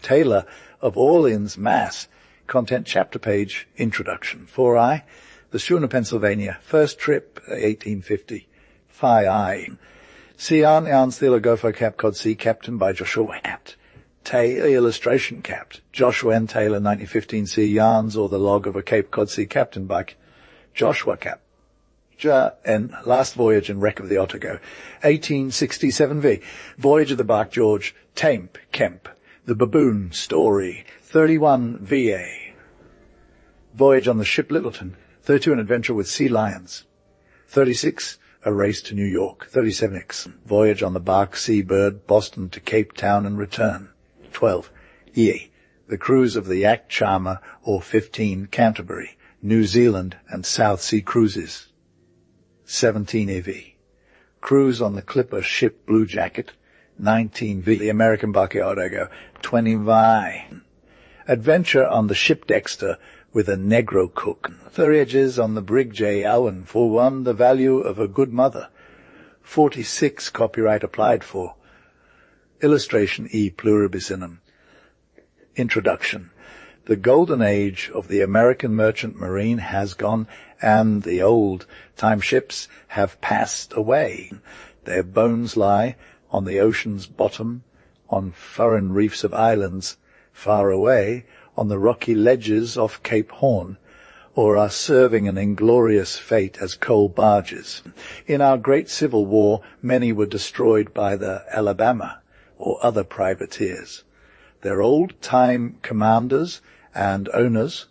Taylor of Orleans, Mass. Content chapter page, introduction. 4i, the schooner Pennsylvania, first trip, 1850. 5i, Sea Yarn Stealer Gopher Cap Cod Sea, captain by Joshua Capt. Illustration capped. Joshua N. Taylor, 1915 Sea Yarns, or the log of a Cape Cod Sea captain by Joshua Capt. And Last Voyage and Wreck of the Otago, 1867 v. Voyage of the Barque George, Kemp. The Baboon Story, 31 VA. Voyage on the ship Littleton, 32 An Adventure with Sea Lions. 36 A Race to New York. 37X Voyage on the barque Seabird, Boston to Cape Town and return. 12 EA The Cruise of the yacht Charma, or 15 Canterbury, New Zealand and South Sea Cruises. 17 AV Cruise on the clipper ship Blue Jacket. 19 V The American barque Otago. 20 Vi Adventure on the ship Dexter with a Negro cook. Voyages on the brig J. Owen, for one, the value of a good mother. 46 Copyright applied for. Illustration E pluribus. Introduction. The golden age of the American merchant marine has gone, and the old-time ships have passed away. Their bones lie on the ocean's bottom, on foreign reefs of islands, far away, on the rocky ledges off Cape Horn, or are serving an inglorious fate as coal barges. In our great Civil War, many were destroyed by the Alabama or other privateers. Their old-time commanders and owners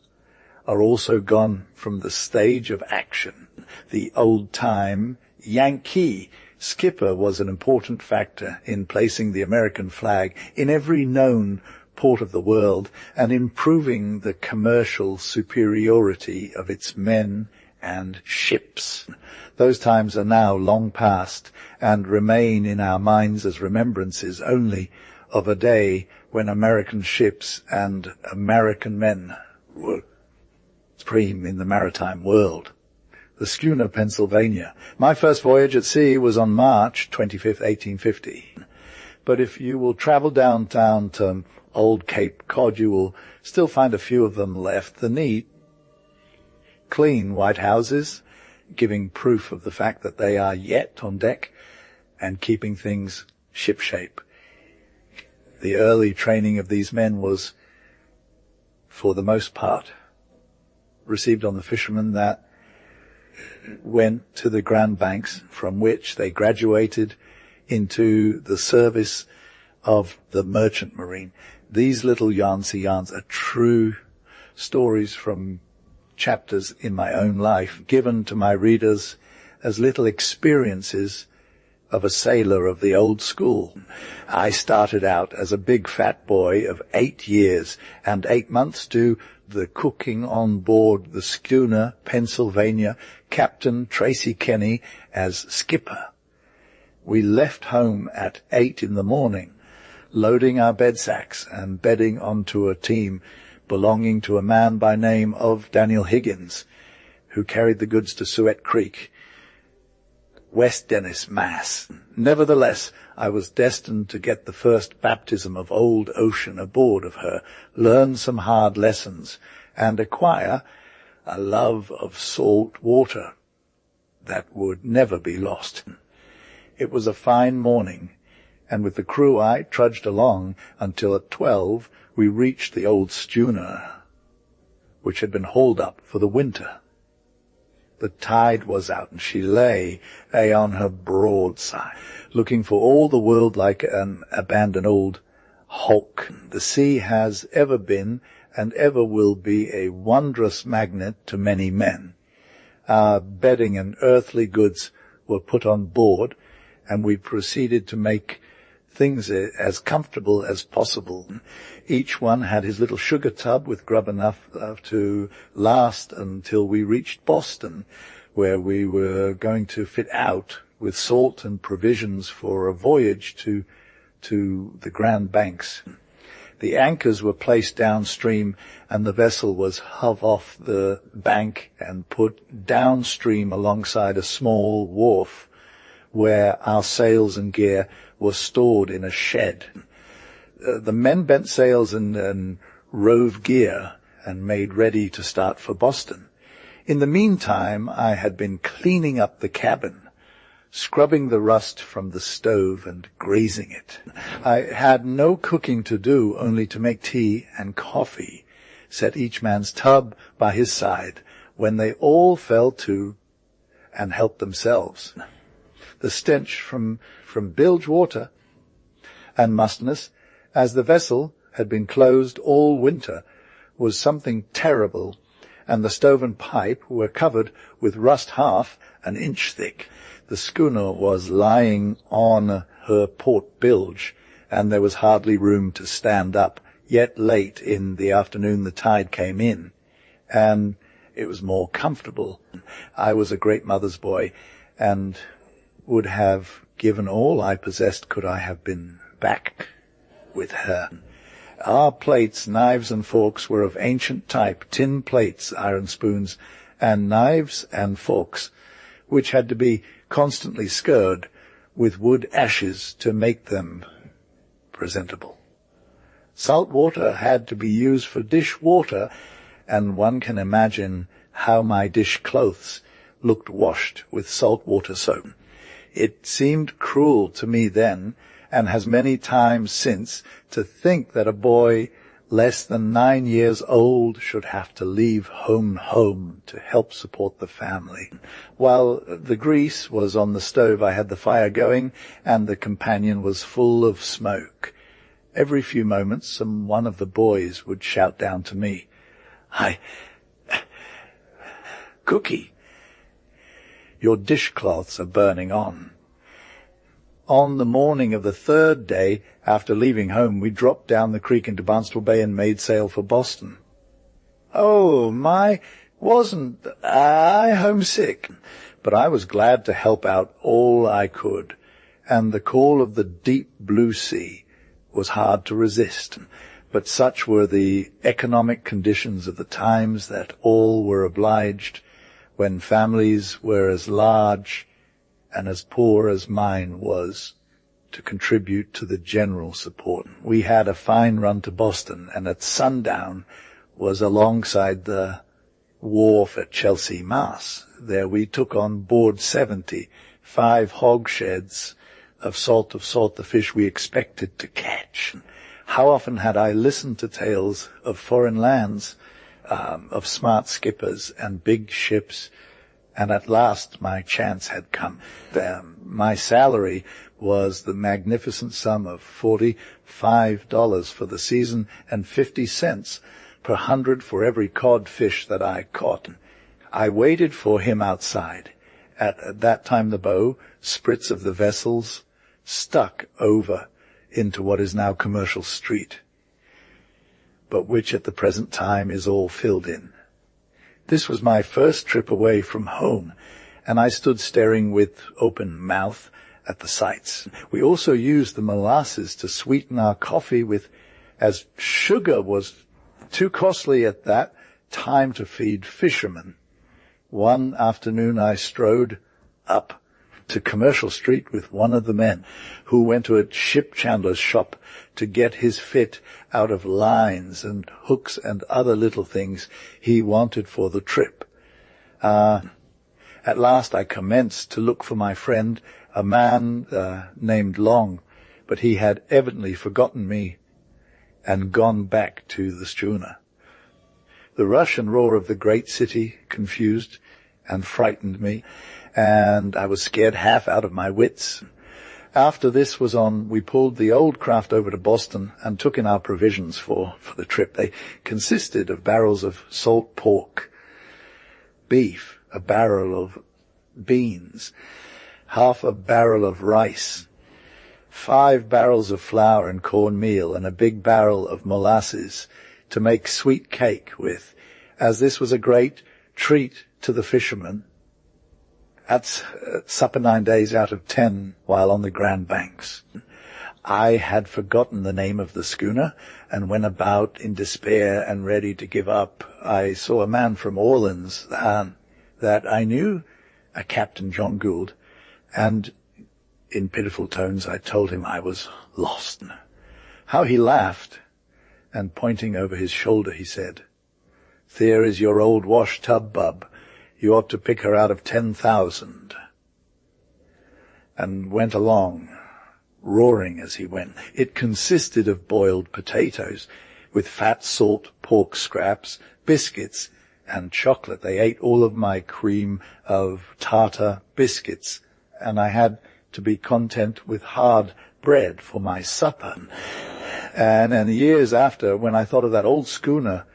are also gone from the stage of action. The old-time Yankee skipper was an important factor in placing the American flag in every known port of the world and improving the commercial superiority of its men and ships. Those times are now long past and remain in our minds as remembrances only of a day when American ships and American men were supreme in the maritime world. The schooner Pennsylvania. My first voyage at sea was on March 25th, 1850. But if you will travel downtown to Old Cape Cod, you will still find a few of them left. The neat, clean white houses, giving proof of the fact that they are yet on deck and keeping things shipshape. The early training of these men was, for the most part, received on the fishermen that went to the Grand Banks, from which they graduated into the service of the merchant marine. These little sea yarns are true stories from chapters in my own life, given to my readers as little experiences of a sailor of the old school. I started out as a big fat boy of 8 years and 8 months to the cooking on board the schooner Pennsylvania, Captain Tracy Kenny as skipper. We left home at 8 in the morning, loading our bed sacks and bedding onto a team belonging to a man by name of Daniel Higgins, who carried the goods to Suet Creek, West Dennis, Mass. Nevertheless, I was destined to get the first baptism of old ocean aboard of her, learn some hard lessons, and acquire a love of salt water that would never be lost. It was a fine morning, and with the crew I trudged along until at 12 we reached the old schooner, which had been hauled up for the winter. The tide was out, and she lay on her broadside, looking for all the world like an abandoned old hulk. The sea has ever been and ever will be a wondrous magnet to many men. Our bedding and earthly goods were put on board, and we proceeded to make things as comfortable as possible. Each one had his little sugar tub with grub enough to last until we reached Boston, where we were going to fit out with salt and provisions for a voyage to the Grand Banks. The anchors were placed downstream, and the vessel was hove off the bank and put downstream alongside a small wharf, where our sails and gear were stored in a shed. The men bent sails and rove gear and made ready to start for Boston. In the meantime, I had been cleaning up the cabin, scrubbing the rust from the stove and greasing it. I had no cooking to do, only to make tea and coffee, set each man's tub by his side, when they all fell to and helped themselves. The stench from bilge water and mustiness, as the vessel had been closed all winter, was something terrible, and the stove and pipe were covered with rust half an inch thick. The schooner was lying on her port bilge, and there was hardly room to stand up. Yet late in the afternoon the tide came in, and it was more comfortable. I was a great mother's boy, and would have given all I possessed could I have been back with her. Our plates, knives and forks were of ancient type, tin plates, iron spoons, and knives and forks, which had to be constantly scoured with wood ashes to make them presentable. Salt water had to be used for dish water, and one can imagine how my dish clothes looked washed with salt water soap. It seemed cruel to me then, and has many times since, to think that a boy less than 9 years old should have to leave home to help support the family. While the grease was on the stove, I had the fire going, and the companion was full of smoke. Every few moments, one of the boys would shout down to me, "Cookie, your dishcloths are burning on." On the morning of the third day after leaving home, we dropped down the creek into Barnstable Bay and made sail for Boston. Oh, wasn't I homesick? But I was glad to help out all I could, and the call of the deep blue sea was hard to resist. But such were the economic conditions of the times that all were obliged, when families were as large and as poor as mine was, to contribute to the general support. We had a fine run to Boston, and at sundown was alongside the wharf at Chelsea, Mass. There we took on board 75 hogsheads of salt the fish we expected to catch. How often had I listened to tales of foreign lands, of smart skippers and big ships, and at last my chance had come. My salary was the magnificent sum of $45 for the season and 50 cents per 100 for every cod fish that I caught. I waited for him outside. At that time the bow sprits of the vessels stuck over into what is now Commercial Street, but which at the present time is all filled in. This was my first trip away from home, and I stood staring with open mouth at the sights. We also used the molasses to sweeten our coffee with, as sugar was too costly at that time to feed fishermen. One afternoon I strode up to Commercial Street with one of the men, who went to a ship chandler's shop to get his fit out of lines and hooks and other little things he wanted for the trip. At last I commenced to look for my friend, a man named Long, but he had evidently forgotten me and gone back to the schooner. The rush and roar of the great city confused and frightened me, and I was scared half out of my wits. After this was on, we pulled the old craft over to Boston and took in our provisions for the trip. They consisted of barrels of salt pork, beef, a barrel of beans, half a barrel of rice, 5 barrels of flour and cornmeal, and a big barrel of molasses to make sweet cake with, as this was a great treat to the fishermen. At supper 9 days out of 10 while on the Grand Banks. I had forgotten the name of the schooner, and when about in despair and ready to give up, I saw a man from Orleans that I knew, a Captain John Gould, and in pitiful tones I told him I was lost. How he laughed, and pointing over his shoulder, he said, "There is your old wash-tub, bub. You ought to pick her out of 10,000. And went along, roaring as he went. It consisted of boiled potatoes, with fat salt pork scraps, biscuits, and chocolate. They ate all of my cream of tartar biscuits, and I had to be content with hard bread for my supper. And years after, when I thought of that old schooner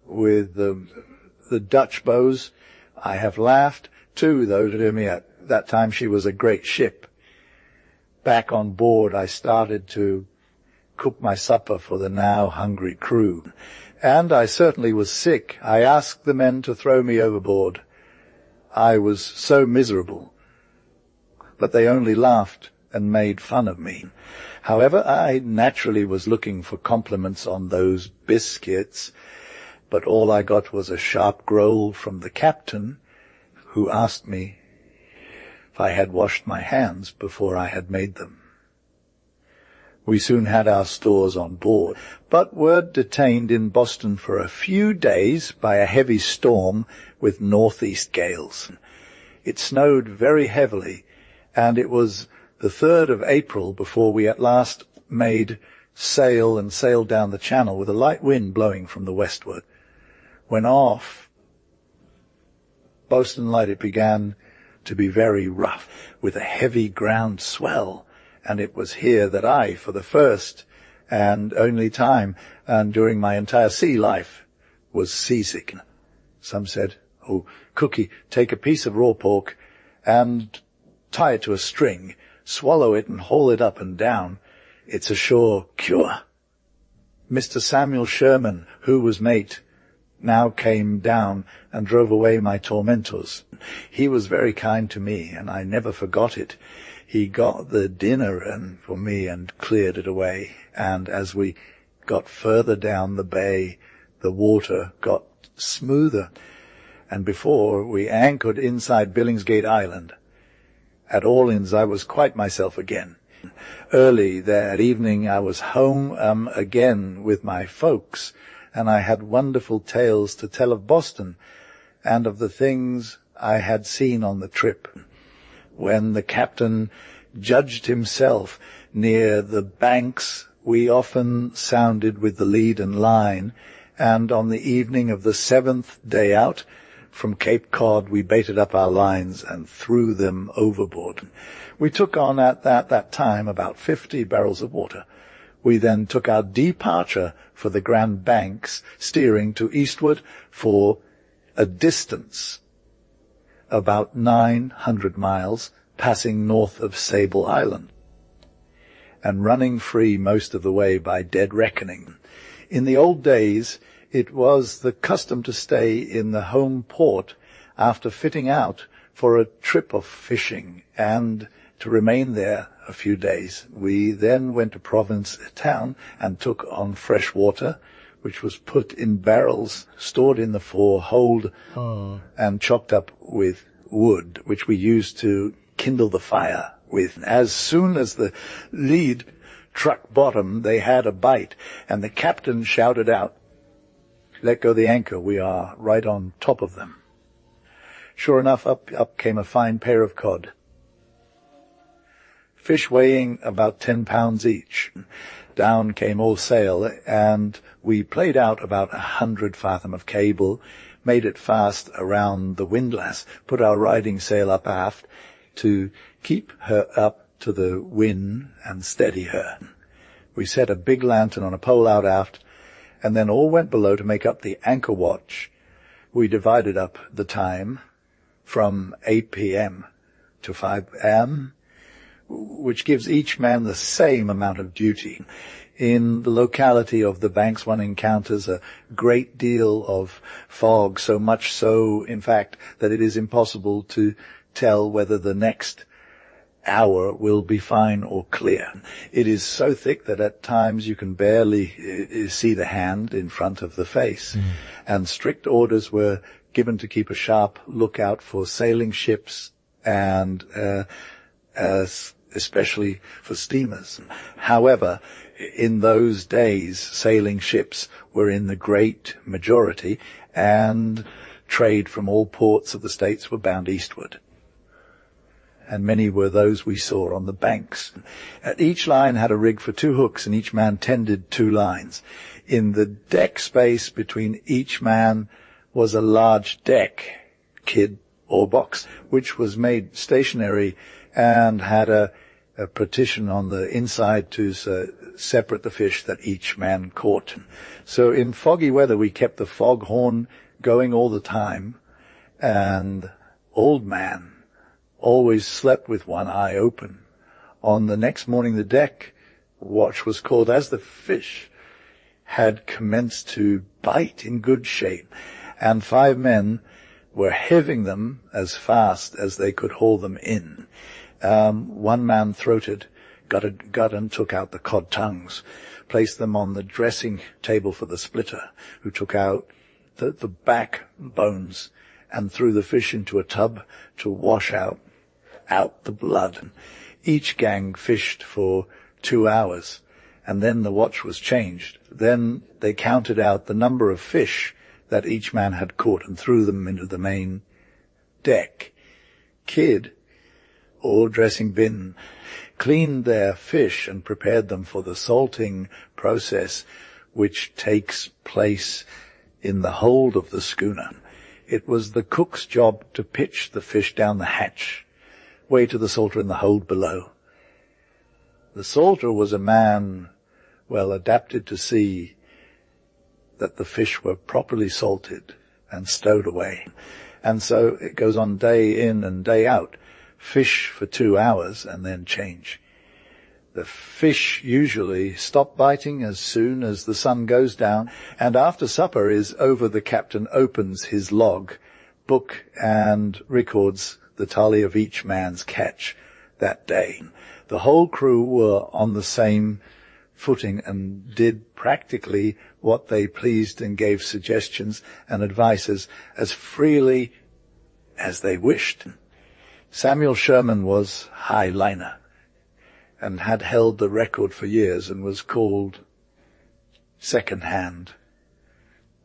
with the Dutch bows, I have laughed too, though to me at that time she was a great ship. Back on board, I started to cook my supper for the now hungry crew. And I certainly was sick. I asked the men to throw me overboard. I was so miserable. But they only laughed and made fun of me. However, I naturally was looking for compliments on those biscuits, but all I got was a sharp growl from the captain, who asked me if I had washed my hands before I had made them. We soon had our stores on board, but were detained in Boston for a few days by a heavy storm with northeast gales. It snowed very heavily, and it was the 3rd of April before we at last made sail and sailed down the channel with a light wind blowing from the westward. When off Boston Light, it began to be very rough, with a heavy ground swell, and it was here that I, for the first and only time, and during my entire sea life, was seasick. Some said, "Oh, Cookie, take a piece of raw pork and tie it to a string, swallow it and haul it up and down. It's a sure cure." Mr. Samuel Sherman, who was mate, now came down and drove away my tormentors. He was very kind to me, and I never forgot it. He got the dinner for me and cleared it away, and as we got further down the bay, the water got smoother, and before we anchored inside Billingsgate Island, at Orleans I was quite myself again. Early that evening I was home again with my folks, and I had wonderful tales to tell of Boston and of the things I had seen on the trip. When the captain judged himself near the banks, we often sounded with the lead and line, and on the evening of the 7th day out from Cape Cod we baited up our lines and threw them overboard. We took on at that time about 50 barrels of water. We then took our departure for the Grand Banks, steering to eastward for a distance about 900 miles, passing north of Sable Island, and running free most of the way by dead reckoning. In the old days, it was the custom to stay in the home port after fitting out for a trip of fishing, and to remain there a few days. We then went to Provincetown and took on fresh water, which was put in barrels, stored in the forehold, and chopped up with wood, which we used to kindle the fire with. As soon as the lead struck bottom, they had a bite, and the captain shouted out, "Let go the anchor, we are right on top of them." Sure enough, up came a fine pair of cod, fish weighing about 10 pounds each. Down came all sail, and we played out about 100 fathom of cable, made it fast around the windlass, put our riding sail up aft to keep her up to the wind and steady her. We set a big lantern on a pole out aft, and then all went below to make up the anchor watch. We divided up the time from 8 p.m. to 5 a.m., which gives each man the same amount of duty. In the locality of the Banks, one encounters a great deal of fog, so much so, in fact, that it is impossible to tell whether the next hour will be fine or clear. It is so thick that at times you can barely see the hand in front of the face. And strict orders were given to keep a sharp lookout for sailing ships and especially for steamers. However, In those days, sailing ships were in the great majority, and trade from all ports of the States were bound eastward. And many were those we saw on the banks. Each line had a rig for 2 hooks, and each man tended 2 lines. In the deck space between each man was a large deck, kid or box, which was made stationary and had a partition on the inside to separate the fish that each man caught. So in foggy weather, we kept the foghorn going all the time, and Old Man always slept with one eye open. On the next morning, the deck watch was called as the fish had commenced to bite in good shape, and 5 men were heaving them as fast as they could haul them in. One man throated, got and took out the cod tongues, placed them on the dressing table for the splitter, who took out the back bones and threw the fish into a tub to wash out the blood. Each gang fished for 2 hours, and then the watch was changed. Then they counted out the number of fish that each man had caught and threw them into the main deck. Kid, or dressing bin, cleaned their fish and prepared them for the salting process which takes place in the hold of the schooner. It was the cook's job to pitch the fish down the hatch, way to the salter in the hold below. The salter was a man well adapted to see that the fish were properly salted and stowed away. And so it goes on day in and day out. Fish for 2 hours and then change. The fish usually stop biting as soon as the sun goes down, and after supper is over, the captain opens his log book and records the tally of each man's catch that day. The whole crew were on the same footing and did practically what they pleased and gave suggestions and advices as freely as they wished. Samuel Sherman was high liner and had held the record for years and was called second hand,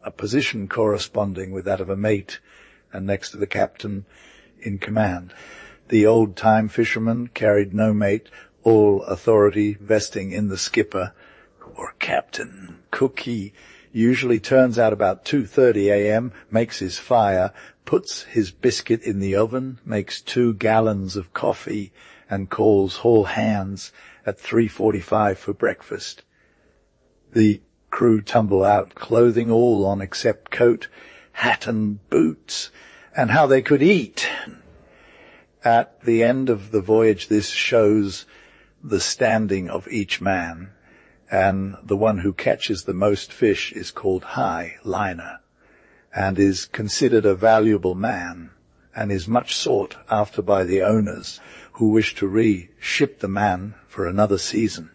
a position corresponding with that of a mate and next to the captain in command. The old-time fisherman carried no mate, all authority vesting in the skipper or captain. Cookie usually turns out about 2:30 a.m., makes his fire, puts his biscuit in the oven, makes 2 gallons of coffee, and calls all hands at 3:45 for breakfast. The crew tumble out, clothing all on except coat, hat, and boots, and how they could eat. At the end of the voyage, this shows the standing of each man, and the one who catches the most fish is called high liner, and is considered a valuable man, and is much sought after by the owners who wish to re-ship the man for another season.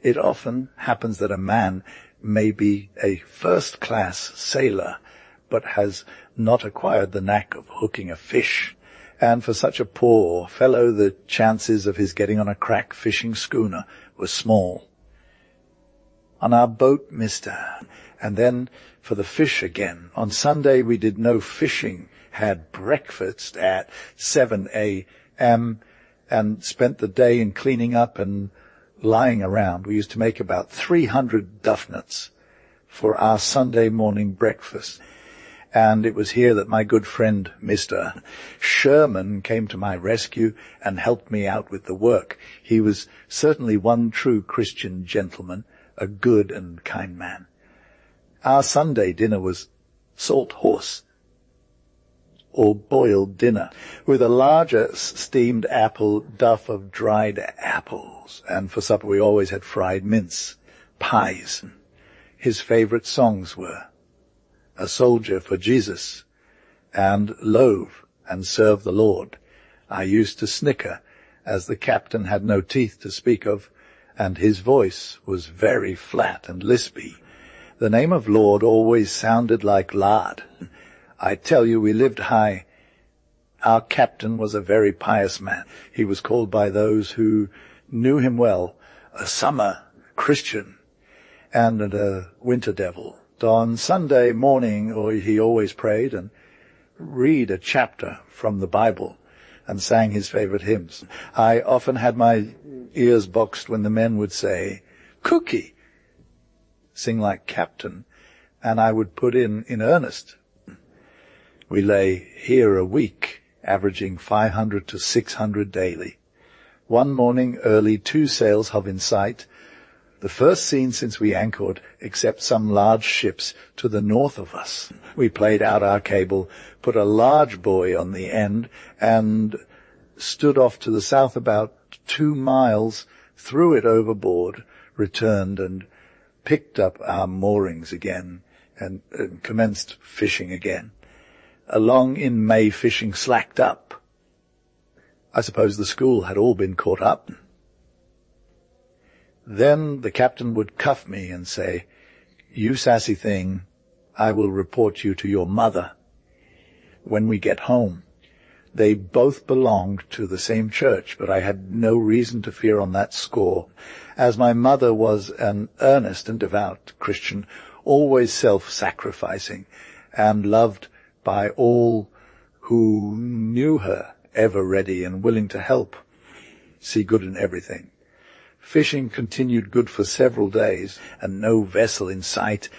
It often happens that a man may be a first-class sailor, but has not acquired the knack of hooking a fish, and for such a poor fellow the chances of his getting on a crack fishing schooner were small. On our boat, mister, and then for the fish again. On Sunday we did no fishing, had breakfast at 7 a.m. and spent the day in cleaning up and lying around. We used to make about 300 duff nuts for our Sunday morning breakfast. And it was here that my good friend, Mr. Sherman, came to my rescue and helped me out with the work. He was certainly one true Christian gentleman, a good and kind man. Our Sunday dinner was salt horse, or boiled dinner, with a larger steamed apple duff of dried apples. And for supper we always had fried mince, pies. His favorite songs were A Soldier for Jesus, and Loave and Serve the Lord. I used to snicker, as the captain had no teeth to speak of, and his voice was very flat and lispy. The name of Lord always sounded like lard. I tell you, we lived high. Our captain was a very pious man. He was called by those who knew him well a summer Christian and a winter devil. On Sunday morning, or he always prayed and read a chapter from the Bible and sang his favorite hymns. I often had my ears boxed when the men would say, "Cookie," sing like Captain, and I would put in earnest. We lay here a week, averaging 500 to 600 daily. One morning early, 2 sails hove in sight, the first seen since we anchored, except some large ships to the north of us. We played out our cable, put a large buoy on the end, and stood off to the south about 2 miles, threw it overboard, returned, and picked up our moorings again, and commenced fishing again. Along in May, fishing slacked up. I suppose the school had all been caught up. Then the captain would cuff me and say, "You sassy thing, I will report you to your mother when we get home." They both belonged to the same church, but I had no reason to fear on that score, as my mother was an earnest and devout Christian, always self-sacrificing, and loved by all who knew her, ever ready and willing to help, see good in everything. Fishing continued good for several days, and no vessel in sight.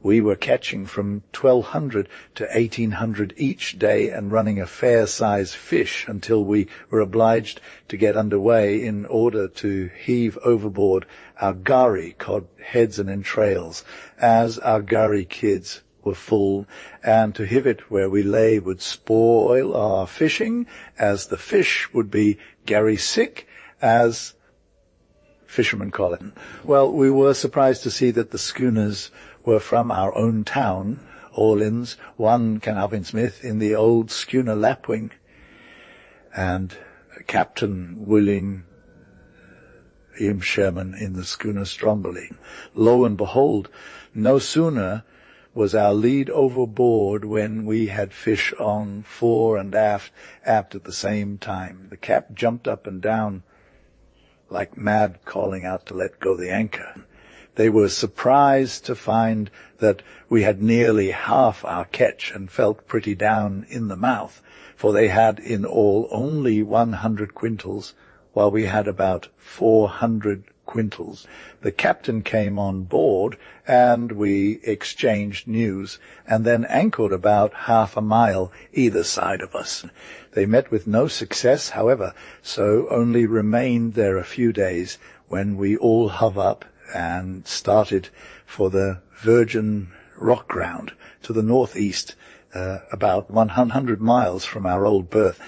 We were catching from 1,200 to 1,800 each day and running a fair-sized fish until we were obliged to get under way in order to heave overboard our gari cod heads and entrails, as our gari kids were full, and to heave it where we lay would spoil our fishing, as the fish would be gari sick, as fishermen call it. Well, we were surprised to see that the schooners were from our own town, Orleans, one Carnarvon Smith in the old schooner Lapwing, and Captain William Sherman in the schooner Stromboli. Lo and behold, no sooner was our lead overboard when we had fish on fore and aft at the same time. The cap jumped up and down like mad, calling out to let go the anchor. They were surprised to find that we had nearly half our catch and felt pretty down in the mouth, for they had in all only 100 quintals, while we had about 400 quintals. The captain came on board, and we exchanged news, and then anchored about half a mile either side of us. They met with no success, however, so only remained there a few days, when we all hove up and started for the Virgin Rock Ground to the northeast, about 100 miles from our old berth.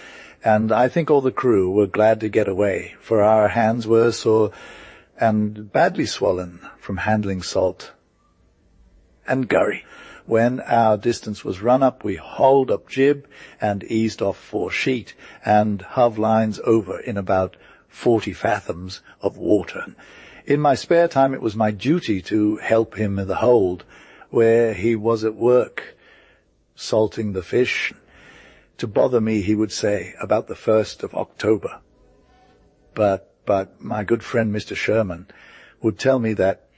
And I think all the crew were glad to get away, for our hands were sore and badly swollen from handling salt and gurry. When our distance was run up, we hauled up jib and eased off foresheet and hove lines over in about 40 fathoms of water. In my spare time, it was my duty to help him in the hold, where he was at work, salting the fish. To bother me, he would say, about the 1st of October. But my good friend Mr. Sherman would tell me that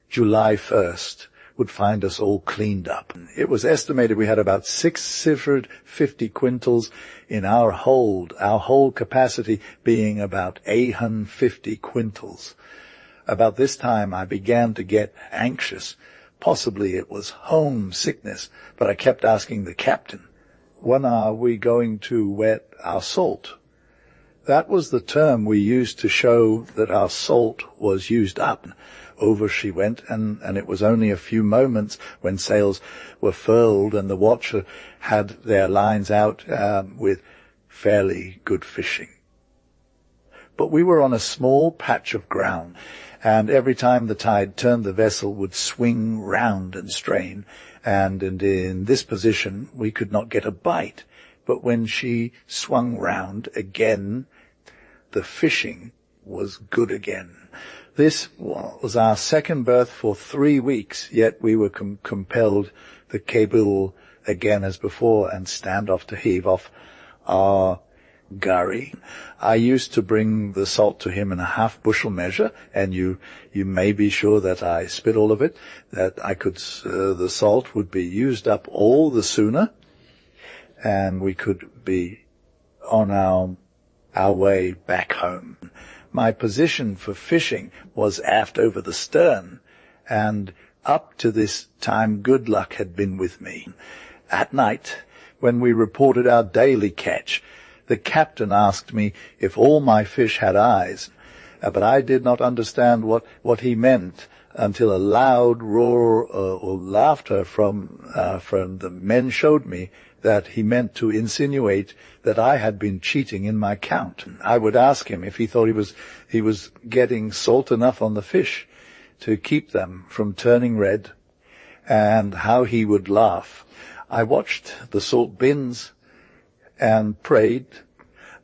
July 1st would find us all cleaned up. It was estimated we had about 650 quintals in our hold, our whole capacity being about 850 quintals. About this time I began to get anxious. Possibly it was homesickness, but I kept asking the captain, "When are we going to wet our salt?" That was the term we used to show that our salt was used up. Over she went, and it was only a few moments when sails were furled and the watcher had their lines out with fairly good fishing. But we were on a small patch of ground, and every time the tide turned, the vessel would swing round and strain, and in this position we could not get a bite. But when she swung round again, the fishing was good again. This was our second berth for 3 weeks, yet we were compelled to cable again as before and stand off to heave off our gurry. I used to bring the salt to him in a half-bushel measure, and you may be sure that I spit all of it, that the salt would be used up all the sooner, and we could be on our way back home. My position for fishing was aft over the stern, and up to this time good luck had been with me. At night, when we reported our daily catch, the captain asked me if all my fish had eyes, but I did not understand what he meant until a loud roar or laughter from the men showed me that he meant to insinuate that I had been cheating in my count. I would ask him if he thought he was getting salt enough on the fish to keep them from turning red, and how he would laugh. I watched the salt bins and prayed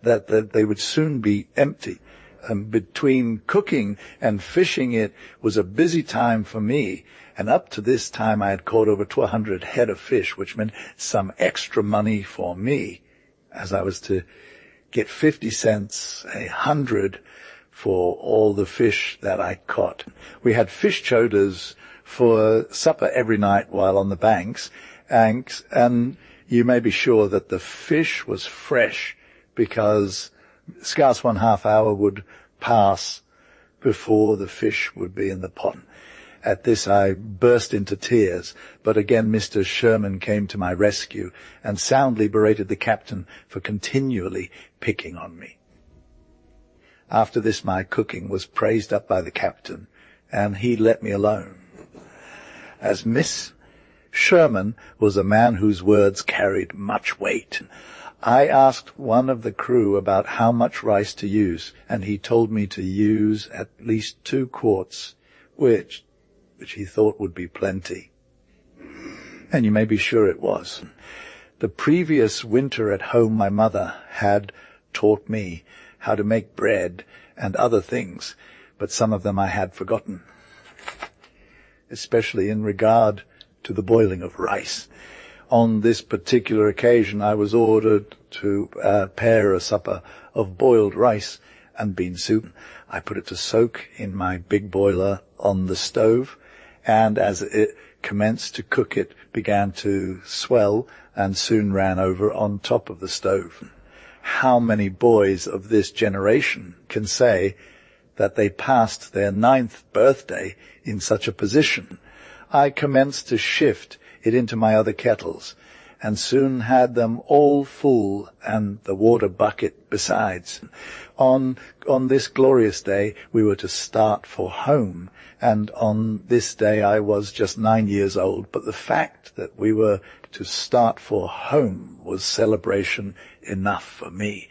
that they would soon be empty. And between cooking and fishing, it was a busy time for me. And up to this time, I had caught over 1,200 head of fish, which meant some extra money for me, as I was to get 50 cents, 100 for all the fish that I caught. We had fish choders for supper every night while on the banks, and you may be sure that the fish was fresh, because scarce 1/2 hour would pass before the fish would be in the pot. At this I burst into tears, but again Mr. Sherman came to my rescue and soundly berated the captain for continually picking on me. After this my cooking was praised up by the captain, and he let me alone. As Miss Sherman was a man whose words carried much weight, I asked one of the crew about how much rice to use, and he told me to use at least 2 quarts, which he thought would be plenty. And you may be sure it was. The previous winter at home my mother had taught me how to make bread and other things, but some of them I had forgotten, especially in regard to the boiling of rice. On this particular occasion, I was ordered to prepare a supper of boiled rice and bean soup. I put it to soak in my big boiler on the stove, and as it commenced to cook, it began to swell and soon ran over on top of the stove. How many boys of this generation can say that they passed their 9th birthday in such a position? I commenced to shift it into my other kettles, and soon had them all full, and the water bucket besides. On this glorious day we were to start for home, and on this day I was just 9 years old, but the fact that we were to start for home was celebration enough for me.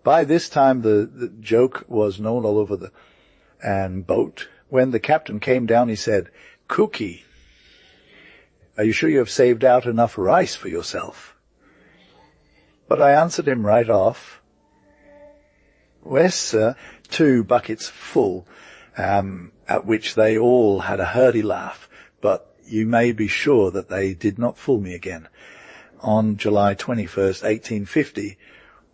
By this time the joke was known all over the boat. When the captain came down, he said, "Cookie, are you sure you have saved out enough rice for yourself?" But I answered him right off, "Yes, sir, 2 buckets full," at which they all had a hearty laugh, but you may be sure that they did not fool me again. On July 21st, 1850,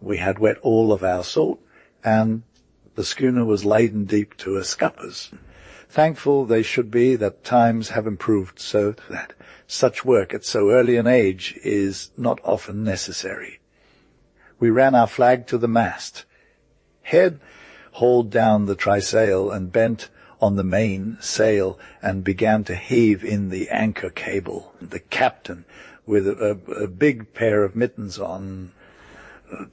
we had wet all of our salt, and the schooner was laden deep to her scuppers. Thankful they should be that times have improved so that such work at so early an age is not often necessary. We ran our flag to the mast. Head hauled down the trysail and bent on the main sail and began to heave in the anchor cable. The captain, with a big pair of mittens on,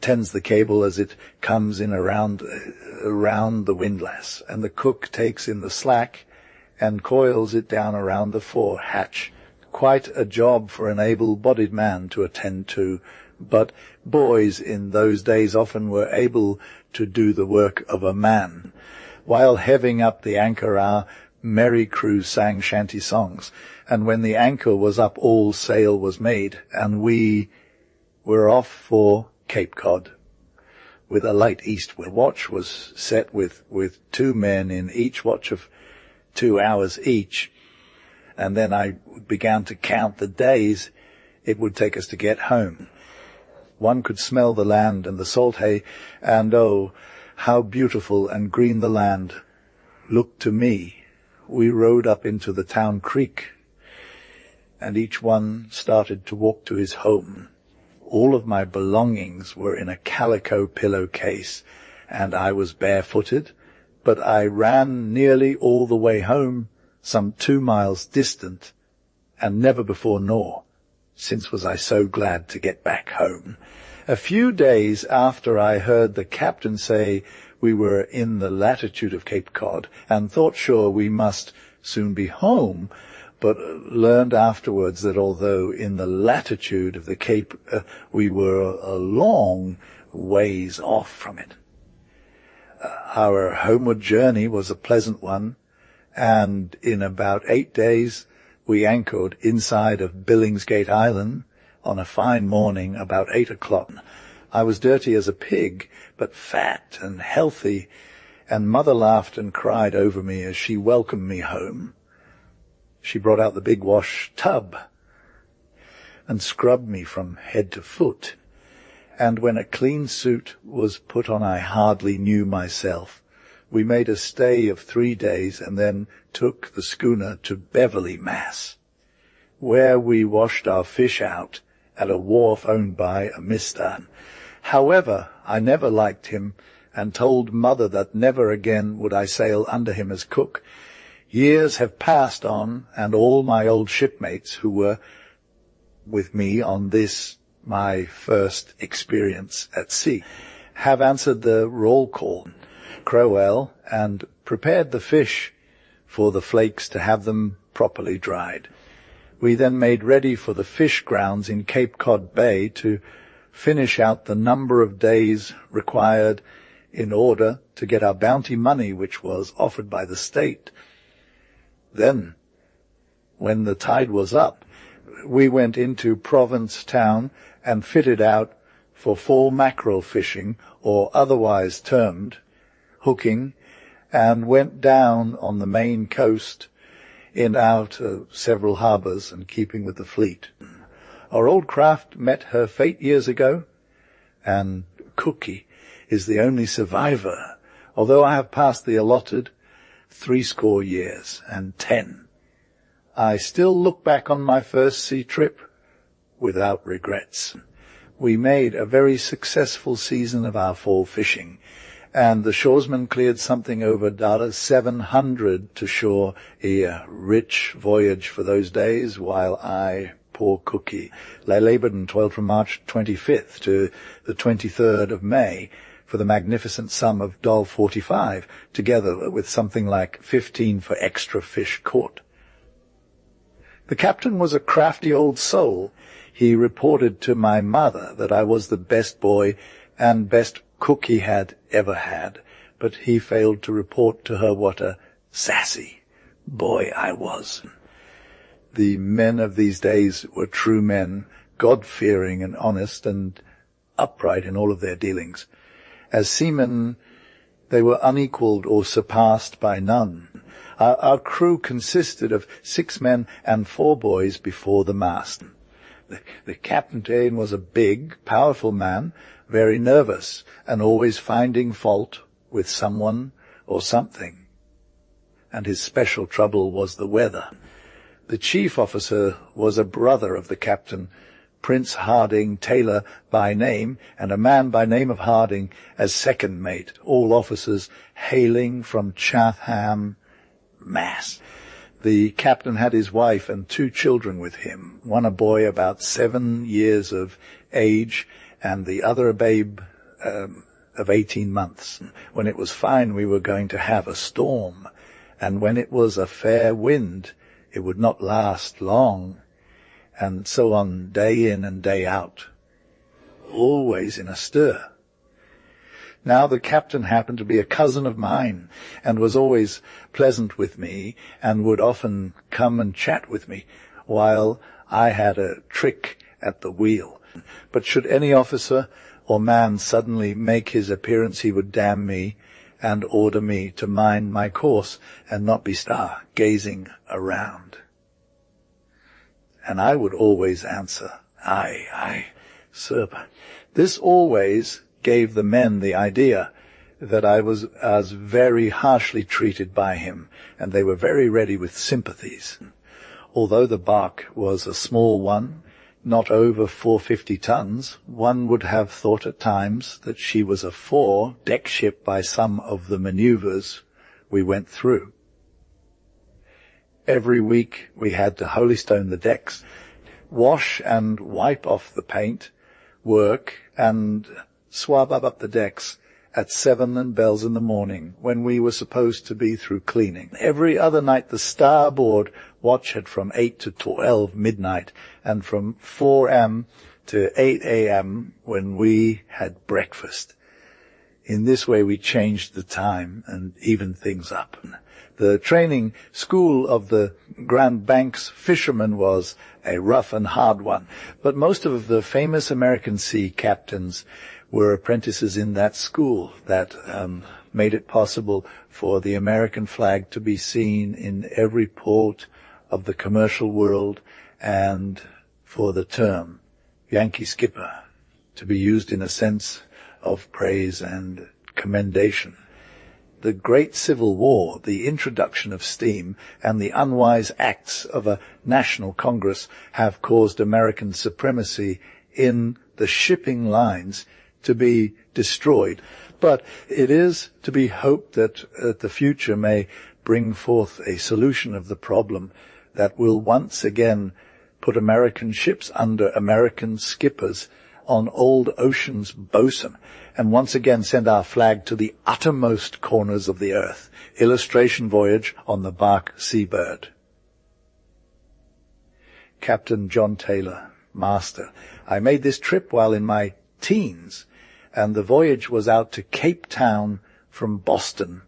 tends the cable as it comes in around the windlass, and the cook takes in the slack and coils it down around the fore hatch. Quite a job for an able-bodied man to attend to, but boys in those days often were able to do the work of a man. While heaving up the anchor, our merry crew sang shanty songs, and when the anchor was up, all sail was made, and we were off for Cape Cod with a light east wind. Watch was set with 2 men in each watch of 2 hours each, and then I began to count the days it would take us to get home. One could smell the land and the salt hay, and oh, how beautiful and green the land looked to me. We rowed up into the town creek, and each one started to walk to his home. All of my belongings were in a calico pillowcase, and I was barefooted, but I ran nearly all the way home, some 2 miles distant, and never before nor since was I so glad to get back home. A few days after I heard the captain say we were in the latitude of Cape Cod, and thought sure we must soon be home, but learned afterwards that although in the latitude of the Cape, we were a long ways off from it. Our homeward journey was a pleasant one, and in about 8 days we anchored inside of Billingsgate Island on a fine morning about 8 o'clock. I was dirty as a pig, but fat and healthy, and Mother laughed and cried over me as she welcomed me home. She brought out the big wash tub and scrubbed me from head to foot, and when a clean suit was put on I hardly knew myself. We made a stay of 3 days and then took the schooner to Beverly, Mass, where we washed our fish out at a wharf owned by a mister. However, I never liked him and told Mother that never again would I sail under him as cook. Years have passed on, and all my old shipmates who were with me on this, my first experience at sea, have answered the roll call, Crowell, and prepared the fish for the flakes to have them properly dried. We then made ready for the fish grounds in Cape Cod Bay to finish out the number of days required in order to get our bounty money, which was offered by the state. Then, when the tide was up, we went into Provincetown and fitted out for fall mackerel fishing, or otherwise termed hooking, and went down on the main coast in out several harbours and keeping with the fleet. Our old craft met her fate years ago, and Cookie is the only survivor, although I have passed the allotted 80 years and 10. I still look back on my first sea trip without regrets. We made a very successful season of our fall fishing, and the shoresmen cleared something over $700 to shore, a rich voyage for those days, while I, poor Cookie, lay laboured and toiled from March 25th to the 23rd of May for the magnificent sum of $45, together with something like 15 for extra fish caught. The captain was a crafty old soul. He reported to my mother that I was the best boy and best cook he had ever had, but he failed to report to her what a sassy boy I was. The men of these days were true men, God-fearing and honest and upright in all of their dealings. As seamen, they were unequalled or surpassed by none. Our crew consisted of 6 men and 4 boys before the mast. The captain was a big, powerful man, very nervous, and always finding fault with someone or something. And his special trouble was the weather. The chief officer was a brother of the captain, Prince Harding Taylor by name, and a man by name of Harding as second mate, all officers hailing from Chatham, Mass. The captain had his wife and 2 children with him, one a boy about 7 years of age, and the other a babe of 18 months. When it was fine, we were going to have a storm, and when it was a fair wind, it would not last long, and so on day in and day out, always in a stir. Now the captain happened to be a cousin of mine, and was always pleasant with me, and would often come and chat with me, while I had a trick at the wheel. But should any officer or man suddenly make his appearance, he would damn me, and order me to mind my course, and not be gazing around. And I would always answer, aye, aye, Serp. This always gave the men the idea that I was as very harshly treated by him, and they were very ready with sympathies. Although the barque was a small one, not over 450 tons, one would have thought at times that she was a 4-deck ship by some of the maneuvers we went through. Every week we had to holystone the decks, wash and wipe off the paint, work and swab up the decks at 7 and bells in the morning when we were supposed to be through cleaning. Every other night the starboard watch had from 8 to 12 midnight and from 4 a.m. to 8 a.m. when we had breakfast. In this way we changed the time and evened things up. The training school of the Grand Banks fishermen was a rough and hard one, but most of the famous American sea captains were apprentices in that school that made it possible for the American flag to be seen in every port of the commercial world, and for the term Yankee skipper to be used in a sense of praise and commendation. The Great Civil War, the introduction of steam, and the unwise acts of a national Congress have caused American supremacy in the shipping lines to be destroyed. But it is to be hoped that the future may bring forth a solution of the problem that will once again put American ships under American skippers on old ocean's bosun, and once again send our flag to the uttermost corners of the earth. Illustration Voyage on the barque Seabird. Captain John Taylor, Master. I made this trip while in my teens, and the voyage was out to Cape Town from Boston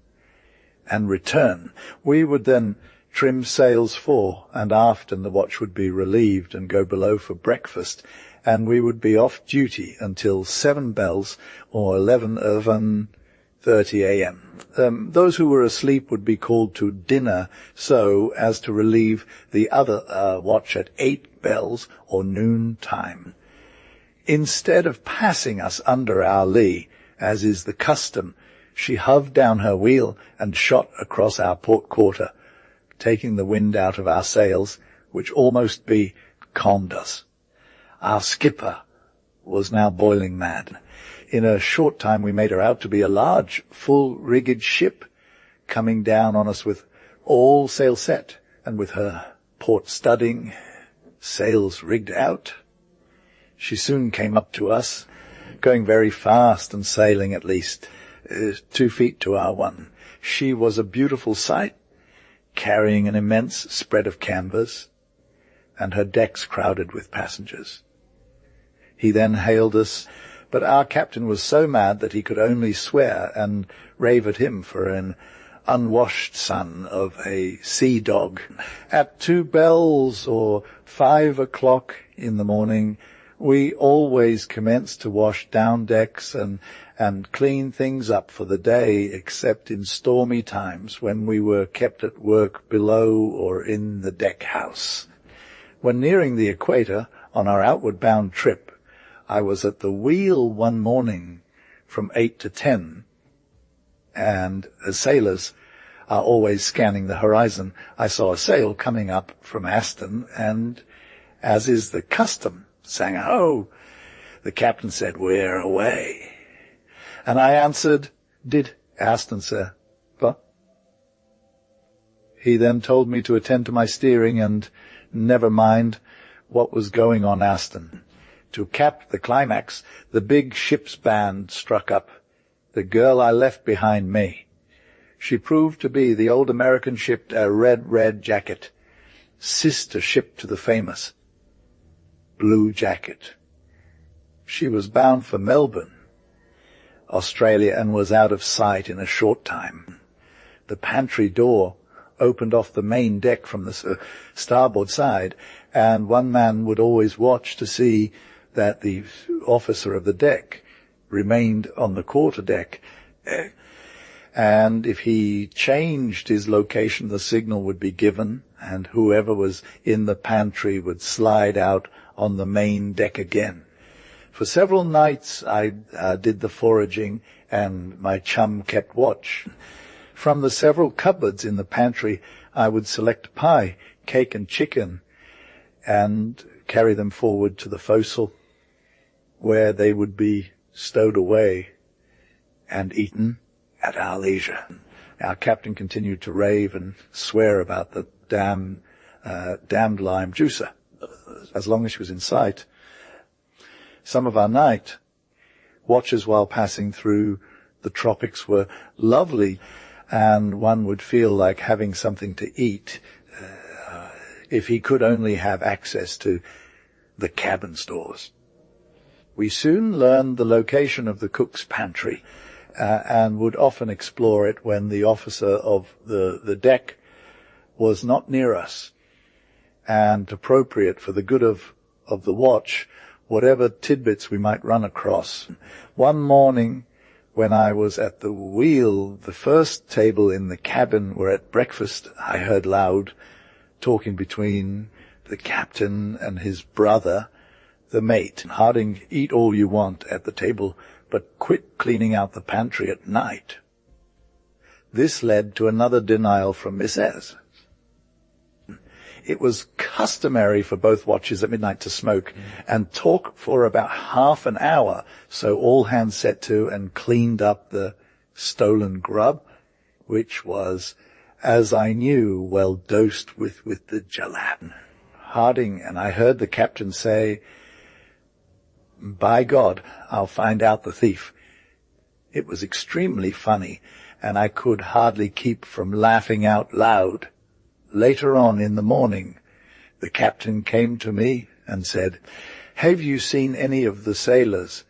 and return. We would then trim sails fore and aft, and the watch would be relieved and go below for breakfast, and we would be off duty until 7 bells or 11:30 a.m. Those who were asleep would be called to dinner so as to relieve the other watch at 8 bells or noon time. Instead of passing us under our lee, as is the custom, she hove down her wheel and shot across our port quarter, taking the wind out of our sails, which almost calmed us. Our skipper was now boiling mad. In a short time we made her out to be a large, full-rigged ship, coming down on us with all sail set, and with her port studding, sails rigged out. She soon came up to us, going very fast and sailing at least 2 feet to our one. She was a beautiful sight, carrying an immense spread of canvas, and her decks crowded with passengers. He then hailed us, but our captain was so mad that he could only swear and rave at him for an unwashed son of a sea dog. At 2 bells or 5 o'clock in the morning, we always commenced to wash down decks and clean things up for the day, except in stormy times when we were kept at work below or in the deck house. When nearing the equator on our outward bound trip, I was at the wheel one morning from 8 to 10, and as sailors are always scanning the horizon, I saw a sail coming up from Aston, and, as is the custom, sang ho. The captain said, "We're away." And I answered, "Did Aston, sir?" "What?" He then told me to attend to my steering and never mind what was going on Aston. To cap the climax, the big ship's band struck up, the girl I left behind me. She proved to be the old American ship Red Jacket, sister ship to the famous Blue Jacket. She was bound for Melbourne, Australia, and was out of sight in a short time. The pantry door opened off the main deck from the starboard side, and one man would always watch to see that the officer of the deck remained on the quarter deck, and if he changed his location, the signal would be given, and whoever was in the pantry would slide out on the main deck again. For several nights I did the foraging, and my chum kept watch. From the several cupboards in the pantry, I would select pie, cake and chicken, and carry them forward to the forecastle, where they would be stowed away and eaten at our leisure. Our captain continued to rave and swear about the damned lime juicer, as long as she was in sight. Some of our night watches while passing through the tropics were lovely, and one would feel like having something to eat if he could only have access to the cabin stores. We soon learned the location of the cook's pantry, and would often explore it when the officer of the deck was not near us, and appropriate for the good of the watch, whatever tidbits we might run across. One morning, when I was at the wheel, the first table in the cabin were at breakfast, I heard loud talking between the captain and his brother, the mate. Harding, eat all you want at the table, but quit cleaning out the pantry at night. This led to another denial from Miss S. It was customary for both watches at midnight to smoke and talk for about half an hour, so all hands set to and cleaned up the stolen grub, which was, as I knew, well dosed with the gelatin. Harding and I heard the captain say, "By God, I'll find out the thief." It was extremely funny, and I could hardly keep from laughing out loud. Later on in the morning, the captain came to me and said, "Have you seen any of the sailors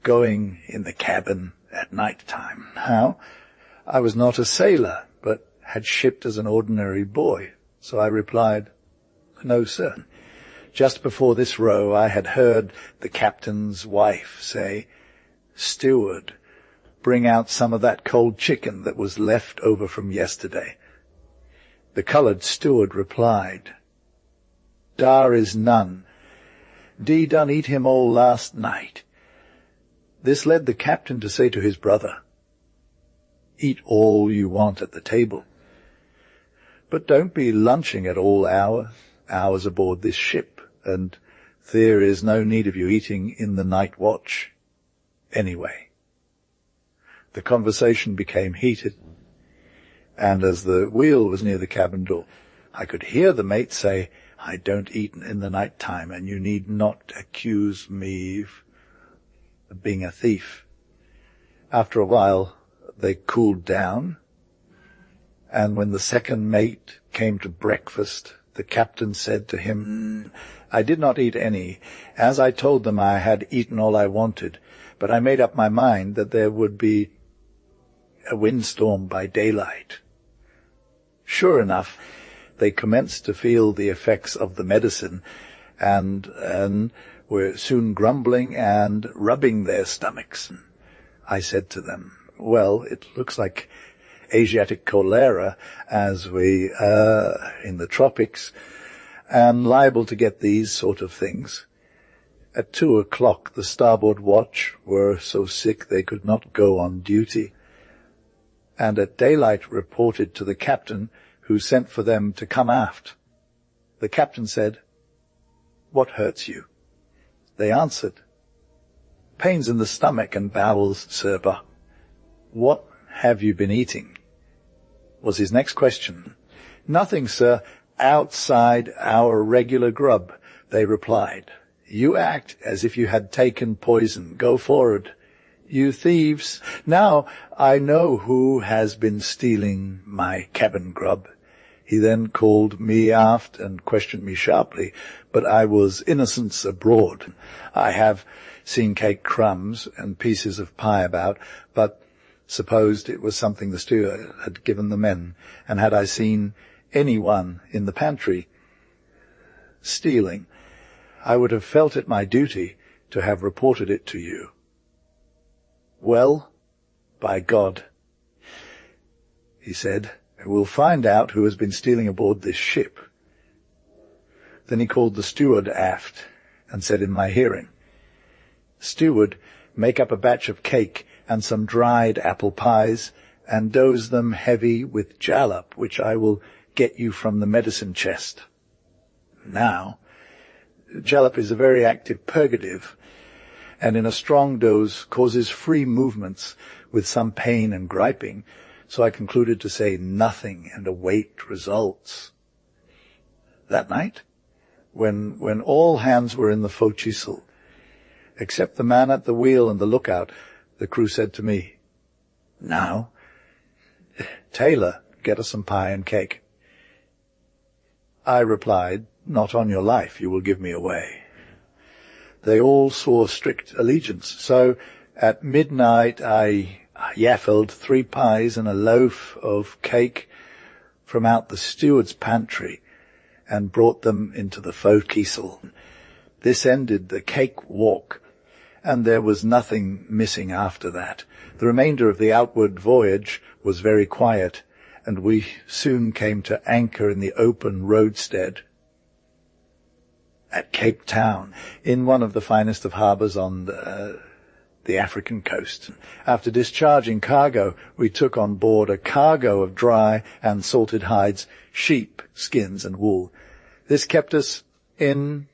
going in the cabin at night time?" How? I was not a sailor, but had shipped as an ordinary boy, so I replied, "No, sir." Just before this row, I had heard the captain's wife say, "Steward, bring out some of that cold chicken that was left over from yesterday." The coloured steward replied, "Dar is none. Dee done eat him all last night." This led the captain to say to his brother, "Eat all you want at the table, but don't be lunching at all hours aboard this ship, and there is no need of you eating in the night watch anyway." The conversation became heated, and as the wheel was near the cabin door, I could hear the mate say, "I don't eat in the night time, and you need not accuse me of being a thief." After a while, they cooled down, and when the second mate came to breakfast, the captain said to him, "I did not eat any, as I told them I had eaten all I wanted, but I made up my mind that there would be a windstorm by daylight." Sure enough, they commenced to feel the effects of the medicine, and were soon grumbling and rubbing their stomachs. I said to them, "Well, it looks like Asiatic cholera, as we are in the tropics, and liable to get these sort of things." At 2:00, the starboard watch were so sick they could not go on duty, and at daylight reported to the captain, who sent for them to come aft. The captain said, "What hurts you?" They answered, "Pains in the stomach and bowels, sir." "What have you been eating?" was his next question. "Nothing, sir, outside our regular grub," they replied. "You act as if you had taken poison. Go forward, you thieves. Now I know who has been stealing my cabin grub." He then called me aft and questioned me sharply, but I was innocence abroad. I have seen cake crumbs and pieces of pie about, but supposed it was something the steward had given the men, and had I seen anyone in the pantry stealing, I would have felt it my duty to have reported it to you. "Well, by God," he said, "we'll find out who has been stealing aboard this ship." Then he called the steward aft and said in my hearing, Steward, make up a batch of cake and some dried apple pies, and dose them heavy with jalap, which I will get you from the medicine chest. Now, jalap is a very active purgative, and in a strong dose causes free movements with some pain and griping, so I concluded to say nothing and await results. That night, when all hands were in the forecastle, except the man at the wheel and the lookout, the crew said to me, "Now, Taylor, get us some pie and cake." I replied, "Not on your life, you will give me away." They all swore strict allegiance, so at midnight I yaffled 3 pies and a loaf of cake from out the steward's pantry and brought them into the forecastle. This ended the cake walk, and there was nothing missing after that. The remainder of the outward voyage was very quiet, and we soon came to anchor in the open roadstead at Cape Town, in one of the finest of harbours on the African coast. After discharging cargo, we took on board a cargo of dry and salted hides, sheep, skins, and wool. This kept us in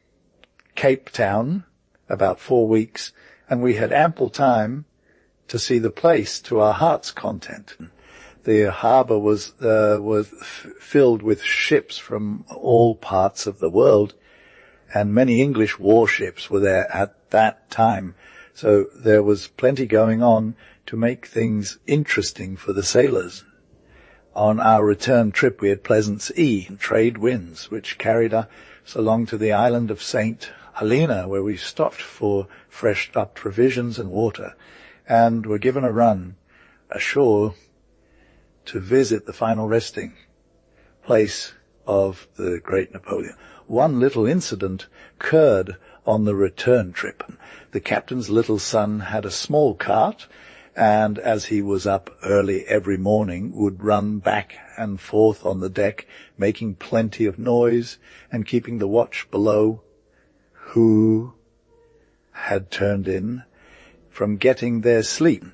Cape Town about 4 weeks, and we had ample time to see the place to our heart's content. The harbour was filled with ships from all parts of the world, and many English warships were there at that time, so there was plenty going on to make things interesting for the sailors. On our return trip we had pleasant sea and trade winds, which carried us along to the island of St. Helena, where we stopped for fresh-up provisions and water, and were given a run ashore to visit the final resting place of the great Napoleon. One little incident occurred on the return trip. The captain's little son had a small cart, and as he was up early every morning, would run back and forth on the deck, making plenty of noise and keeping the watch below, who had turned in, from getting their sleep.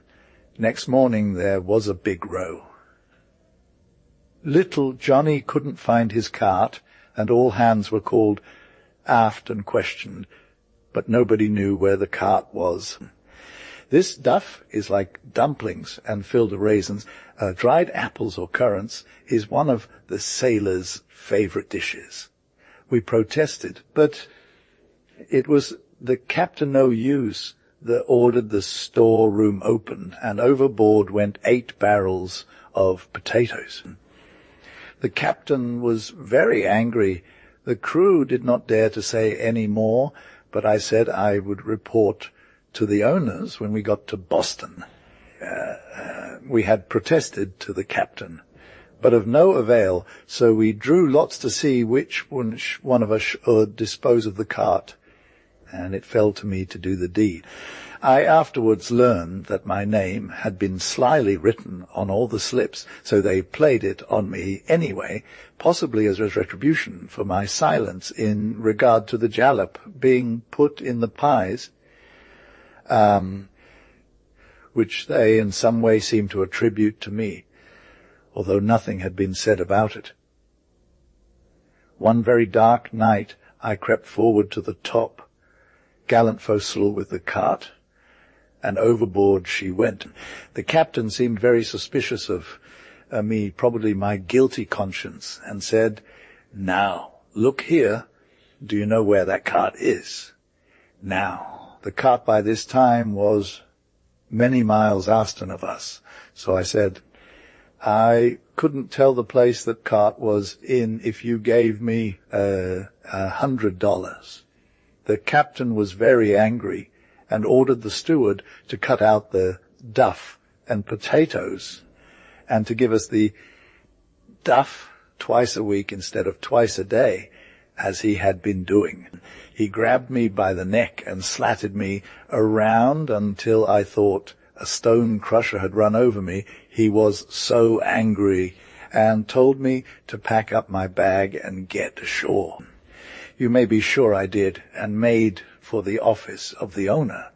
Next morning there was a big row. Little Johnny couldn't find his cart, and all hands were called aft and questioned, but nobody knew where the cart was. This duff is like dumplings and filled with raisins. Dried apples or currants is one of the sailors' favourite dishes. We protested, but it was the Captain No Use that ordered the storeroom opened, and overboard went 8 barrels of potatoes. The captain was very angry. The crew did not dare to say any more, but I said I would report to the owners when we got to Boston. We had protested to the captain, but of no avail, so we drew lots to see which one of us should dispose of the cart, and it fell to me to do the deed. I afterwards learned that my name had been slyly written on all the slips, so they played it on me anyway, possibly as retribution for my silence in regard to the jalap being put in the pies, which they in some way seemed to attribute to me, although nothing had been said about it. One very dark night I crept forward to the top gallant forecastle with the cart, and overboard she went. The captain seemed very suspicious of me, probably my guilty conscience, and said, "Now, look here, do you know where that cart is?" Now, the cart by this time was many miles astern of us, so I said, "I couldn't tell the place that cart was in if you gave me $100. The captain was very angry and ordered the steward to cut out the duff and potatoes and to give us the duff twice a week instead of twice a day, as he had been doing. He grabbed me by the neck and slatted me around until I thought a stone crusher had run over me. He was so angry and told me to pack up my bag and get ashore. You may be sure I did, and made for the office of the owner,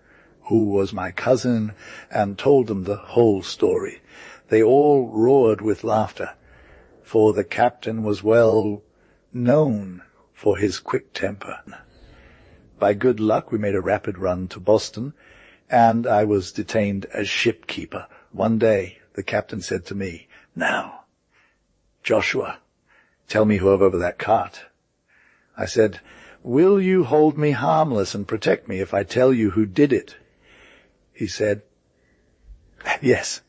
who was my cousin, and told them the whole story. They all roared with laughter, for the captain was well known for his quick temper. By good luck, we made a rapid run to Boston, and I was detained as shipkeeper. One day, the captain said to me, "Now, Joshua, tell me who over that cart." I said, "Will you hold me harmless and protect me if I tell you who did it?" He said, "Yes,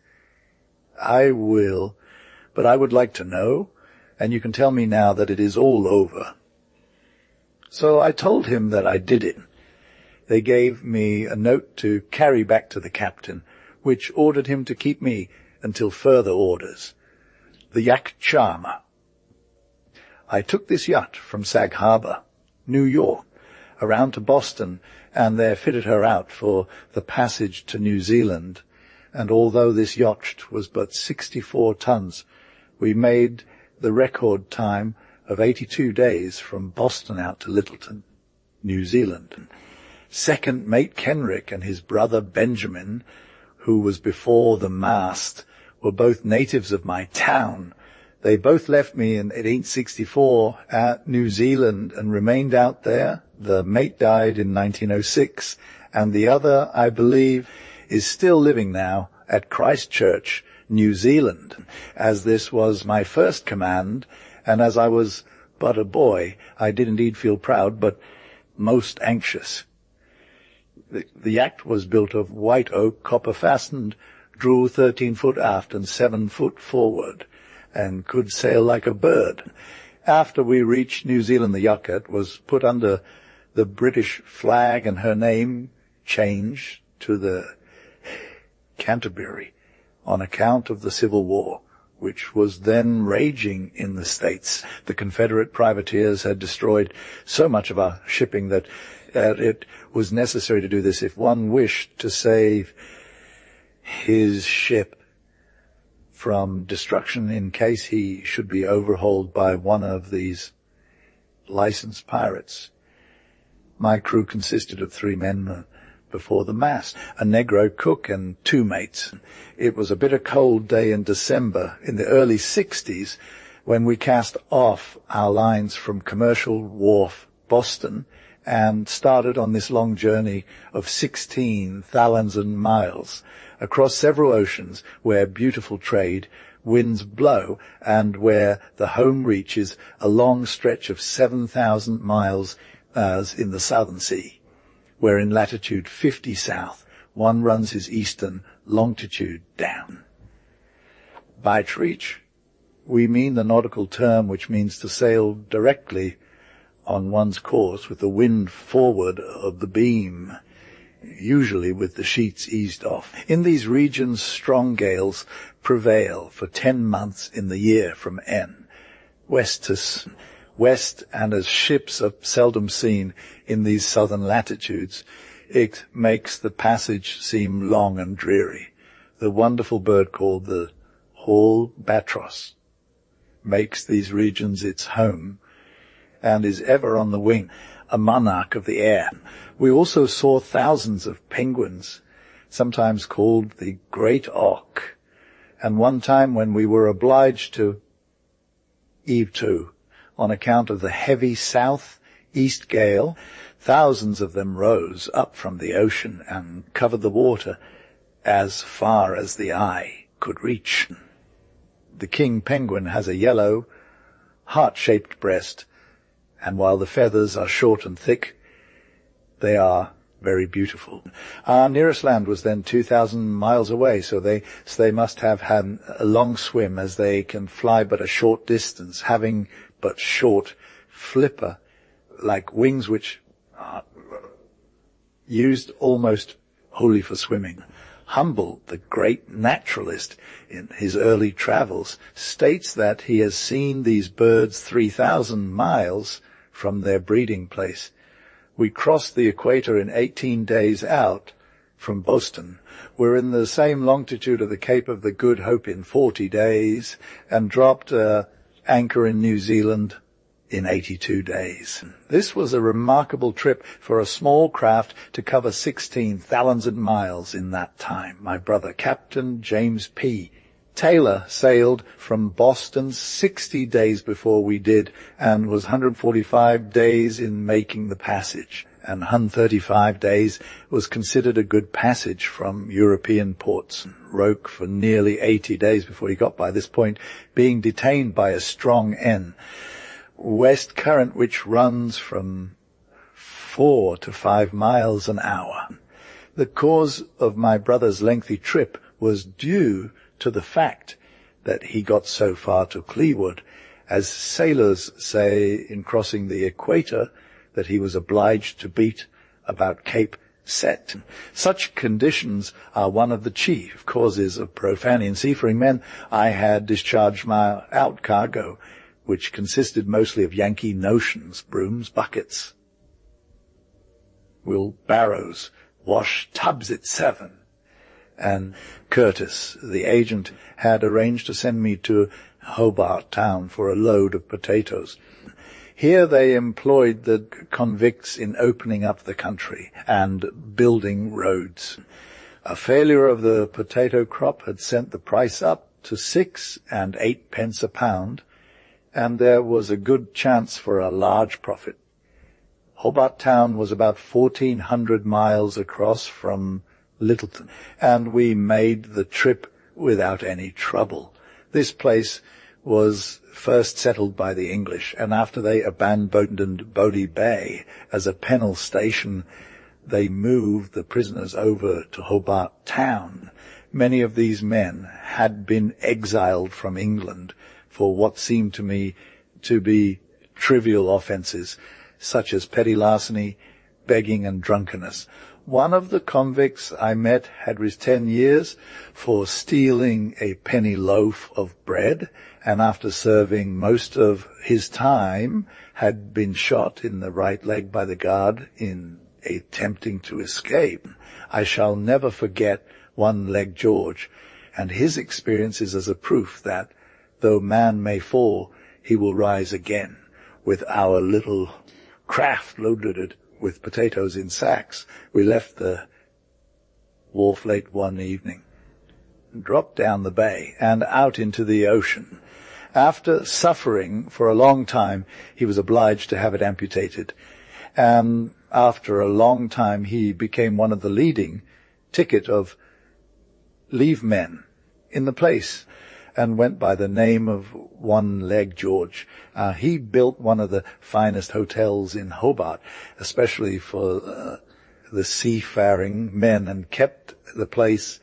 I will, but I would like to know, and you can tell me now that it is all over." So I told him that I did it. They gave me a note to carry back to the captain, which ordered him to keep me until further orders. The yacht Charma. I took this yacht from Sag Harbor, New York, around to Boston, and there fitted her out for the passage to New Zealand. And although this yacht was but 64 tons, we made the record time of 82 days from Boston out to Littleton, New Zealand. Second mate Kenrick and his brother Benjamin, who was before the mast, were both natives of my town. They both left me in 1864 at New Zealand and remained out there. The mate died in 1906, and the other, I believe, is still living now at Christchurch, New Zealand. As this was my first command, and as I was but a boy, I did indeed feel proud, but most anxious. The yacht was built of white oak, copper-fastened, drew 13 foot aft and 7 foot forward, and could sail like a bird. After we reached New Zealand, the yacht was put under the British flag and her name changed to the Canterbury on account of the Civil War, which was then raging in the States. The Confederate privateers had destroyed so much of our shipping that it was necessary to do this if one wished to save his ship from destruction in case he should be overhauled by one of these licensed pirates. My crew consisted of 3 men before the mast, a Negro cook and 2 mates. It was a bitter cold day in December in the early 60s when we cast off our lines from Commercial Wharf, Boston, and started on this long journey of 16,000 miles across several oceans where beautiful trade winds blow and where the home reach is a long stretch of 7,000 miles as in the Southern Sea, where in latitude 50 south one runs his eastern longitude down. Bight reach, we mean the nautical term which means to sail directly on one's course with the wind forward of the beam, usually with the sheets eased off. In these regions, strong gales prevail for 10 months in the year from N, west to west, and as ships are seldom seen in these southern latitudes, it makes the passage seem long and dreary. The wonderful bird called the hall batross makes these regions its home and is ever on the wing, a monarch of the air. We also saw thousands of penguins, sometimes called the great auk, and one time when we were obliged to heave to on account of the heavy south-east gale, thousands of them rose up from the ocean and covered the water as far as the eye could reach. The king penguin has a yellow, heart-shaped breast, and while the feathers are short and thick, they are very beautiful. Our nearest land was then 2,000 miles away, so they must have had a long swim, as they can fly but a short distance, having but short flipper-like wings which are used almost wholly for swimming. Humboldt, the great naturalist, in his early travels, states that he has seen these birds 3,000 miles from their breeding place. We crossed the equator in 18 days out from Boston. We're in the same longitude of the Cape of the Good Hope in 40 days and dropped anchor in New Zealand in 82 days. This was a remarkable trip for a small craft to cover 16,000 miles in that time. My brother, Captain James P. Taylor, sailed from Boston 60 days before we did and was 145 days in making the passage. And 135 days was considered a good passage from European ports. Roke for nearly 80 days before he got by this point, being detained by a strong N. West current which runs from 4 to 5 miles an hour. The cause of my brother's lengthy trip was due to the fact that he got so far to Clearwood, as sailors say in crossing the equator, that he was obliged to beat about Cape Set. Such conditions are one of the chief causes of profanity in seafaring men. I had discharged my out cargo, which consisted mostly of Yankee notions, brooms, buckets, wheelbarrows, wash tubs at 7. And Curtis, the agent, had arranged to send me to Hobart Town for a load of potatoes. Here they employed the convicts in opening up the country and building roads. A failure of the potato crop had sent the price up to 6 and 8 pence a pound, and there was a good chance for a large profit. Hobart Town was about 1,400 miles across from Littleton, and we made the trip without any trouble. This place was first settled by the English, and after they abandoned Bodie Bay as a penal station, they moved the prisoners over to Hobart Town. Many of these men had been exiled from England for what seemed to me to be trivial offences, such as petty larceny, begging and drunkenness. One of the convicts I met had received 10 years for stealing a penny loaf of bread, and after serving most of his time had been shot in the right leg by the guard in attempting to escape. I shall never forget One-Leg George, and his experiences as a proof that, though man may fall, he will rise again. With our little craft loaded with potatoes in sacks, we left the wharf late one evening, dropped down the bay and out into the ocean. After suffering for a long time, he was obliged to have it amputated, and after a long time he became one of the leading ticket of leave men in the place, and went by the name of One-Leg George. He built one of the finest hotels in Hobart, especially for the seafaring men, and kept the place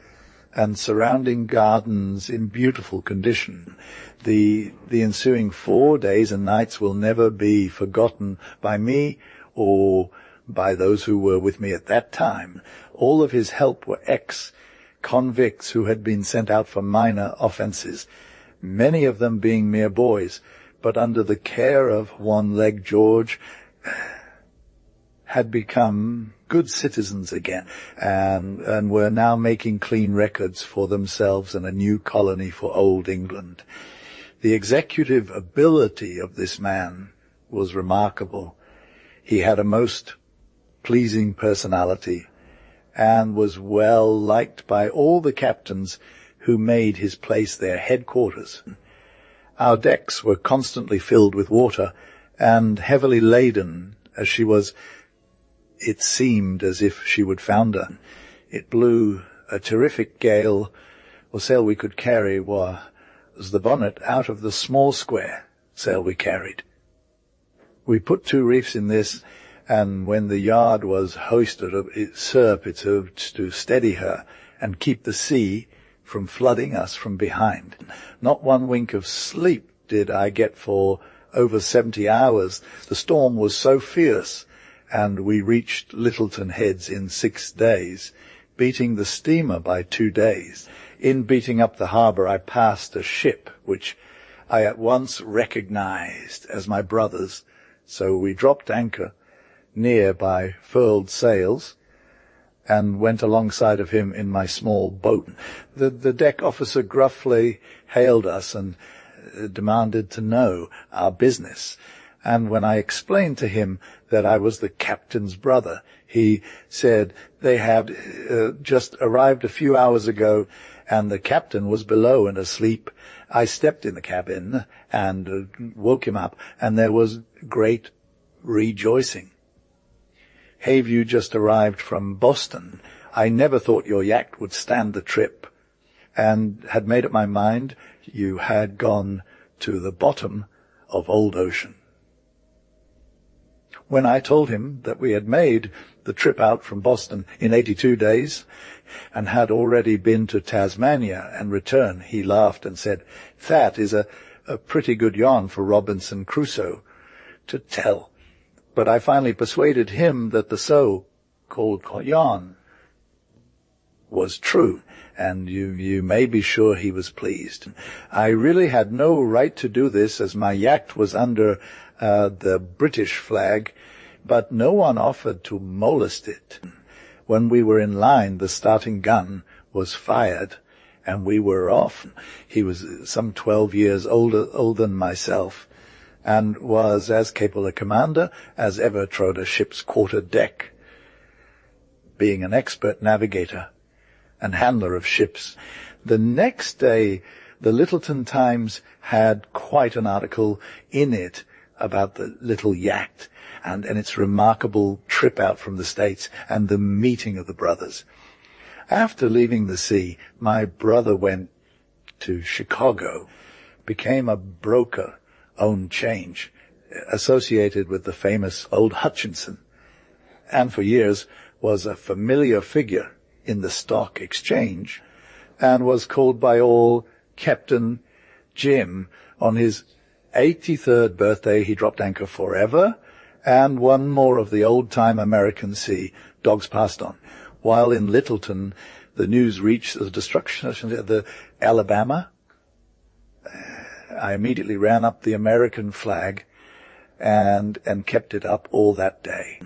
and surrounding gardens in beautiful condition. The ensuing 4 days and nights will never be forgotten by me or by those who were with me at that time. All of his help were ex-convicts who had been sent out for minor offences, many of them being mere boys, but under the care of One-Leg George had become good citizens again, and were now making clean records for themselves and a new colony for old England. The executive ability of this man was remarkable. He had a most pleasing personality and was well liked by all the captains who made his place their headquarters. Our decks were constantly filled with water and heavily laden, as she was. It seemed as if she would founder. It blew a terrific gale. The sail we could carry was the bonnet out of the small square sail we carried. We put 2 reefs in this, and when the yard was hoisted, it served to steady her and keep the sea from flooding us from behind. Not one wink of sleep did I get for over 70 hours. The storm was so fierce, and we reached Littleton Heads in 6 days, beating the steamer by 2 days. In beating up the harbour, I passed a ship which I at once recognized as my brother's, so we dropped anchor near by furled sails and went alongside of him in my small boat. The deck officer gruffly hailed us and demanded to know our business. And when I explained to him that I was the captain's brother, he said they had just arrived a few hours ago, and the captain was below and asleep. I stepped in the cabin and woke him up, and there was great rejoicing. Have you just arrived from Boston? I never thought your yacht would stand the trip, and had made up my mind you had gone to the bottom of old ocean. When I told him that we had made the trip out from Boston in 82 days and had already been to Tasmania and returned, he laughed and said, "That is a pretty good yarn for Robinson Crusoe to tell." But I finally persuaded him that the so-called yarn was true, and you may be sure he was pleased. I really had no right to do this, as my yacht was under the British flag, but no one offered to molest it. When we were in line, the starting gun was fired, and we were off. He was some 12 years older than myself, and was as capable a commander as ever trod a ship's quarter deck, being an expert navigator and handler of ships. The next day, the Littleton Times had quite an article in it about the little yacht and its remarkable trip out from the States and the meeting of the brothers. After leaving the sea, my brother went to Chicago, became a broker, owned change, associated with the famous old Hutchinson, and for years was a familiar figure in the stock exchange, and was called by all Captain Jim. On his 83rd birthday, he dropped anchor forever, and one more of the old-time American sea. Dogs passed on. While in Littleton, the news reached the destruction of the Alabama. I immediately ran up the American flag and kept it up all that day.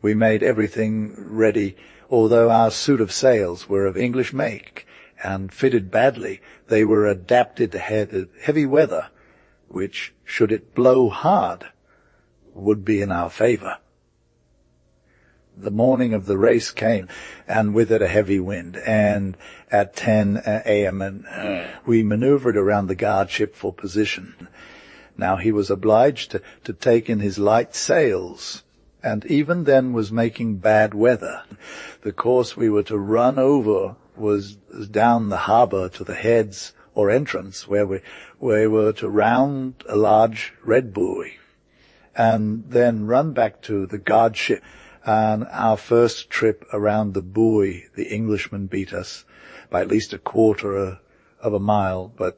We made everything ready. Although our suit of sails were of English make and fitted badly, they were adapted to heavy weather, which, should it blow hard, would be in our favor. The morning of the race came, and with it a heavy wind, and at 10 a.m. we maneuvered around the guardship for position. Now he was obliged to take in his light sails, and even then was making bad weather. The course we were to run over was down the harbor to the heads or entrance, where we were to round a large red buoy and then run back to the guardship. And our first trip around the buoy, the Englishman beat us by at least a quarter of a mile, but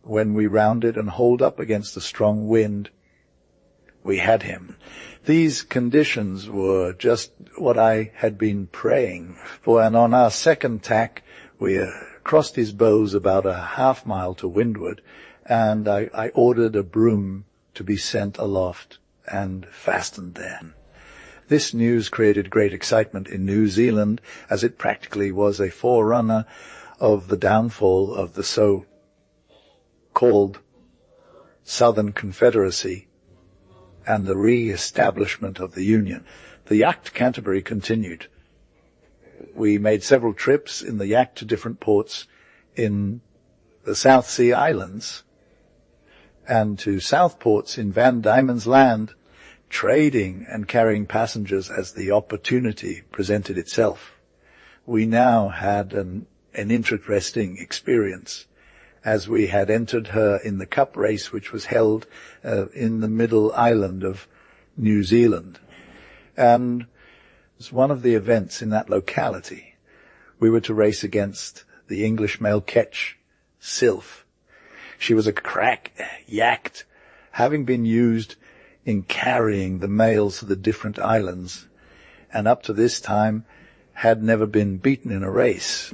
when we rounded and hauled up against a strong wind, we had him. These conditions were just what I had been praying for, and on our second tack we crossed his bows about a half-mile to windward, and I ordered a broom to be sent aloft and fastened there. This news created great excitement in New Zealand, as it practically was a forerunner of the downfall of the so-called Southern Confederacy and the re-establishment of the Union. The yacht Canterbury continued. We made several trips in the yacht to different ports in the South Sea Islands and to south ports in Van Diemen's Land, trading and carrying passengers as the opportunity presented itself. We now had an interesting experience, as we had entered her in the cup race, which was held in the middle island of New Zealand. And as one of the events in that locality, we were to race against the English male ketch, Sylph. She was a crack yacht, having been used in carrying the males to the different islands, and up to this time had never been beaten in a race.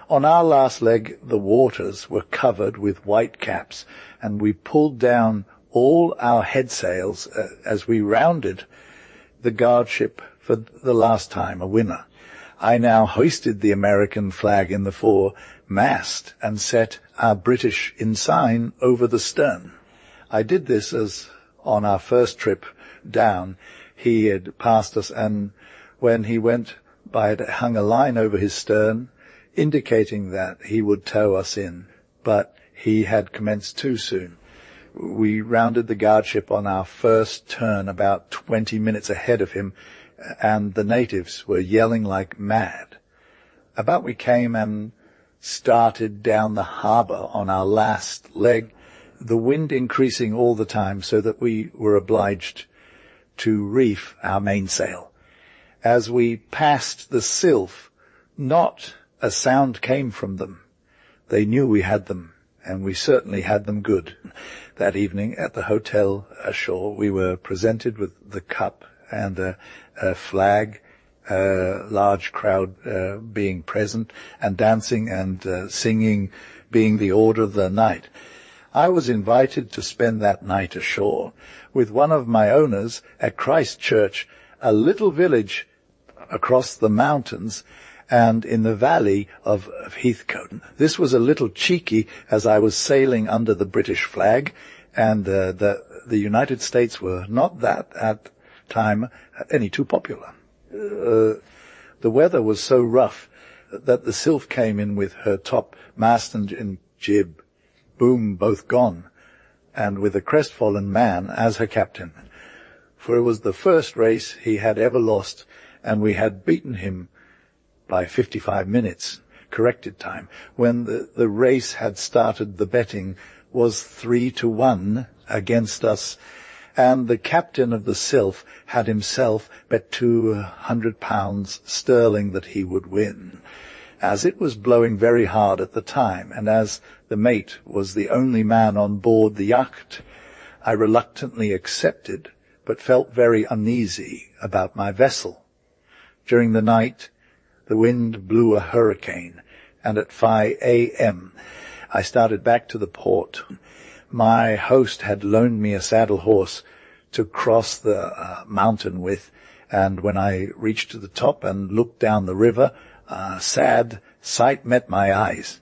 On our last leg, the waters were covered with white caps, and we pulled down all our headsails as we rounded the guardship for the last time, a winner. I now hoisted the American flag in the foremast and set our British ensign over the stern. I did this as On our first trip down, he had passed us, and when he went by, it hung a line over his stern, indicating that he would tow us in, but he had commenced too soon. We rounded the guardship on our first turn about 20 minutes ahead of him, and the natives were yelling like mad. About we came and started down the harbour on our last leg, the wind increasing all the time so that we were obliged to reef our mainsail. As we passed the Sylph, not a sound came from them. They knew we had them, and we certainly had them good. That evening at the hotel ashore, we were presented with the cup and a flag, a large crowd being present, and dancing and singing being the order of the night. I was invited to spend that night ashore with one of my owners at Christchurch, a little village across the mountains and in the valley of Heathcote. This was a little cheeky, as I was sailing under the British flag, and the United States were not that at time any too popular. The weather was so rough that the Sylph came in with her top mast and jib, boom, both gone, and with a crestfallen man as her captain. For it was the first race he had ever lost, and we had beaten him by 55 minutes, corrected time. When the race had started, the betting was 3-1 against us, and the captain of the Sylph had himself bet £200 sterling that he would win. As it was blowing very hard at the time, and as the mate was the only man on board the yacht, I reluctantly accepted, but felt very uneasy about my vessel. During the night, the wind blew a hurricane, and at 5 a.m. I started back to the port. My host had loaned me a saddle horse to cross the mountain with, and when I reached to the top and looked down the river, a sad sight met my eyes.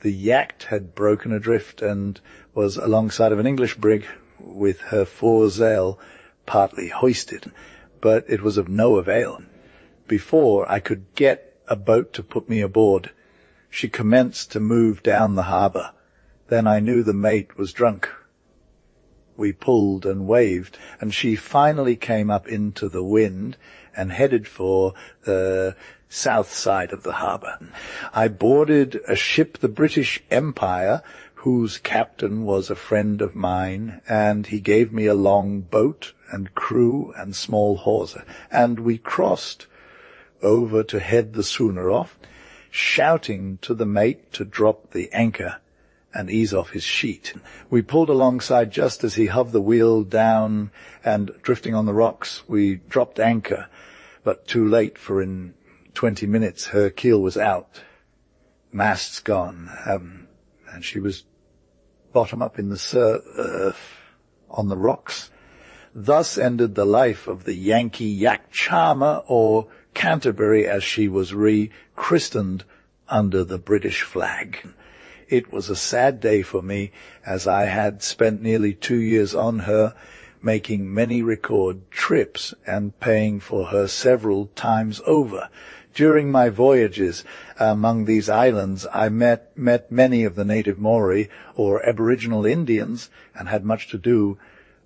The yacht had broken adrift and was alongside of an English brig with her foresail partly hoisted, but it was of no avail. Before I could get a boat to put me aboard, she commenced to move down the harbour. Then I knew the mate was drunk. We pulled and waved, and she finally came up into the wind and headed for the south side of the harbour. I boarded a ship, the British Empire, whose captain was a friend of mine, and he gave me a long boat and crew and small hawser, and we crossed over to head the schooner off, shouting to the mate to drop the anchor and ease off his sheet. We pulled alongside just as he hoved the wheel down, and drifting on the rocks, we dropped anchor, but too late, for in 20 minutes her keel was out, masts gone, and she was bottom up in the surf on the rocks. Thus ended the life of the Yankee yacht Charma, or Canterbury, as she was rechristened under the British flag. It was a sad day for me, as I had spent nearly 2 years on her, making many record trips and paying for her several times over. During my voyages among these islands, I met many of the native Maori or Aboriginal Indians, and had much to do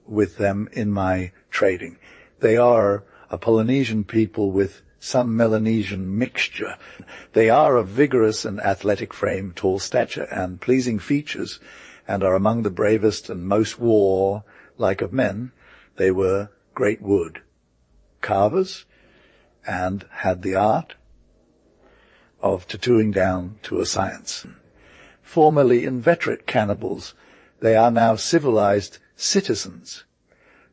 with them in my trading. They are a Polynesian people with some Melanesian mixture. They are of vigorous and athletic frame, tall stature, and pleasing features, and are among the bravest and most warlike of men. They were great wood carvers, and had the art of tattooing down to a science. Formerly inveterate cannibals, they are now civilized citizens.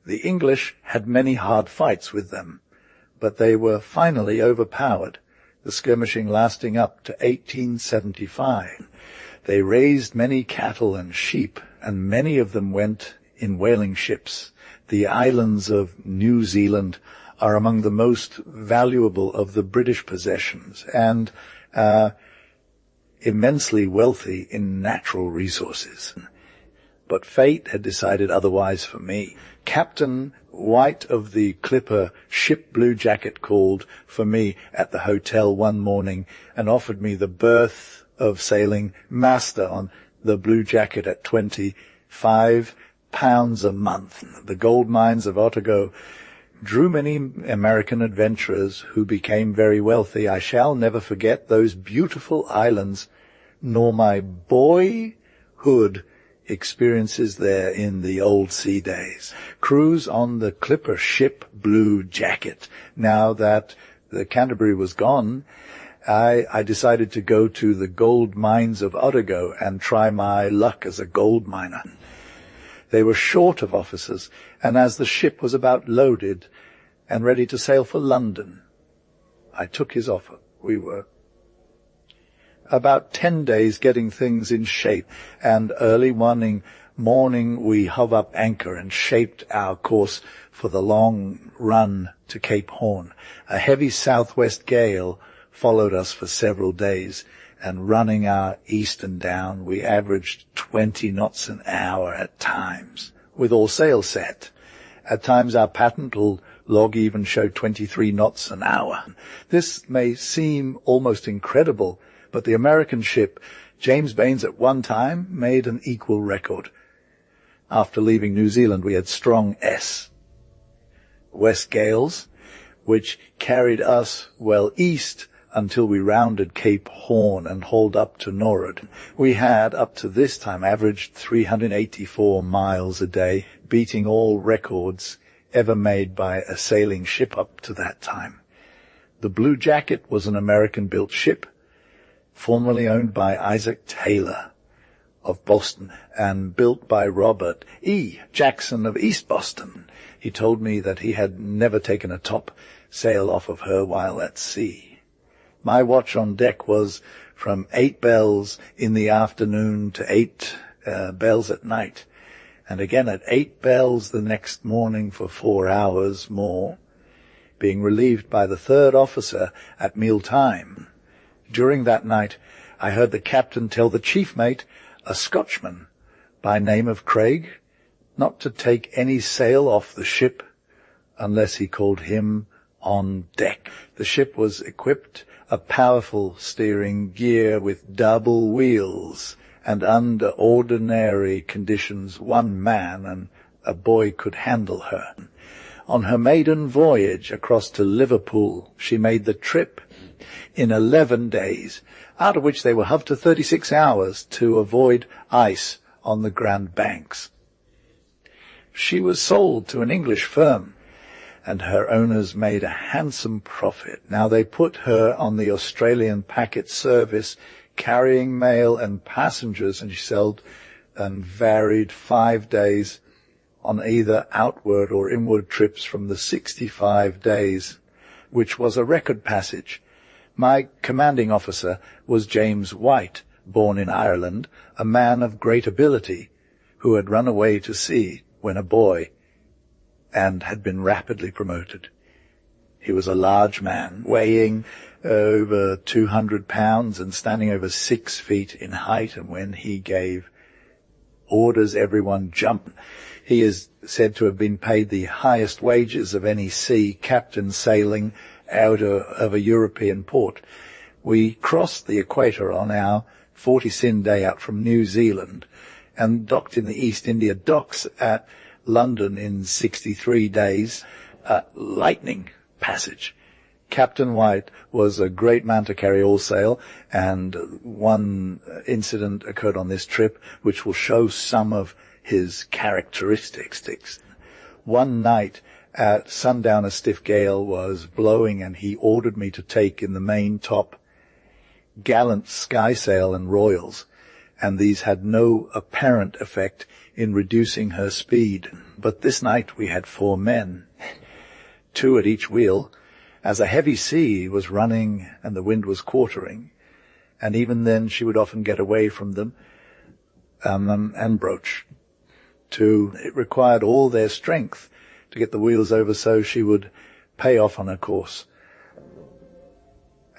The English had many hard fights with them, but they were finally overpowered, the skirmishing lasting up to 1875. They raised many cattle and sheep, and many of them went in whaling ships. The islands of New Zealand are among the most valuable of the British possessions, and immensely wealthy in natural resources. But fate had decided otherwise for me. Captain White of the clipper ship Blue Jacket called for me at the hotel one morning and offered me the berth of sailing master on the Blue Jacket at £25 a month. The gold mines of Otago drew many American adventurers who became very wealthy. I shall never forget those beautiful islands, nor my boyhood experiences there in the old sea days. Cruise on the clipper ship Blue Jacket. Now that the Canterbury was gone, I decided to go to the gold mines of Otago and try my luck as a gold miner. They were short of officers, and as the ship was about loaded and ready to sail for London, I took his offer. We were about 10 days getting things in shape, and early morning we hove up anchor and shaped our course for the long run to Cape Horn. A heavy southwest gale followed us for several days, and running our eastern down, we averaged 20 knots an hour at times, with all sail set. At times our patent log even showed 23 knots an hour. This may seem almost incredible, but the American ship, James Baines, at one time made an equal record. After leaving New Zealand, we had strong west gales, which carried us well east until we rounded Cape Horn and hauled up to Norwood. We had, up to this time, averaged 384 miles a day, beating all records ever made by a sailing ship up to that time. The Blue Jacket was an American-built ship, formerly owned by Isaac Taylor of Boston and built by Robert E. Jackson of East Boston. He told me that he had never taken a top sail off of her while at sea. My watch on deck was from 8 bells in the afternoon to 8 bells at night, and again at 8 bells the next morning for 4 hours more, being relieved by the third officer at mealtime. During that night, I heard the captain tell the chief mate, a Scotchman by name of Craig, not to take any sail off the ship unless he called him on deck. The ship was equipped a powerful steering gear with double wheels, and under ordinary conditions 1 man and a boy could handle her. On her maiden voyage across to Liverpool, she made the trip in 11 days, out of which they were hove to 36 hours to avoid ice on the Grand Banks. She was sold to an English firm, and her owners made a handsome profit. Now they put her on the Australian packet service, carrying mail and passengers, and she sailed and varied 5 days on either outward or inward trips from the 65 days, which was a record passage. My commanding officer was James White, born in Ireland, a man of great ability, who had run away to sea when a boy and had been rapidly promoted. He was a large man, weighing over 200 pounds and standing over 6 feet in height, and when he gave orders, everyone jumped. He is said to have been paid the highest wages of any sea captain sailing out of a European port. We crossed the equator on our 40-sin day out from New Zealand and docked in the East India Docks at London in 63 days, lightning passage. Captain White was a great man to carry all sail, and one incident occurred on this trip which will show some of his characteristics. One night at sundown a stiff gale was blowing, and he ordered me to take in the main top gallant skysail and royals, and these had no apparent effect in reducing her speed. But this night we had 4 men, 2 at each wheel, as a heavy sea was running and the wind was quartering, and even then she would often get away from them and broach. It required all their strength to get the wheels over so she would pay off on her course.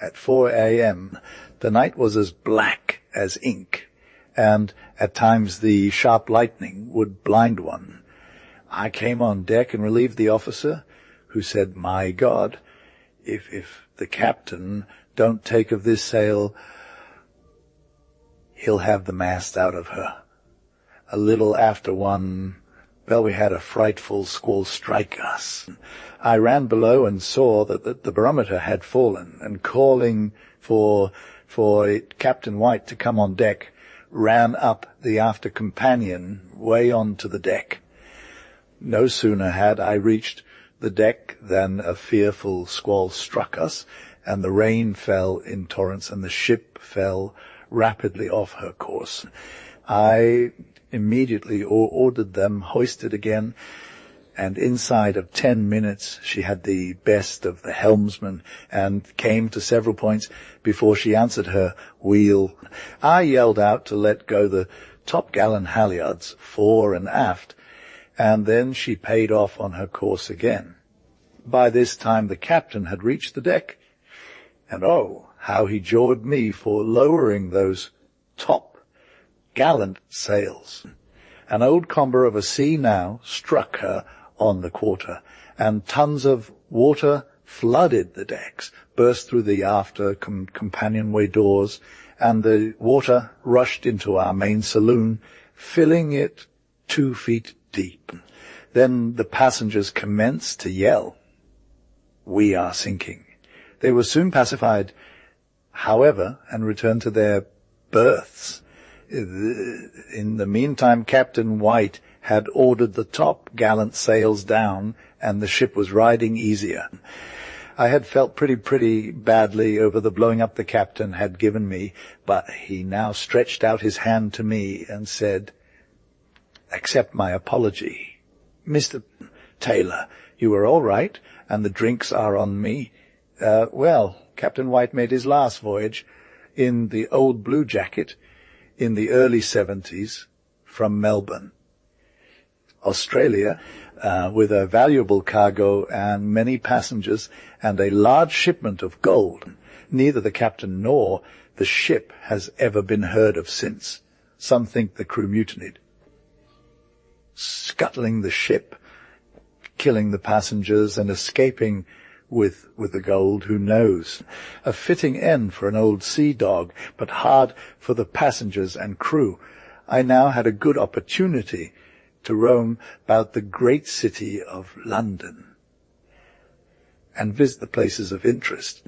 At 4 a.m. the night was as black as ink, and at times the sharp lightning would blind one. I came on deck and relieved the officer, who said, "My God, if the captain don't take of this sail, he'll have the mast out of her." A little after one, well, we had a frightful squall strike us. I ran below and saw that the barometer had fallen, and calling for Captain White to come on deck, ran up the after companion way on to the deck. No sooner had I reached the deck than a fearful squall struck us, and the rain fell in torrents, and the ship fell rapidly off her course. I immediately ordered them hoisted again, and inside of 10 minutes she had the best of the helmsman and came to several points before she answered her wheel. I yelled out to let go the topgallant halyards fore and aft, and then she paid off on her course again. By this time the captain had reached the deck, and oh, how he jawed me for lowering those top-gallant sails. An old comber of a sea now struck her on the quarter, and tons of water flooded the decks, burst through the after companionway doors, and the water rushed into our main saloon, filling it 2 feet deep. Then the passengers commenced to yell, "We are sinking." They were soon pacified, however, and returned to their berths. In the meantime, Captain White had ordered the top-gallant sails down, and the ship was riding easier. I had felt pretty badly over the blowing up the captain had given me, but he now stretched out his hand to me and said, "Accept my apology. Mr. Taylor, you were all right, and the drinks are on me." Well, Captain White made his last voyage in the old Blue Jacket in the early 70s from Melbourne, Australia, with a valuable cargo and many passengers and a large shipment of gold. Neither the captain nor the ship has ever been heard of since. Some think the crew mutinied, scuttling the ship, killing the passengers, and escaping with the gold, who knows? A fitting end for an old sea dog, but hard for the passengers and crew. I now had a good opportunity to roam about the great city of London and visit the places of interest.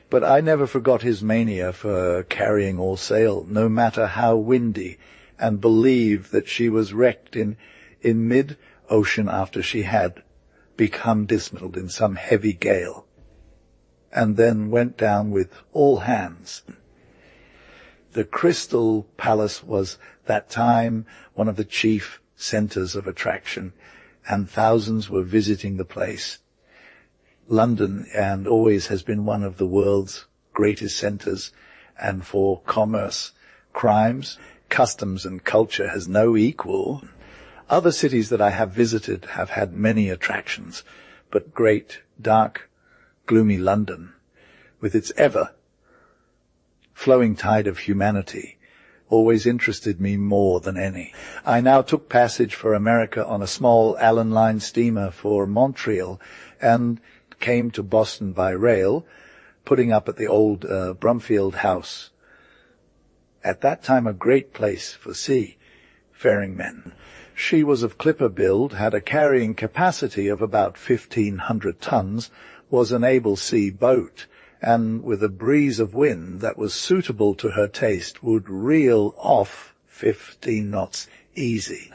But I never forgot his mania for carrying all sail, no matter how windy, and believed that she was wrecked in mid-ocean after she had become dismantled in some heavy gale, and then went down with all hands. The Crystal Palace was that time one of the chief centres of attraction, and thousands were visiting the place. London, and always has been one of the world's greatest centres, and for commerce, crimes, customs and culture has no equal. Other cities that I have visited have had many attractions, but great, dark, gloomy London, with its ever-flowing tide of humanity, always interested me more than any. I now took passage for America on a small Allen Line steamer for Montreal, and came to Boston by rail, putting up at the old Brumfield House, at that time a great place for seafaring men. She was of clipper build, had a carrying capacity of about 1,500 tons, was an able sea boat, and with a breeze of wind that was suitable to her taste would reel off 15 knots easy.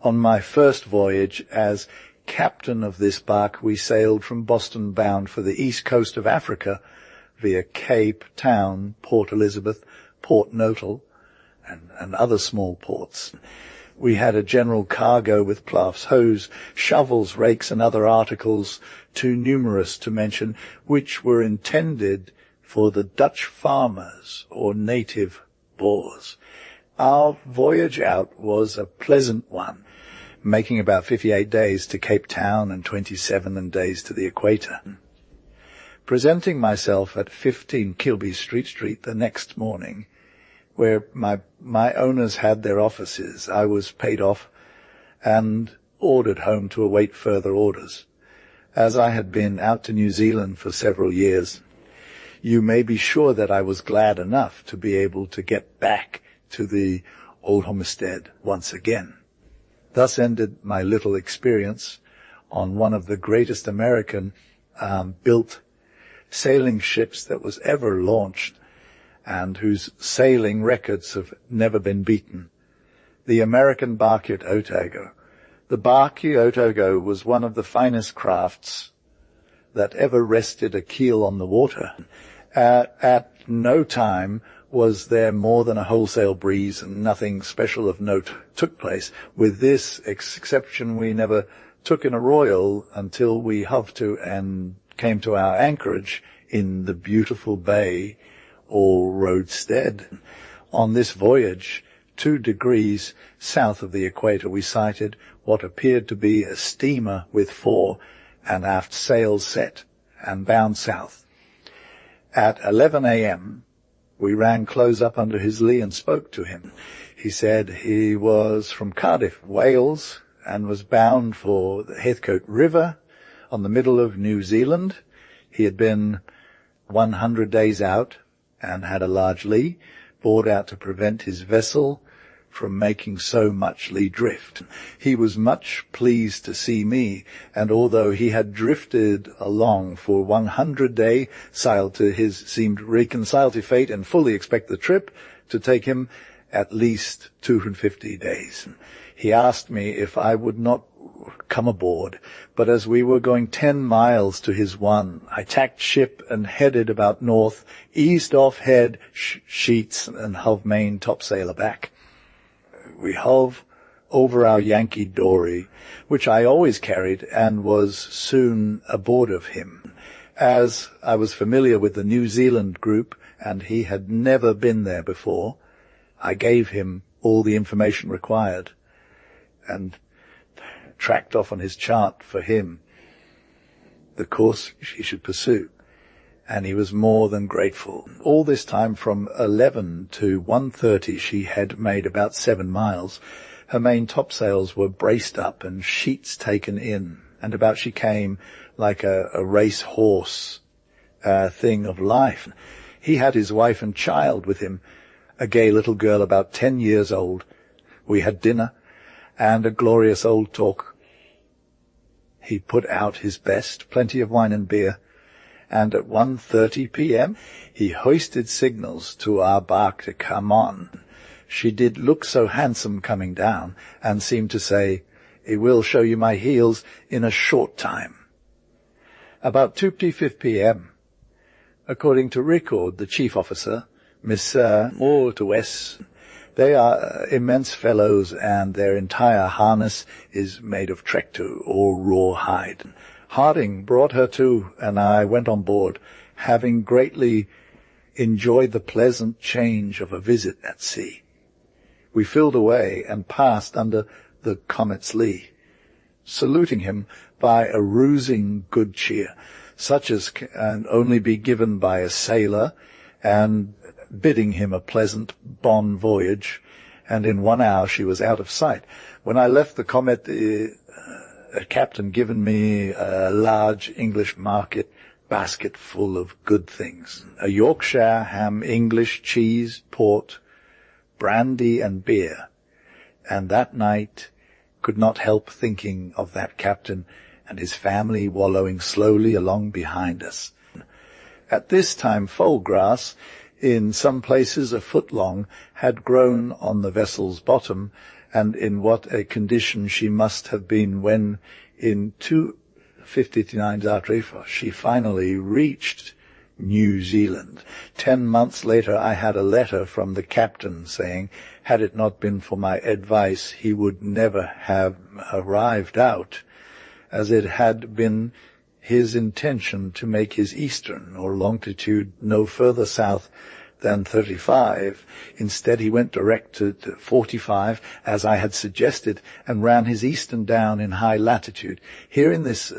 On my first voyage as captain of this barque, we sailed from Boston bound for the east coast of Africa via Cape Town, Port Elizabeth, Port Nautical, and other small ports. We had a general cargo with ploughs, hoes, shovels, rakes, and other articles too numerous to mention, which were intended for the Dutch farmers or native Boers. Our voyage out was a pleasant one, making about 58 days to Cape Town and 27 days to the equator. Presenting myself at 15 Kilby Street the next morning, where my owners had their offices, I was paid off and ordered home to await further orders. As I had been out to New Zealand for several years, you may be sure that I was glad enough to be able to get back to the old homestead once again. Thus ended my little experience on one of the greatest American built sailing ships that was ever launched, and whose sailing records have never been beaten, the American barque Otago. The barque Otago was one of the finest crafts that ever rested a keel on the water. At no time was there more than a wholesale breeze, and nothing special of note took place. With this exception, we never took in a royal until we hove to and came to our anchorage in the beautiful bay or roadstead. On this voyage, 2 degrees south of the equator, we sighted what appeared to be a steamer with fore and aft sails set and bound south. At 11 a.m., we ran close up under his lee and spoke to him. He said he was from Cardiff, Wales, and was bound for the Heathcote River on the middle of New Zealand. He had been 100 days out and had a large lee, bored out to prevent his vessel from making so much lee drift. He was much pleased to see me, and although he had drifted along for 100 days, seemed reconciled to fate and fully expect the trip to take him at least 250 days. He asked me if I would not come aboard, but as we were going 10 miles to his one, I tacked ship and headed about north, eased off head, sheets, and hove main topsail aback. We hove over our Yankee dory, which I always carried, and was soon aboard of him. As I was familiar with the New Zealand group, and he had never been there before, I gave him all the information required, and tracked off on his chart for him the course he should pursue, and he was more than grateful. All this time, from 11 to 1:30, she had made about 7 miles. Her main topsails were braced up and sheets taken in, and about she came like a race horse, thing of life. He had his wife and child with him, a gay little girl about 10 years old. We had dinner and a glorious old talk. He put out his best, plenty of wine and beer, and at 1:30 p.m. he hoisted signals to our barque to come on. She did look so handsome coming down, and seemed to say, "I will show you my heels in a short time." About 2:55 p.m., according to record, the chief officer, Miss more to West, they are immense fellows, and their entire harness is made of trekto or raw hide. Harding brought her to, and I went on board, having greatly enjoyed the pleasant change of a visit at sea. We filled away and passed under the Comet's lee, saluting him by a rousing good cheer, such as can only be given by a sailor, and bidding him a pleasant bon voyage, and in 1 hour she was out of sight. When I left the Comet, a captain given me a large English market basket full of good things, a Yorkshire ham, English cheese, port, brandy and beer, and that night could not help thinking of that captain and his family wallowing slowly along behind us. At this time foal grass, in some places a foot long, had grown on the vessel's bottom, and in what a condition she must have been when, in 2:59 Zartrif, she finally reached New Zealand. 10 months later I had a letter from the captain saying, had it not been for my advice, he would never have arrived out, as it had been his intention to make his eastern or longitude no further south than 35. Instead, he went direct to 45, as I had suggested, and ran his eastern down in high latitude. Here in this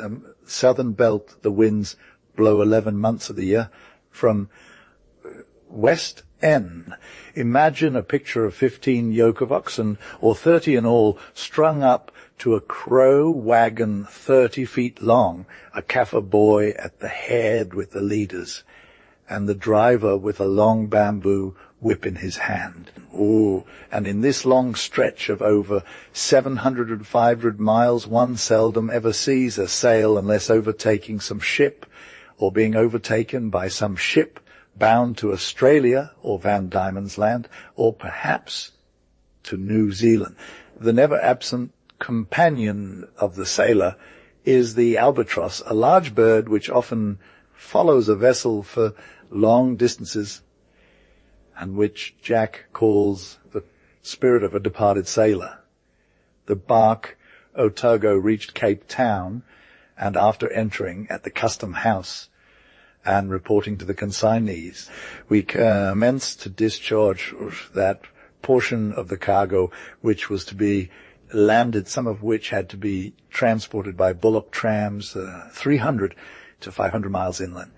southern belt, the winds blow 11 months of the year from West End. Imagine a picture of 15 yoke of oxen, or 30 in all, strung up to a crow wagon 30 feet long, a Kaffir boy at the head with the leaders, and the driver with a long bamboo whip in his hand. Ooh, and in this long stretch of over 700 and 500 miles, one seldom ever sees a sail unless overtaking some ship, or being overtaken by some ship bound to Australia or Van Diemen's Land, or perhaps to New Zealand. The never-absent companion of the sailor is the albatross, a large bird which often follows a vessel for long distances, and which Jack calls the spirit of a departed sailor. The barque Otago reached Cape Town, and after entering at the custom house and reporting to the consignees, we commenced to discharge that portion of the cargo which was to be landed, some of which had to be transported by bullock trams 300 to 500 miles inland.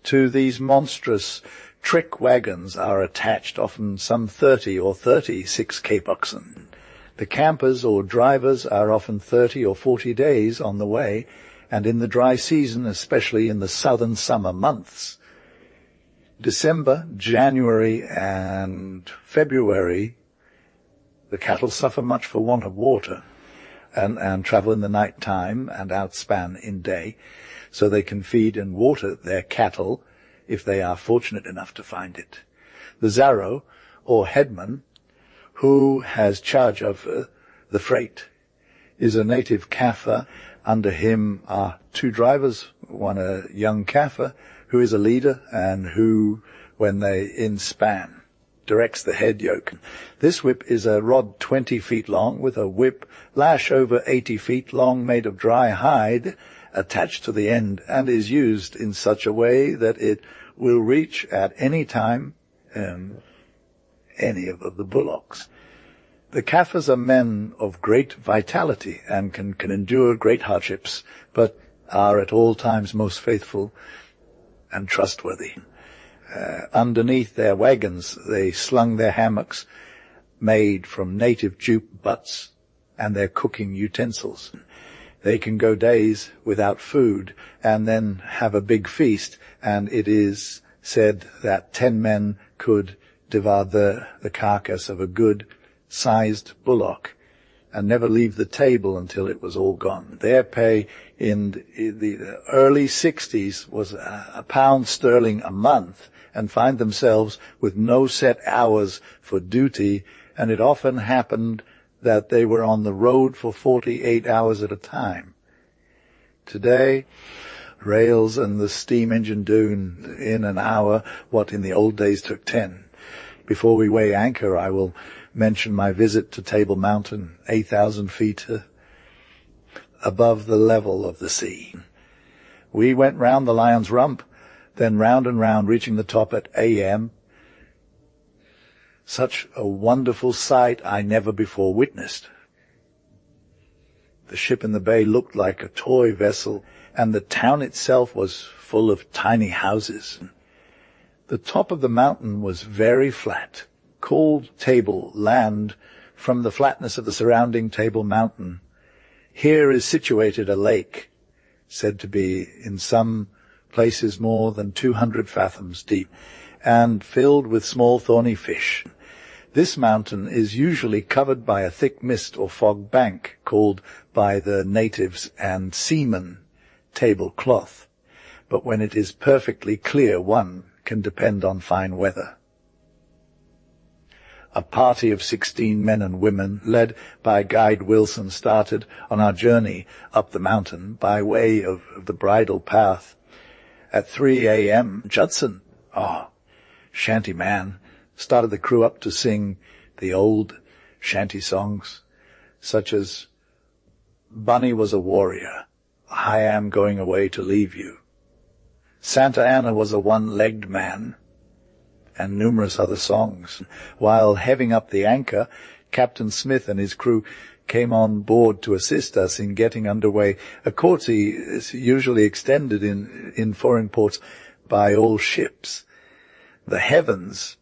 To these monstrous trick wagons are attached often some 30 or 36 Cape oxen. The campers or drivers are often 30 or 40 days on the way, and in the dry season, especially in the southern summer months, December, January, and February, the cattle suffer much for want of water, and travel in the night time and outspan in day, so they can feed and water their cattle if they are fortunate enough to find it. The Zaro, or headman, who has charge of the freight, is a native Kaffir. Under him are two drivers, one a young Kaffir, who is a leader, and who, when they inspan, directs the head yoke. This whip is a rod 20 feet long, with a whip lash over 80 feet long, made of dry hide, attached to the end, and is used in such a way that it will reach at any time any of the bullocks. The Kaffirs are men of great vitality and can endure great hardships, but are at all times most faithful and trustworthy. Underneath their wagons they slung their hammocks made from native jute butts and their cooking utensils. They can go days without food and then have a big feast, and it is said that 10 men could devour the carcass of a good sized bullock and never leave the table until it was all gone. Their pay in the early 60s was £1 sterling a month, and find themselves with no set hours for duty, and it often happened that they were on the road for 48 hours at a time. Today, rails and the steam engine do in an hour what in the old days took 10. Before we weigh anchor, I will mention my visit to Table Mountain, 8,000 feet above the level of the sea. We went round the Lion's Rump, then round and round, reaching the top at a.m. Such a wonderful sight I never before witnessed. The ship in the bay looked like a toy vessel, and the town itself was full of tiny houses. The top of the mountain was very flat, called Table Land from the flatness of the surrounding Table Mountain. Here is situated a lake, said to be in some places more than 200 fathoms deep, and filled with small thorny fish. This mountain is usually covered by a thick mist or fog bank, called by the natives and seamen tablecloth, but when it is perfectly clear one can depend on fine weather. A party of 16 men and women, led by Guide Wilson, started on our journey up the mountain by way of the bridle path. At 3 a.m., Judson, shanty man, started the crew up to sing the old shanty songs, such as Bunny was a warrior, I am going away to leave you, Santa Anna was a one-legged man, and numerous other songs. While heaving up the anchor, Captain Smith and his crew came on board to assist us in getting underway. A courtesy is usually extended in foreign ports by all ships. The heavens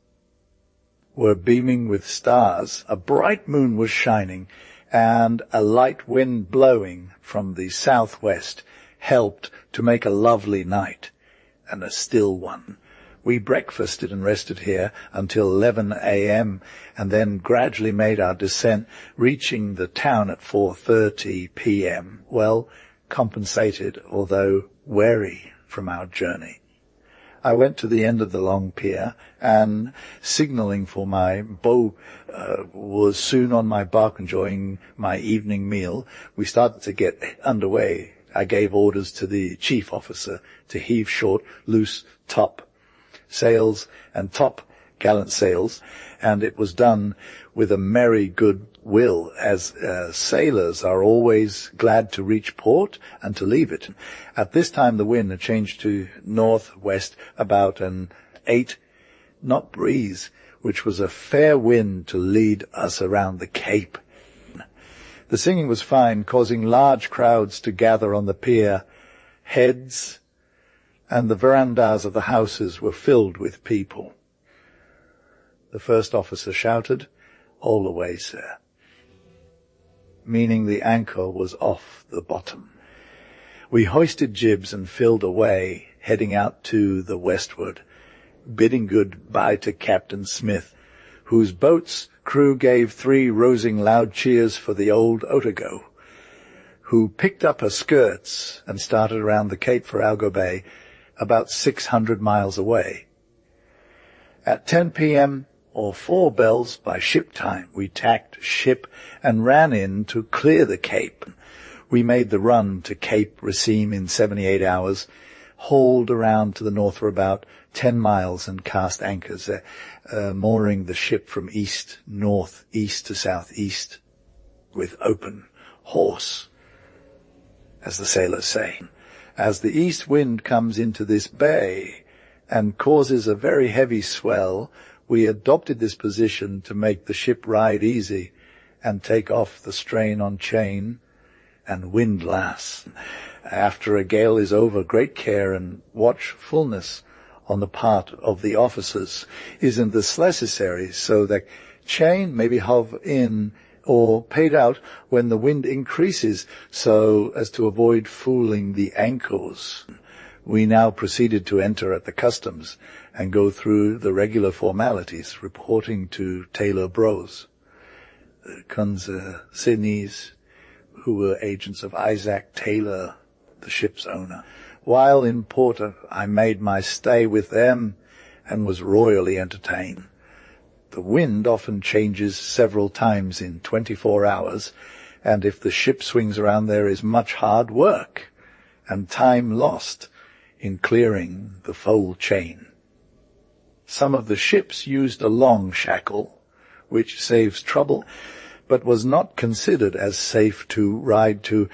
were beaming with stars, a bright moon was shining, and a light wind blowing from the southwest helped to make a lovely night, and a still one. We breakfasted and rested here until 11 a.m. and then gradually made our descent, reaching the town at 4:30 p.m., well compensated, although weary from our journey. I went to the end of the long pier, and signalling for my boat, was soon on my barque enjoying my evening meal. We started to get underway. I gave orders to the chief officer to heave short, loose top sails and top gallant sails, and it was done with a merry good will, as sailors are always glad to reach port and to leave it. At this time the wind had changed to northwest, about an 8-knot breeze, which was a fair wind to lead us around the Cape. The singing was fine, causing large crowds to gather on the pier heads, and the verandas of the houses were filled with people. The first officer shouted, "All away, sir," meaning the anchor was off the bottom. We hoisted jibs and filled away, heading out to the westward, bidding good-bye to Captain Smith, whose boat's crew gave 3 rousing loud cheers for the old Otago, who picked up her skirts and started around the Cape for Algo Bay, about 600 miles away. At 10 p.m., or 4 bells by ship time, we tacked ship and ran in to clear the Cape. We made the run to Cape Racine in 78 hours, hauled around to the north for about 10 miles and cast anchors, mooring the ship from east, north, east to southeast, with open hawse, as the sailors say. As the east wind comes into this bay and causes a very heavy swell, we adopted this position to make the ship ride easy and take off the strain on chain and windlass. After a gale is over, great care and watchfulness on the part of the officers is in this necessary, so that chain may be hove in or paid out when the wind increases, so as to avoid fooling the ankles. We now proceeded to enter at the customs and go through the regular formalities, reporting to Taylor Bros, the consignees, who were agents of Isaac Taylor, the ship's owner. While in port, I made my stay with them and was royally entertained. The wind often changes several times in 24 hours, and if the ship swings around, there is much hard work and time lost in clearing the foal chain. Some of the ships used a long shackle, which saves trouble, but was not considered as safe to ride to,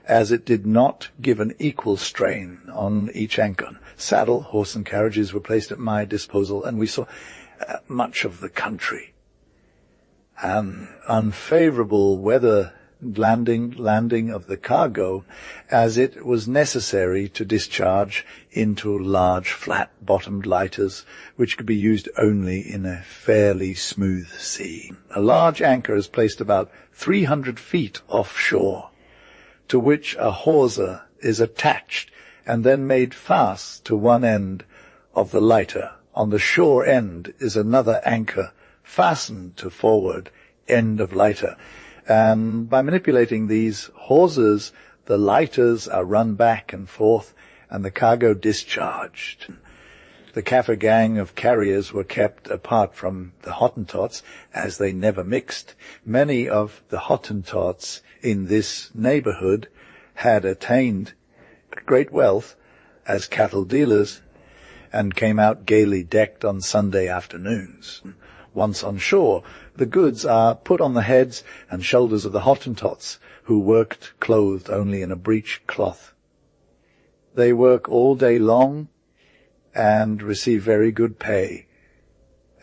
as it did not give an equal strain on each anchor. Saddle, horse, and carriages were placed at my disposal, and we saw much of the country. An unfavorable weather landing of the cargo, as it was necessary to discharge into large flat-bottomed lighters, which could be used only in a fairly smooth sea. A large anchor is placed about 300 feet offshore, to which a hawser is attached and then made fast to one end of the lighter. On the shore end is another anchor fastened to forward end of lighter, and by manipulating these hawsers, the lighters are run back and forth and the cargo discharged. The Kaffir gang of carriers were kept apart from the Hottentots, as they never mixed. Many of the Hottentots in this neighborhood had attained great wealth as cattle dealers, and came out gaily decked on Sunday afternoons. Once on shore, the goods are put on the heads and shoulders of the Hottentots, who worked clothed only in a breech cloth. They work all day long and receive very good pay.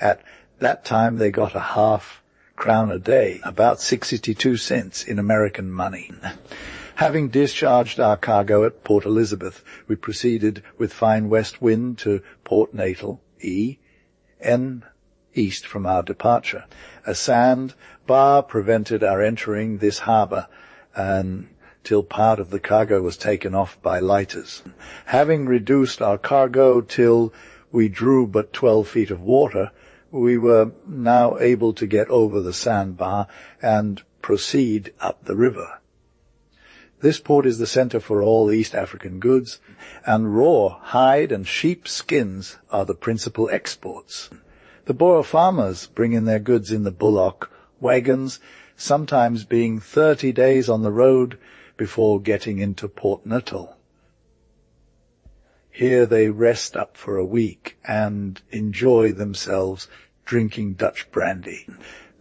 At that time they got a half-crown a day, about 62 cents in American money. Having discharged our cargo at Port Elizabeth, we proceeded with fine west wind to Port Natal, E, east from our departure. A sand bar prevented our entering this harbour until part of the cargo was taken off by lighters. Having reduced our cargo till we drew but 12 feet of water, we were now able to get over the sandbar and proceed up the river. This port is the centre for all East African goods, and raw hide and sheep skins are the principal exports. The Boer farmers bring in their goods in the bullock wagons, sometimes being 30 days on the road before getting into Port Natal. Here they rest up for a week and enjoy themselves drinking Dutch brandy.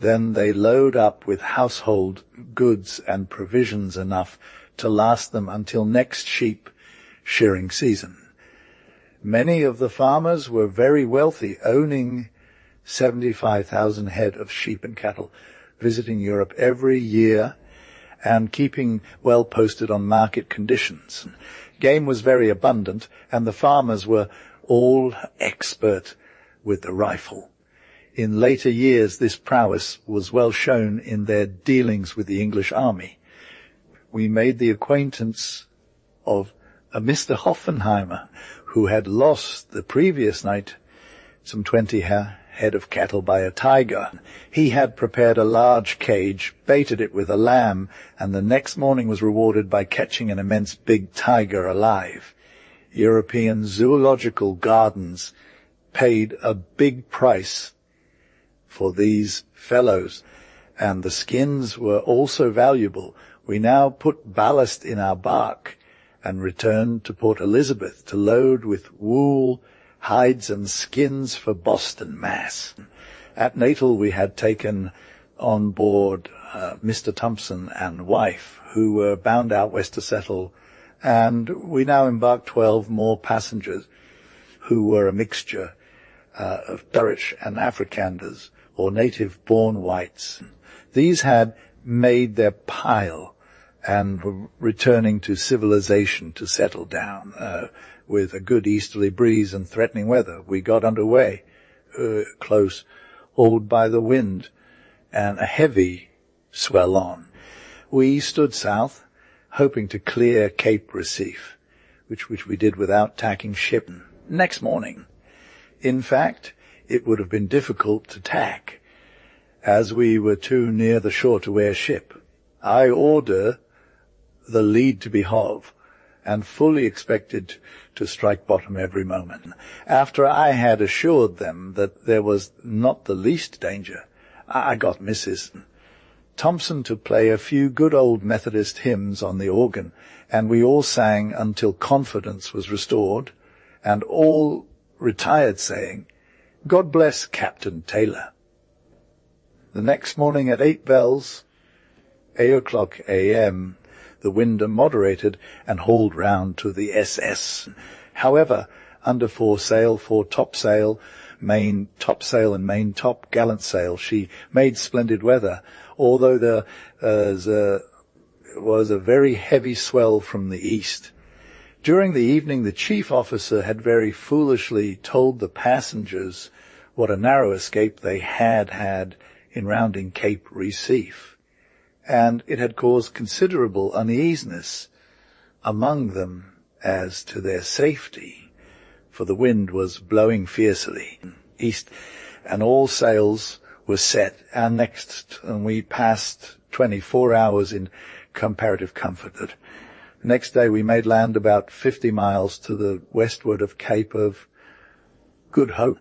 Then they load up with household goods and provisions enough to last them until next sheep shearing season. Many of the farmers were very wealthy, owning 75,000 head of sheep and cattle, visiting Europe every year and keeping well posted on market conditions. Game was very abundant, and the farmers were all expert with the rifle. In later years, this prowess was well shown in their dealings with the English army. We made the acquaintance of a Mr. Hoffenheimer, who had lost the previous night some 20 head of cattle by a tiger. He had prepared a large cage, baited it with a lamb, and the next morning was rewarded by catching an immense big tiger alive. European zoological gardens paid a big price for these fellows, and the skins were also valuable. We now put ballast in our barque and returned to Port Elizabeth to load with wool, hides and skins for Boston, Mass. At Natal we had taken on board Mr. Thompson and wife, who were bound out west to settle, and we now embarked 12 more passengers, who were a mixture of Dutch and Afrikanders, or native-born whites. These had made their pile and were returning to civilization to settle down. With a good easterly breeze and threatening weather, we got under way, close, hauled by the wind, and a heavy swell on. We stood south, hoping to clear Cape Recife, which we did without tacking ship. Next morning, in fact, it would have been difficult to tack, as we were too near the shore to wear ship. I ordered the lead to be hove, and fully expected to strike bottom every moment. After I had assured them that there was not the least danger, I got Mrs. Thompson to play a few good old Methodist hymns on the organ, and we all sang until confidence was restored, and all retired saying, "God bless Captain Taylor." The next morning at 8 bells, 8 a.m., the wind moderated and hauled round to the SS. However, under foresail, fore topsail, main topsail and main top gallant sail, she made splendid weather, although there was a very heavy swell from the east. During the evening, the chief officer had very foolishly told the passengers what a narrow escape they had in rounding Cape Recife, and it had caused considerable uneasiness among them as to their safety, for the wind was blowing fiercely east, and all sails were set, and we passed 24 hours in comparative comfort. The next day we made land about 50 miles to the westward of Cape of Good Hope.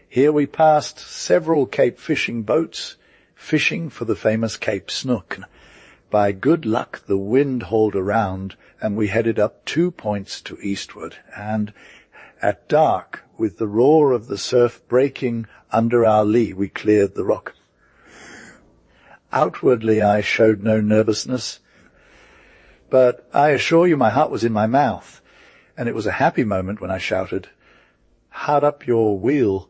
Here we passed several Cape fishing boats, fishing for the famous Cape Snook. By good luck the wind hauled around, and we headed up 2 points to eastward, and at dark, with the roar of the surf breaking under our lee, we cleared the rock. Outwardly I showed no nervousness, but I assure you my heart was in my mouth, and it was a happy moment when I shouted, "Hard up your wheel,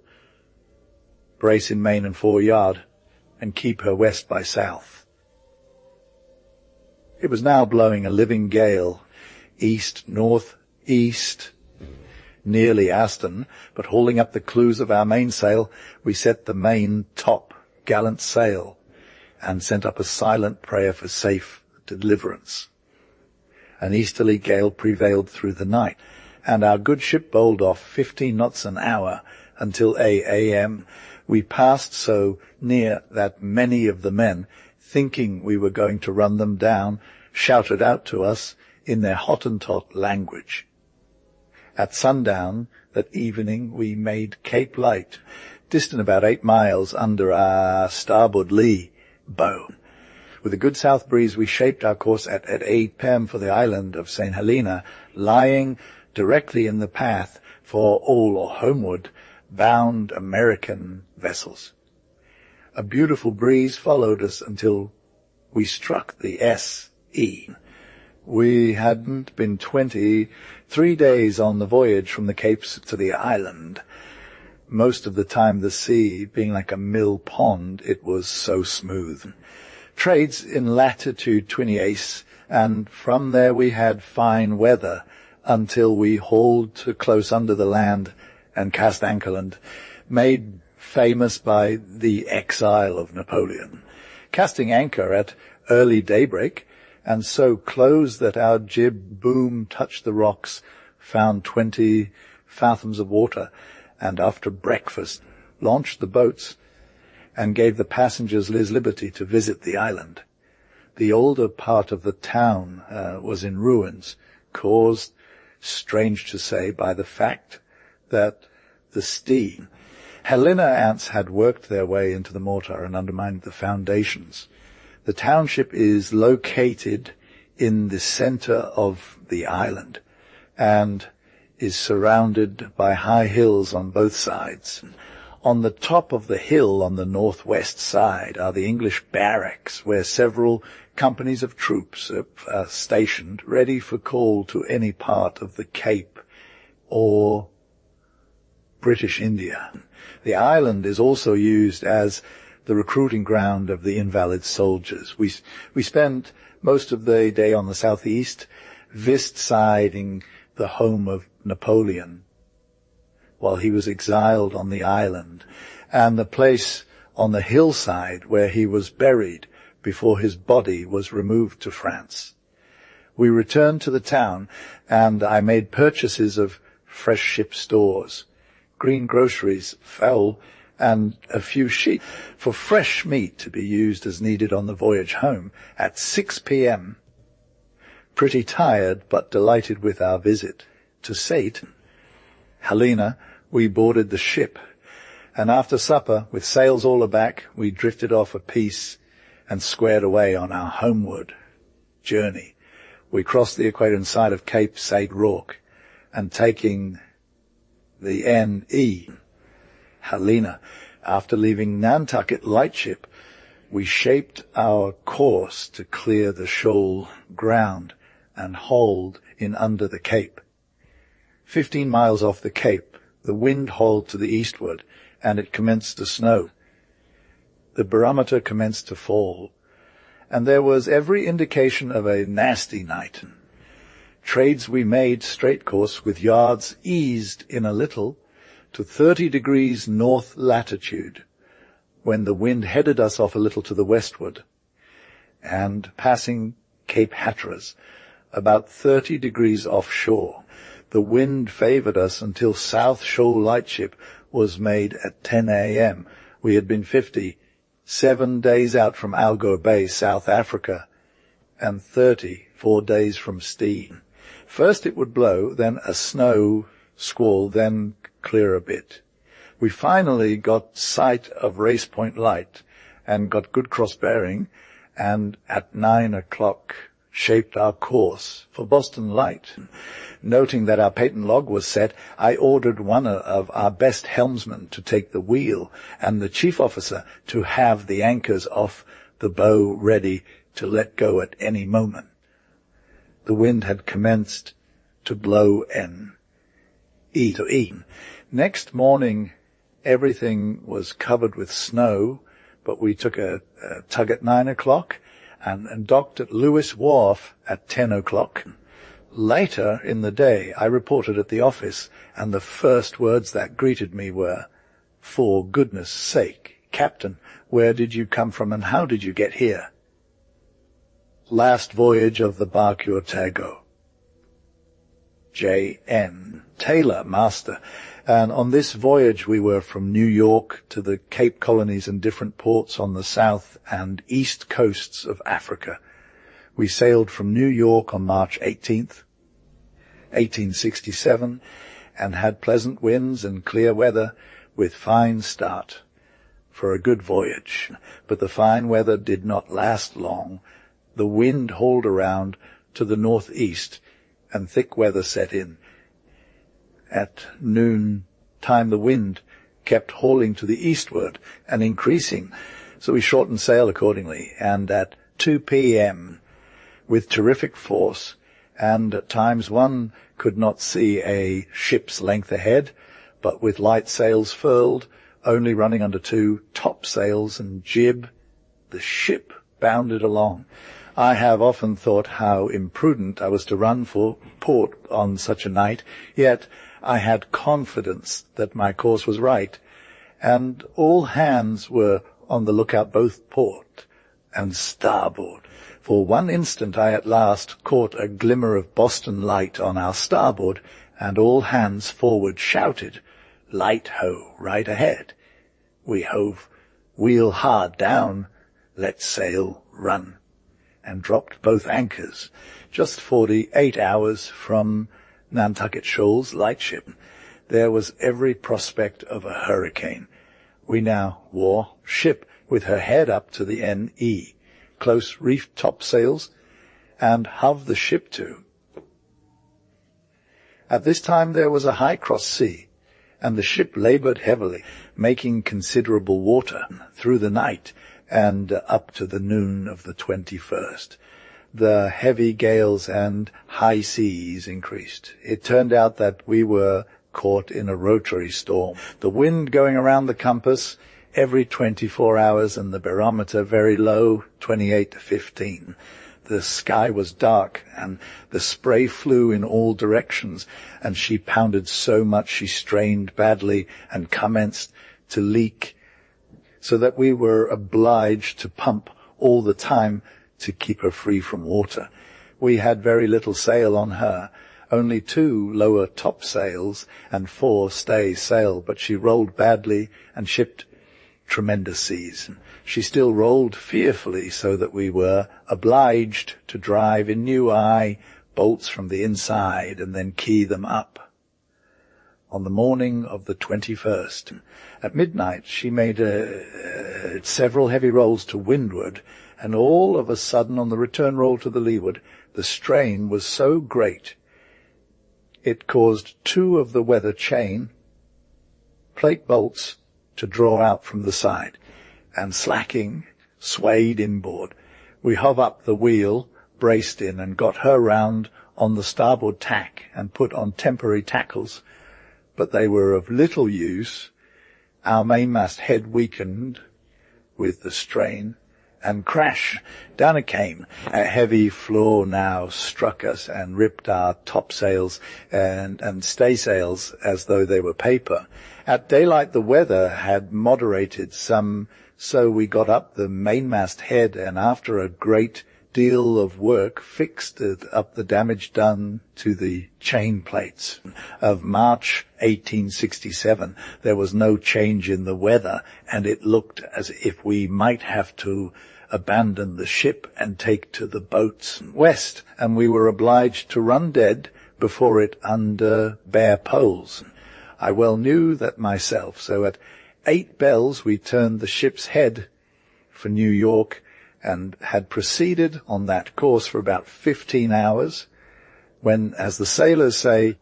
brace in main and foreyard, and keep her west by south." It was now blowing a living gale, east-north-east, nearly astern, but hauling up the clews of our mainsail, we set the main top gallant sail, and sent up a silent prayer for safe deliverance. An easterly gale prevailed through the night, and our good ship bowled off 15 knots an hour until 8 a.m. We passed so near that many of the men, thinking we were going to run them down, shouted out to us in their Hottentot language. At sundown that evening we made Cape Light, distant about 8 miles under our starboard lee bow. With a good south breeze, we shaped our course at 8 p.m. for the island of St. Helena, lying directly in the path for all or homeward bound American vessels. A beautiful breeze followed us until we struck the S.E. We hadn't been 23 days on the voyage from the Capes to the island. Most of the time the sea being like a mill pond, it was so smooth. Trades in latitude 28, and from there we had fine weather until we hauled to close under the land and cast anchor, and made famous by the exile of Napoleon. Casting anchor at early daybreak, and so close that our jib boom touched the rocks, found 20 fathoms of water, and after breakfast launched the boats and gave the passengers liberty to visit the island. The older part of the town was in ruins, caused, strange to say, by the fact that the steam Helena ants had worked their way into the mortar and undermined the foundations. The township is located in the center of the island and is surrounded by high hills on both sides. On the top of the hill on the northwest side are the English barracks, where several companies of troops are stationed, ready for call to any part of the Cape or British India. The island is also used as the recruiting ground of the invalid soldiers. We spent most of the day on the southeast, siding the home of Napoleon, while he was exiled on the island, and the place on the hillside where he was buried before his body was removed to France. We returned to the town, and I made purchases of fresh ship stores, green groceries, fowl, and a few sheep for fresh meat to be used as needed on the voyage home at 6 p.m. Pretty tired, but delighted with our visit to St. Helena, we boarded the ship, and after supper, with sails all aback, we drifted off a piece and squared away on our homeward journey. We crossed the equator in sight of Cape St. Roque, and taking the N.E. Helena, after leaving Nantucket lightship, we shaped our course to clear the shoal ground and hold in under the Cape. 15 miles off the Cape, the wind hauled to the eastward, and it commenced to snow. The barometer commenced to fall, and there was every indication of a nasty night. Trades we made straight course, with yards eased in a little to 30 degrees north latitude, when the wind headed us off a little to the westward, and passing Cape Hatteras, about 30 degrees offshore. The wind favored us until South Shoal lightship was made at 10 a.m. We had been 57 days out from Algo Bay, South Africa, and 34 days from Steen. First it would blow, then a snow squall, then clear a bit. We finally got sight of Race Point Light and got good cross bearing, and at 9 o'clock shaped our course for Boston Light. Noting that our patent log was set, I ordered one of our best helmsmen to take the wheel and the chief officer to have the anchors off the bow ready to let go at any moment. The wind had commenced to blow N.E. to E. Next morning, everything was covered with snow, but we took a tug at 9 o'clock and docked at Lewis Wharf at 10 o'clock. Later in the day I reported at the office, and the first words that greeted me were, "For goodness sake, Captain, where did you come from and how did you get here?" Last voyage of the barque Otago. J.N. Taylor, Master, and on this voyage we were from New York to the Cape Colonies and different ports on the south and east coasts of Africa. We sailed from New York on March 18th, 1867, and had pleasant winds and clear weather with fine start for a good voyage. But the fine weather did not last long. The wind hauled around to the northeast, and thick weather set in. At noon time the wind kept hauling to the eastward and increasing, so we shortened sail accordingly, and at 2 p.m., with terrific force, and at times one could not see a ship's length ahead, but with light sails furled, only running under 2 topsails and jib, the ship bounded along. I have often thought how imprudent I was to run for port on such a night, yet I had confidence that my course was right, and all hands were on the lookout both port and starboard. For one instant I at last caught a glimmer of Boston light on our starboard, and all hands forward shouted, "Light-ho, right ahead." We hove wheel hard down, let sail, run, and dropped both anchors, just 48 hours from Nantucket Shoals lightship. There was every prospect of a hurricane. We now wore ship with her head up to the N.E., close reefed topsails, and hove the ship to. At this time there was a high cross sea, and the ship laboured heavily, making considerable water through the night and up to the noon of the 21st. The heavy gales and high seas increased. It turned out that we were caught in a rotary storm, the wind going around the compass every 24 hours and the barometer very low, 28 to 15. The sky was dark, and the spray flew in all directions, and she pounded so much she strained badly and commenced to leak, so that we were obliged to pump all the time to keep her free from water. We had very little sail on her, only 2 lower topsails and 4 stay sail, but she rolled badly and shipped tremendous seas. She still rolled fearfully, so that we were obliged to drive in new eye bolts from the inside and then key them up. On the morning of the 21st, at midnight, she made several heavy rolls to windward, and all of a sudden on the return roll to the leeward, the strain was so great it caused 2 of the weather chain plate bolts to draw out from the side, and slacking, swayed inboard. We hove up the wheel, braced in, and got her round on the starboard tack and put on temporary tackles, but they were of little use. Our mainmast head weakened with the strain, and crash, down it came. A heavy flaw now struck us and ripped our topsails and staysails as though they were paper. At daylight the weather had moderated some, so we got up the mainmast head, and after a great deal of work fixed up the damage done to the chain plates. Of March 1867 there was no change in the weather, and it looked as if we might have to abandon the ship and take to the boats west, and we were obliged to run dead before it under bare poles. I well knew that myself, so at 8 bells we turned the ship's head for New York, and had proceeded on that course for about 15 hours, when, as the sailors say,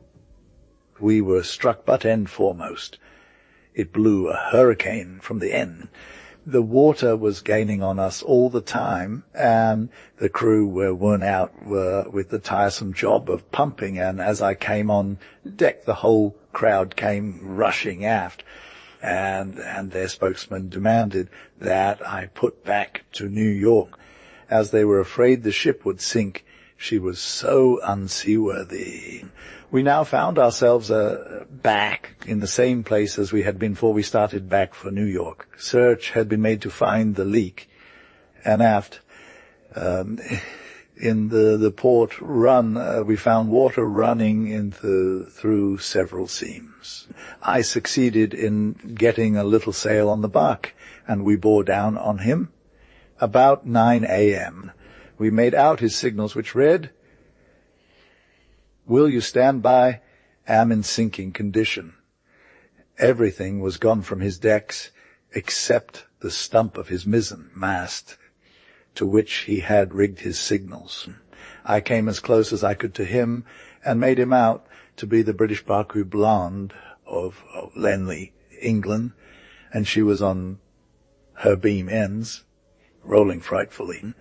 we were struck butt end foremost. It blew a hurricane from the end. The water was gaining on us all the time, and the crew were worn out with the tiresome job of pumping, and as I came on deck the whole crowd came rushing aft, and their spokesman demanded that I put back to New York, as they were afraid the ship would sink. She was so unseaworthy. We now found ourselves back in the same place as we had been before we started back for New York. Search had been made to find the leak, and aft, in the port run, we found water running through several seams. I succeeded in getting a little sail on the barque, and we bore down on him. About 9 a.m. we made out his signals, which read, "Will you stand by? Am in sinking condition." Everything was gone from his decks except the stump of his mizzen mast, to which he had rigged his signals. I came as close as I could to him and made him out to be the British barque Blonde of Lenley, England, and she was on her beam ends, rolling frightfully.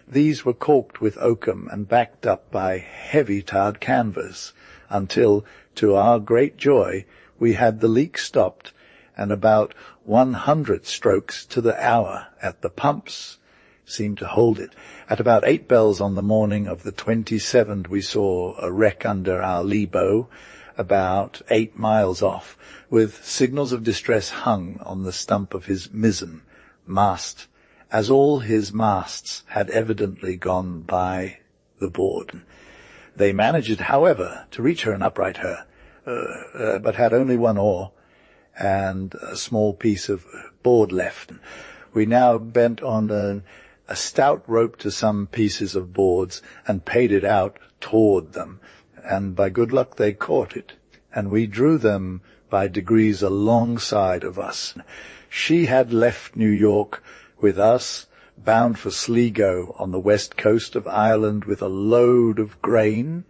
These were caulked with oakum and backed up by heavy tarred canvas, until, to our great joy, we had the leak stopped, and about 100 strokes to the hour at the pumps seemed to hold it. At about 8 bells on the morning of the 27th, we saw a wreck under our lee bow, about 8 miles off, with signals of distress hung on the stump of his mizzen mast, as all his masts had evidently gone by the board. They managed, however, to reach her and upright her, but had only one oar and a small piece of board left. We now bent on a stout rope to some pieces of boards and paid it out toward them, and by good luck they caught it, and we drew them by degrees alongside of us. She had left New York with us, bound for Sligo on the west coast of Ireland with a load of grain,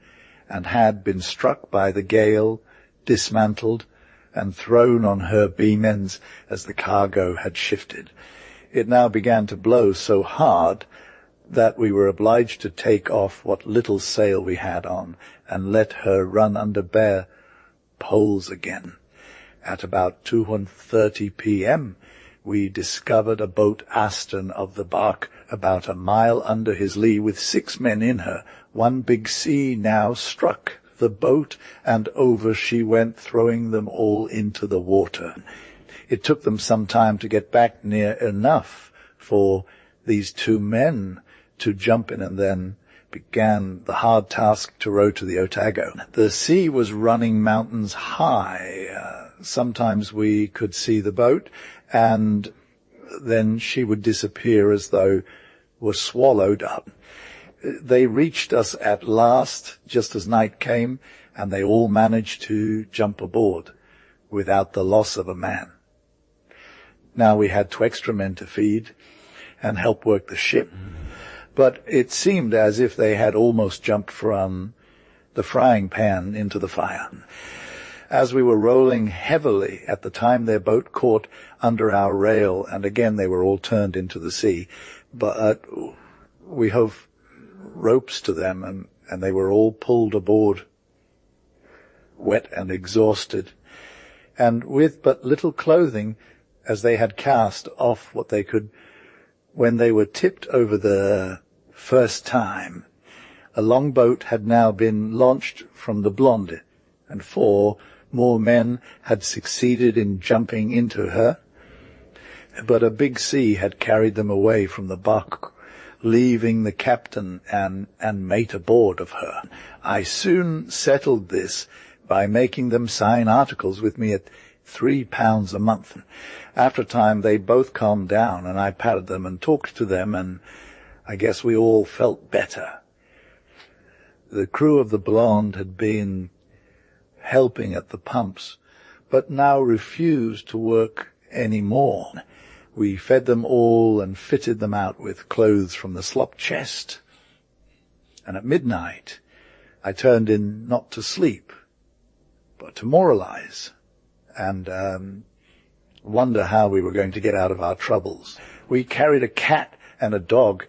and had been struck by the gale, dismantled, and thrown on her beam ends as the cargo had shifted. It now began to blow so hard that we were obliged to take off what little sail we had on and let her run under bare poles again. At about 2:30 p.m., we discovered a boat astern of the barque about a mile under his lee with 6 men in her. One big sea now struck the boat, and over she went, throwing them all into the water. It took them some time to get back near enough for these 2 men to jump in, and then began the hard task to row to the Otago. The sea was running mountains high. Sometimes we could see the boat, and then she would disappear as though were swallowed up. They reached us at last, just as night came, and they all managed to jump aboard without the loss of a man. Now we had 2 extra men to feed and help work the ship, but it seemed as if they had almost jumped from the frying pan into the fire. As we were rolling heavily at the time, their boat caught under our rail, and again they were all turned into the sea. But we hove ropes to them, and they were all pulled aboard, wet and exhausted, and with but little clothing, as they had cast off what they could when they were tipped over the first time. A longboat had now been launched from the Blonde, and 4 more men had succeeded in jumping into her, but a big sea had carried them away from the barque, leaving the captain and mate aboard of her. I soon settled this by making them sign articles with me at £3 a month. After a time, they both calmed down, and I patted them and talked to them, and I guess we all felt better. The crew of the Blonde had been helping at the pumps, but now refused to work any more. We fed them all and fitted them out with clothes from the slop chest. And at midnight, I turned in not to sleep, but to moralize and wonder how we were going to get out of our troubles. We carried a cat and a dog,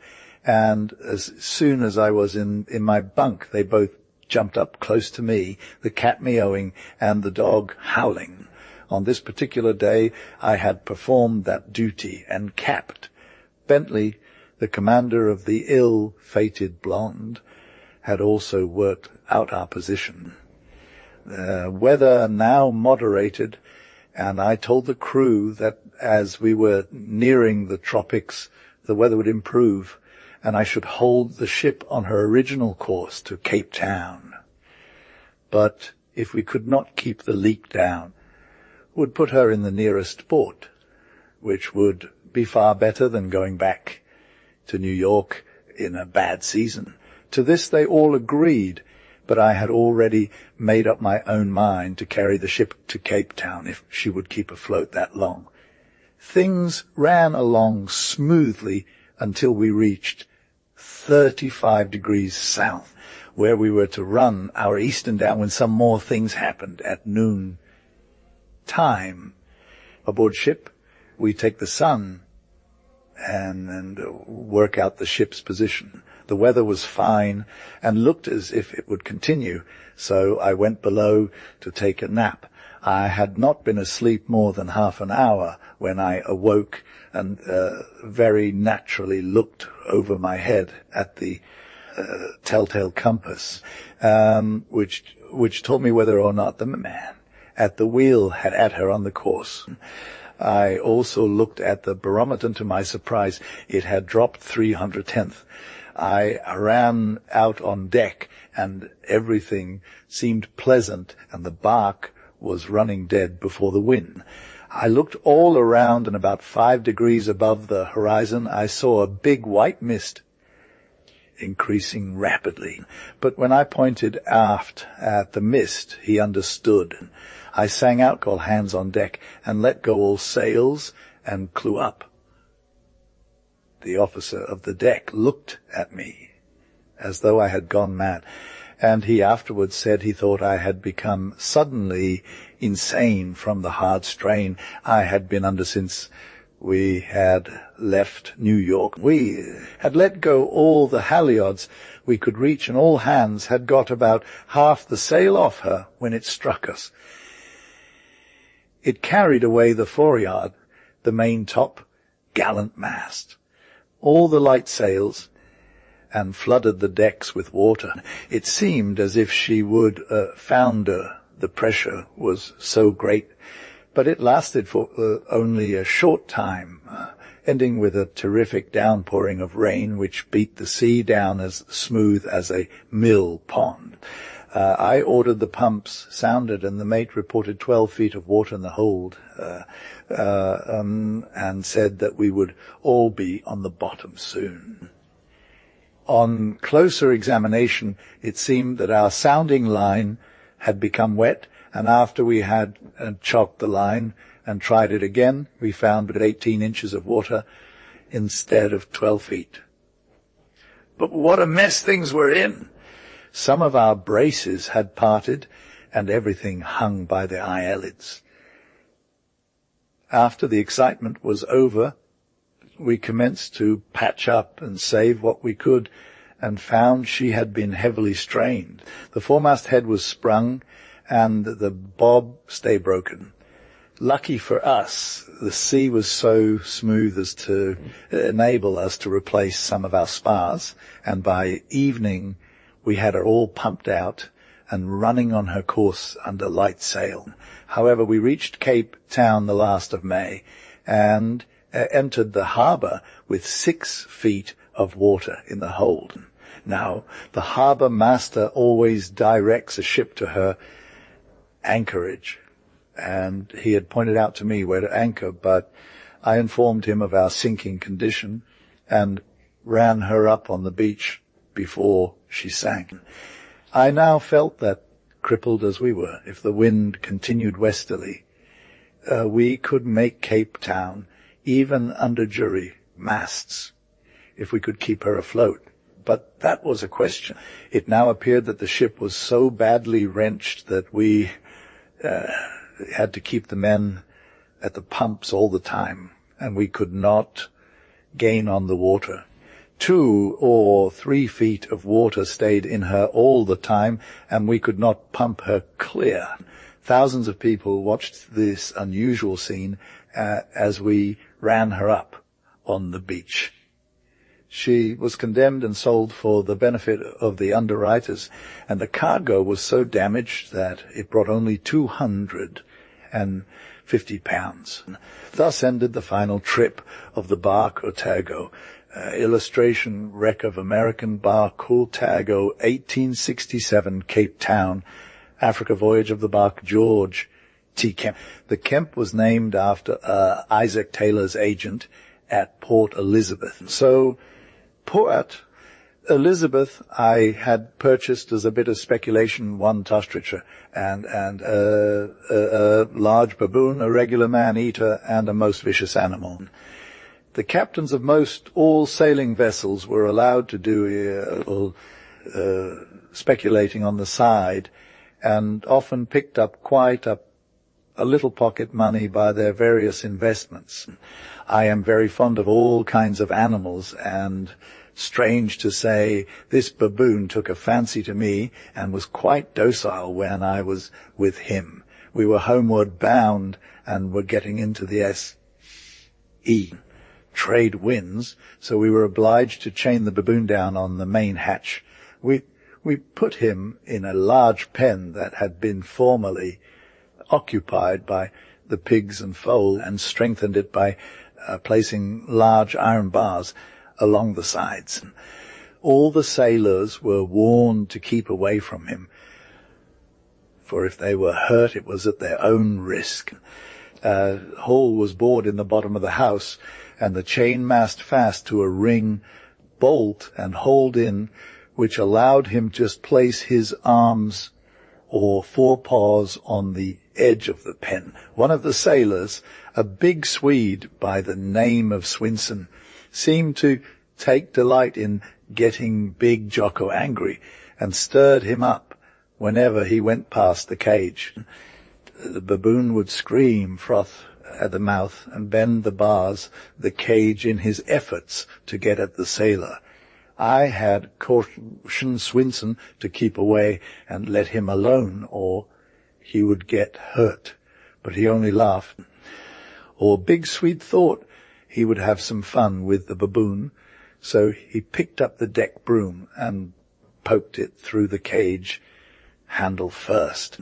and as soon as I was in my bunk, they both jumped up close to me, the cat meowing and the dog howling. On this particular day, I had performed that duty and capped Bentley, the commander of the ill-fated Blonde, had also worked out our position. The weather now moderated, and I told the crew that as we were nearing the tropics, the weather would improve, and I should hold the ship on her original course to Cape Town. But if we could not keep the leak down, would put her in the nearest port, which would be far better than going back to New York in a bad season. To this they all agreed, but I had already made up my own mind to carry the ship to Cape Town if she would keep afloat that long. Things ran along smoothly until we reached 35 degrees south, where we were to run our eastern down when some more things happened at noon time. Aboard ship, we take the sun and work out the ship's position. The weather was fine and looked as if it would continue, so I went below to take a nap. I had not been asleep more than half an hour when I awoke and very naturally looked over my head at the telltale compass, which told me whether or not the man at the wheel had had her on the course. I also looked at the barometer, and to my surprise, it had dropped 3/100th. I ran out on deck, and everything seemed pleasant, and the barque was running dead before the wind. I looked all around, and about 5 degrees above the horizon, I saw a big white mist increasing rapidly. But when I pointed aft at the mist, he understood. I sang out, "All hands on deck," and let go all sails and clew up. The officer of the deck looked at me as though I had gone mad, and he afterwards said he thought I had become suddenly insane from the hard strain I had been under since we had left New York. We had let go all the halyards we could reach, and all hands had got about half the sail off her when it struck us. It carried away the foreyard, the maintop, gallant mast, all the light sails, and flooded the decks with water. It seemed as if she would founder. The pressure was so great, but it lasted for only a short time, ending with a terrific downpouring of rain which beat the sea down as smooth as a mill pond. I ordered the pumps sounded, and the mate reported 12 feet of water in the hold, and said that we would all be on the bottom soon. On closer examination, it seemed that our sounding line had become wet, and after we had chalked the line and tried it again, we found but 18 inches of water instead of 12 feet. But what a mess things were in! Some of our braces had parted, and everything hung by the eyelids. After the excitement was over, we commenced to patch up and save what we could, and found she had been heavily strained. The foremast head was sprung, and the bob stay broken. Lucky for us, the sea was so smooth as to enable us to replace some of our spars, and by evening we had her all pumped out and running on her course under light sail. However, we reached Cape Town the last of May, and entered the harbour with 6 feet of water in the hold. Now, the harbour master always directs a ship to her anchorage, and he had pointed out to me where to anchor, but I informed him of our sinking condition and ran her up on the beach before she sank. I now felt that, crippled as we were, if the wind continued westerly, we could make Cape Town even under jury masts, if we could keep her afloat. But that was a question. It now appeared that the ship was so badly wrenched that we had to keep the men at the pumps all the time, and we could not gain on the water. 2 or 3 feet of water stayed in her all the time, and we could not pump her clear. Thousands of people watched this unusual scene as we ran her up on the beach. She was condemned and sold for the benefit of the underwriters, and the cargo was so damaged that it brought only £250. Thus ended the final trip of the barque Otago. Illustration, wreck of American barque Otago, 1867, Cape Town. Africa voyage of the barque George T. Kemp. The Kemp was named after Isaac Taylor's agent at Port Elizabeth. So, Port Elizabeth I had purchased as a bit of speculation, one tustricher, and a large baboon, a regular man-eater, and a most vicious animal. The captains of most all sailing vessels were allowed to do speculating on the side, and often picked up quite a little pocket money by their various investments. I am very fond of all kinds of animals, and strange to say, this baboon took a fancy to me and was quite docile when I was with him. We were homeward bound and were getting into the S.E. trade winds, so we were obliged to chain the baboon down on the main hatch. We put him in a large pen that had been formerly occupied by the pigs and foal, and strengthened it by placing large iron bars along the sides. All the sailors were warned to keep away from him, for if they were hurt it was at their own risk. Hall was bored in the bottom of the house, and the chain mast fast to a ring bolt and hauled in, which allowed him to just place his arms or forepaws on the edge of the pen. One of the sailors, a big Swede by the name of Swinson, seemed to take delight in getting Big Jocko angry, and stirred him up whenever he went past the cage. The baboon would scream, froth at the mouth, and bend the bars, the cage, in his efforts to get at the sailor. I had cautioned Swinson to keep away and let him alone, or he would get hurt, but he only laughed. Or Big Swede thought he would have some fun with the baboon, so he picked up the deck broom and poked it through the cage handle first.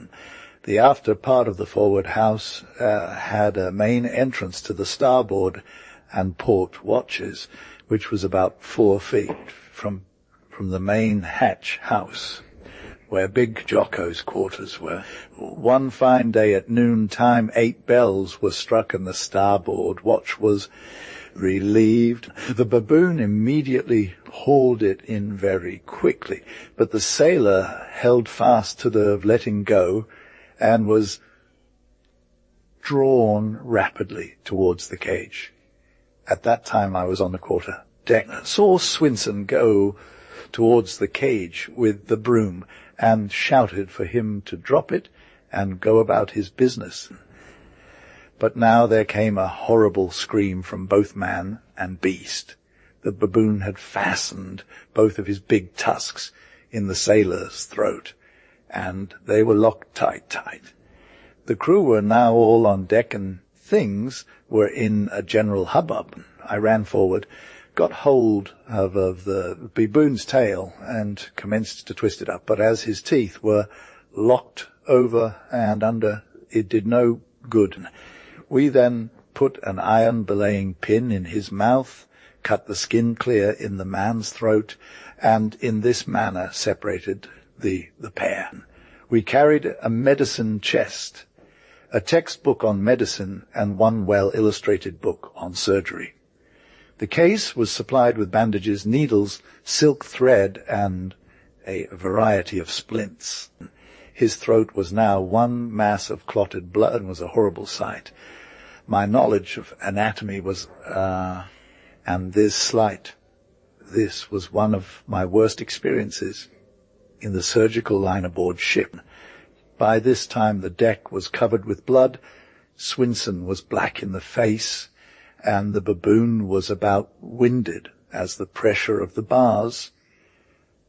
The after part of the forward house had a main entrance to the starboard and port watches, which was about 4 feet from the main hatch house, where Big Jocko's quarters were. One fine day at noon time, 8 bells were struck and the starboard watch was relieved. The baboon immediately hauled it in very quickly, but the sailor held fast to the letting go and was drawn rapidly towards the cage. At that time I was on the quarter deck, saw Swinson go towards the cage with the broom, and shouted for him to drop it and go about his business. But now there came a horrible scream from both man and beast. The baboon had fastened both of his big tusks in the sailor's throat, and they were locked tight. The crew were now all on deck, and things were in a general hubbub. I ran forward, got hold of the baboon's tail, and commenced to twist it up, but as his teeth were locked over and under, it did no good. We then put an iron belaying pin in his mouth, cut the skin clear in the man's throat, and in this manner separated the pair. We carried a medicine chest, a textbook on medicine, and one well-illustrated book on surgery. The case was supplied with bandages, needles, silk thread, and a variety of splints. His throat was now one mass of clotted blood, and was a horrible sight. My knowledge of anatomy was, and this was one of my worst experiences in the surgical line aboard ship. By this time the deck was covered with blood, Swinson was black in the face, and the baboon was about winded, as the pressure of the bars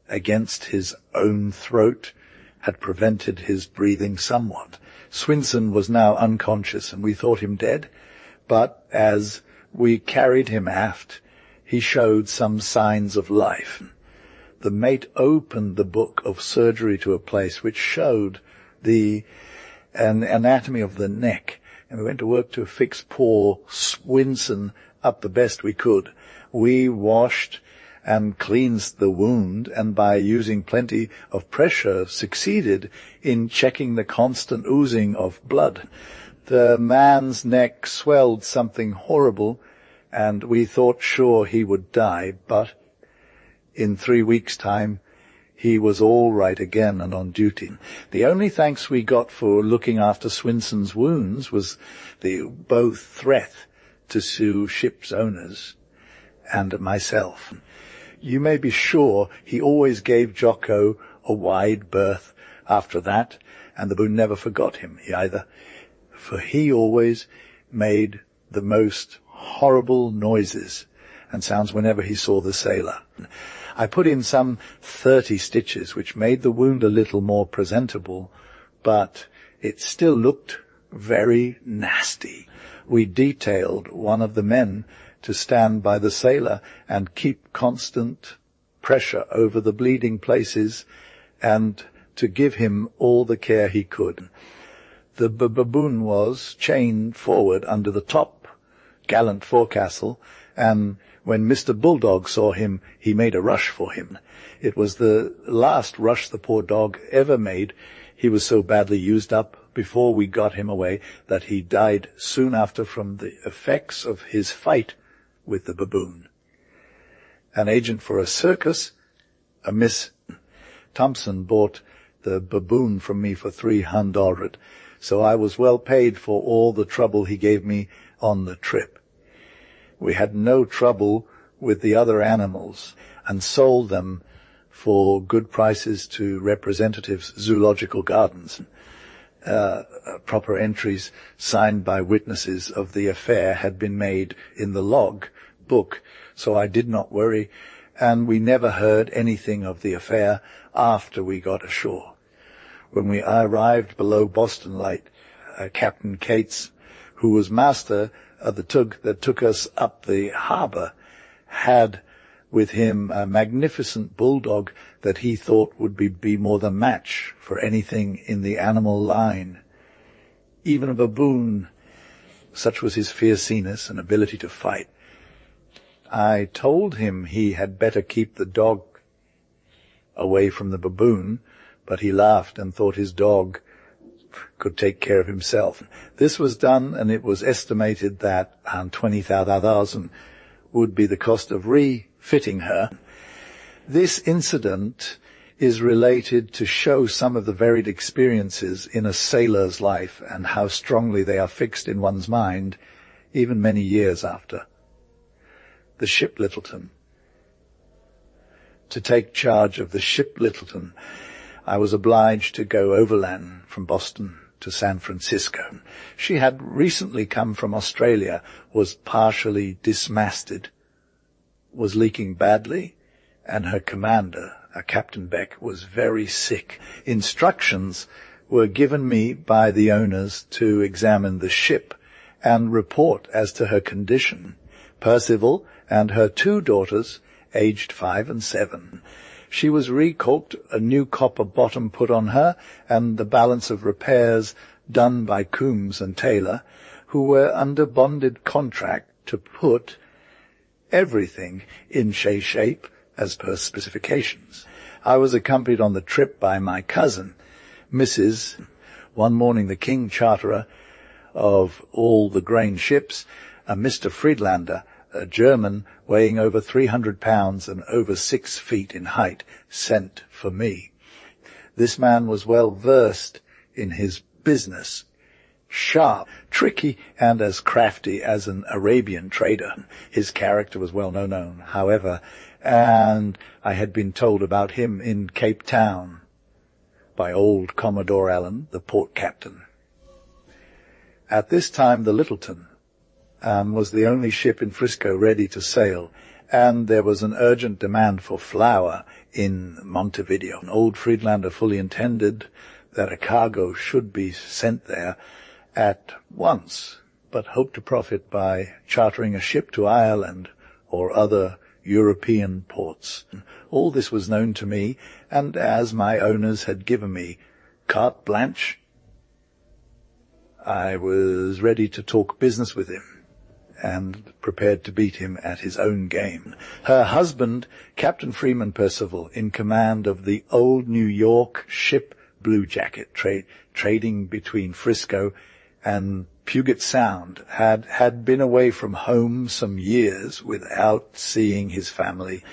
against his own throat had prevented his breathing somewhat. Swinson was now unconscious, and we thought him dead, but as we carried him aft, he showed some signs of life. The mate opened the book of surgery to a place which showed the anatomy of the neck, and we went to work to fix poor Swinson up the best we could. We washed and cleansed the wound, and by using plenty of pressure succeeded in checking the constant oozing of blood. The man's neck swelled something horrible, and we thought sure he would die, but in 3 weeks' time he was all right again and on duty. The only thanks we got for looking after Swinson's wounds was the both threat to sue ship's owners and myself. You may be sure he always gave Jocko a wide berth after that, and the baboon never forgot him either, for he always made the most horrible noises and sounds whenever he saw the sailor. I put in some 30 stitches, which made the wound a little more presentable, but it still looked very nasty. We detailed one of the men to stand by the sailor and keep constant pressure over the bleeding places and to give him all the care he could. The baboon was chained forward under the top gallant forecastle, and when Mr. Bulldog saw him, he made a rush for him. It was the last rush the poor dog ever made. He was so badly used up before we got him away that he died soon after from the effects of his fight with the baboon. An agent for a circus, a Miss Thompson, bought the baboon from me for $300, so I was well paid for all the trouble he gave me on the trip. We had no trouble with the other animals and sold them for good prices to representatives' zoological gardens. Proper entries signed by witnesses of the affair had been made in the log book, so I did not worry, and we never heard anything of the affair after we got ashore. When we arrived below Boston Light, Captain Cates, who was master of the tug that took us up the harbor, had with him a magnificent bulldog that he thought would be more than match for anything in the animal line. Even a baboon, such was his fierceness and ability to fight. I told him he had better keep the dog away from the baboon, but he laughed and thought his dog could take care of himself. This was done, and it was estimated that around $20,000 would be the cost of refitting her. This incident is related to show some of the varied experiences in a sailor's life and how strongly they are fixed in one's mind, even many years after. The ship Littleton. To take charge of the ship Littleton, I was obliged to go overland from Boston to San Francisco. She had recently come from Australia, was partially dismasted, was leaking badly, and her commander, Captain Beck, was very sick. Instructions were given me by the owners to examine the ship and report as to her condition. Percival and her 2 daughters, aged 5 and 7. She was recaulked, a new copper bottom put on her, and the balance of repairs done by Coombs and Taylor, who were under bonded contract to put everything in shape as per specifications. I was accompanied on the trip by my cousin, Mrs. One morning the king charterer of all the grain ships, a Mr. Friedlander, a German weighing over 300 pounds and over 6 feet in height, sent for me. This man was well versed in his business, sharp, tricky, and as crafty as an Arabian trader. His character was well known, however, and I had been told about him in Cape Town by old Commodore Allen, the port captain. At this time the Littleton was the only ship in Frisco ready to sail, and there was an urgent demand for flour in Montevideo. Old Friedlander fully intended that a cargo should be sent there at once, but hoped to profit by chartering a ship to Ireland or other European ports. All this was known to me, and as my owners had given me carte blanche, I was ready to talk business with him and prepared to beat him at his own game. Her husband, Captain Freeman Percival, in command of the old New York ship Blue Jacket, trading between Frisco and Puget Sound, had been away from home some years without seeing his family,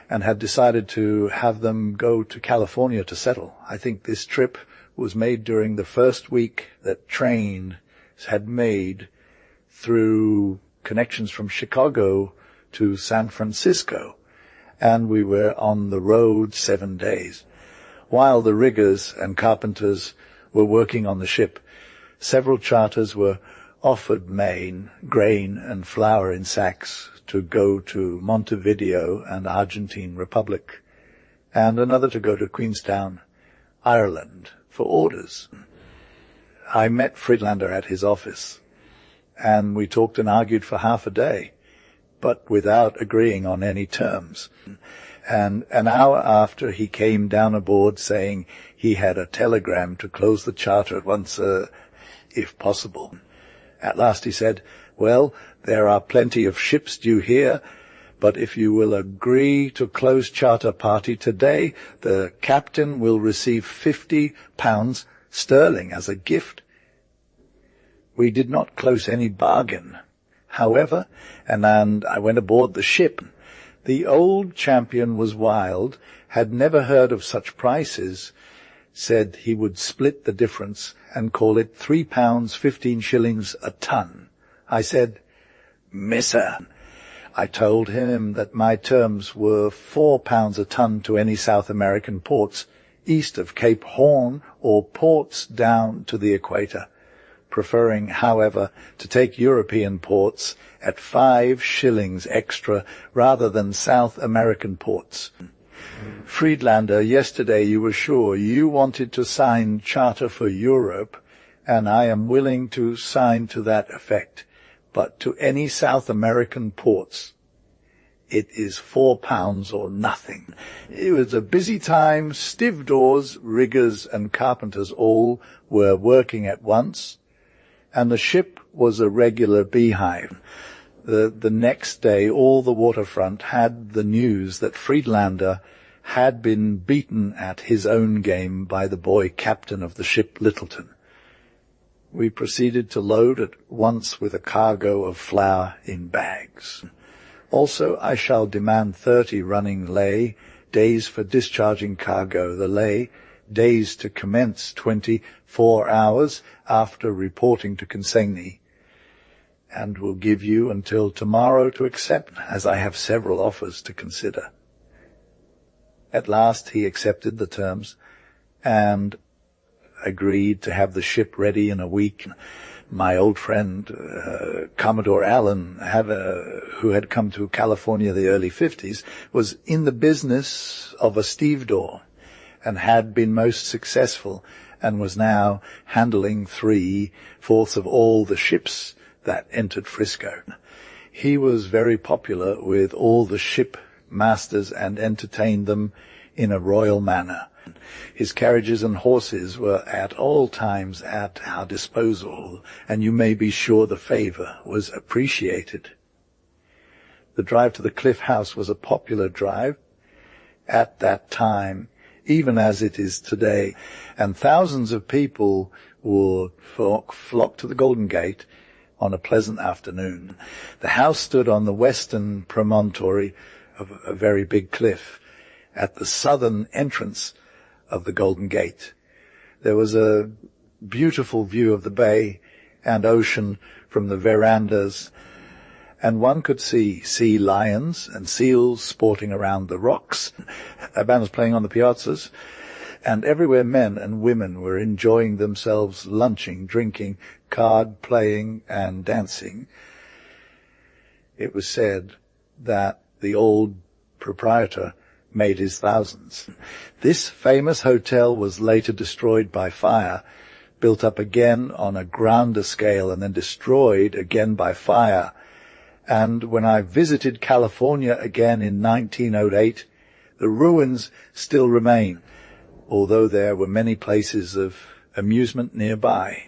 and had decided to have them go to California to settle. I think this trip was made during the first week that trains had made through connections from Chicago to San Francisco, and we were on the road 7 days. While the riggers and carpenters were working on the ship, several charters were offered grain and flour in sacks to go to Montevideo and Argentine Republic, and another to go to Queenstown, Ireland, for orders. I met Friedlander at his office, and we talked and argued for half a day, but without agreeing on any terms. And an hour after, he came down aboard saying he had a telegram to close the charter at once, if possible. At last he said, "Well, there are plenty of ships due here, but if you will agree to close charter party today, the captain will receive £50 sterling as a gift." We did not close any bargain, however, and I went aboard the ship. The old champion was wild, had never heard of such prices, said he would split the difference and call it £3 15 a ton. I said, "Misser." I told him that my terms were £4 a ton to any South American ports east of Cape Horn or ports down to the equator, preferring, however, to take European ports at 5 shillings extra rather than South American ports. Friedlander, yesterday you were sure you wanted to sign charter for Europe, and I am willing to sign to that effect, but to any South American ports it is £4 or nothing. It was a busy time. Stevedores, riggers and carpenters all were working at once, and the ship was a regular beehive. The next day all the waterfront had the news that Friedlander had been beaten at his own game by the boy captain of the ship Littleton. We proceeded to load at once with a cargo of flour in bags. Also, I shall demand 30 running lay, days for discharging cargo. The lay, days to commence 24 hours after reporting to consignee, and will give you until tomorrow to accept, as I have several offers to consider. At last he accepted the terms and agreed to have the ship ready in a week. My old friend, Commodore Allen, who had come to California the early 50s, was in the business of a stevedore and had been most successful, and was now handling 3/4 of all the ships that entered Frisco. He was very popular with all the ship masters and entertained them in a royal manner. His carriages and horses were at all times at our disposal, and you may be sure the favour was appreciated. The drive to the Cliff House was a popular drive at that time, even as it is today, and thousands of people would flock to the Golden Gate on a pleasant afternoon. The house stood on the western promontory of a very big cliff at the southern entrance of the Golden Gate. There was a beautiful view of the bay and ocean from the verandas, and one could see sea lions and seals sporting around the rocks, a band was playing on the piazzas, and everywhere men and women were enjoying themselves, lunching, drinking, card playing, and dancing. It was said that the old proprietor made his thousands. This famous hotel was later destroyed by fire, built up again on a grander scale, and then destroyed again by fire, And when I visited California again in 1908, the ruins still remain, although there were many places of amusement nearby.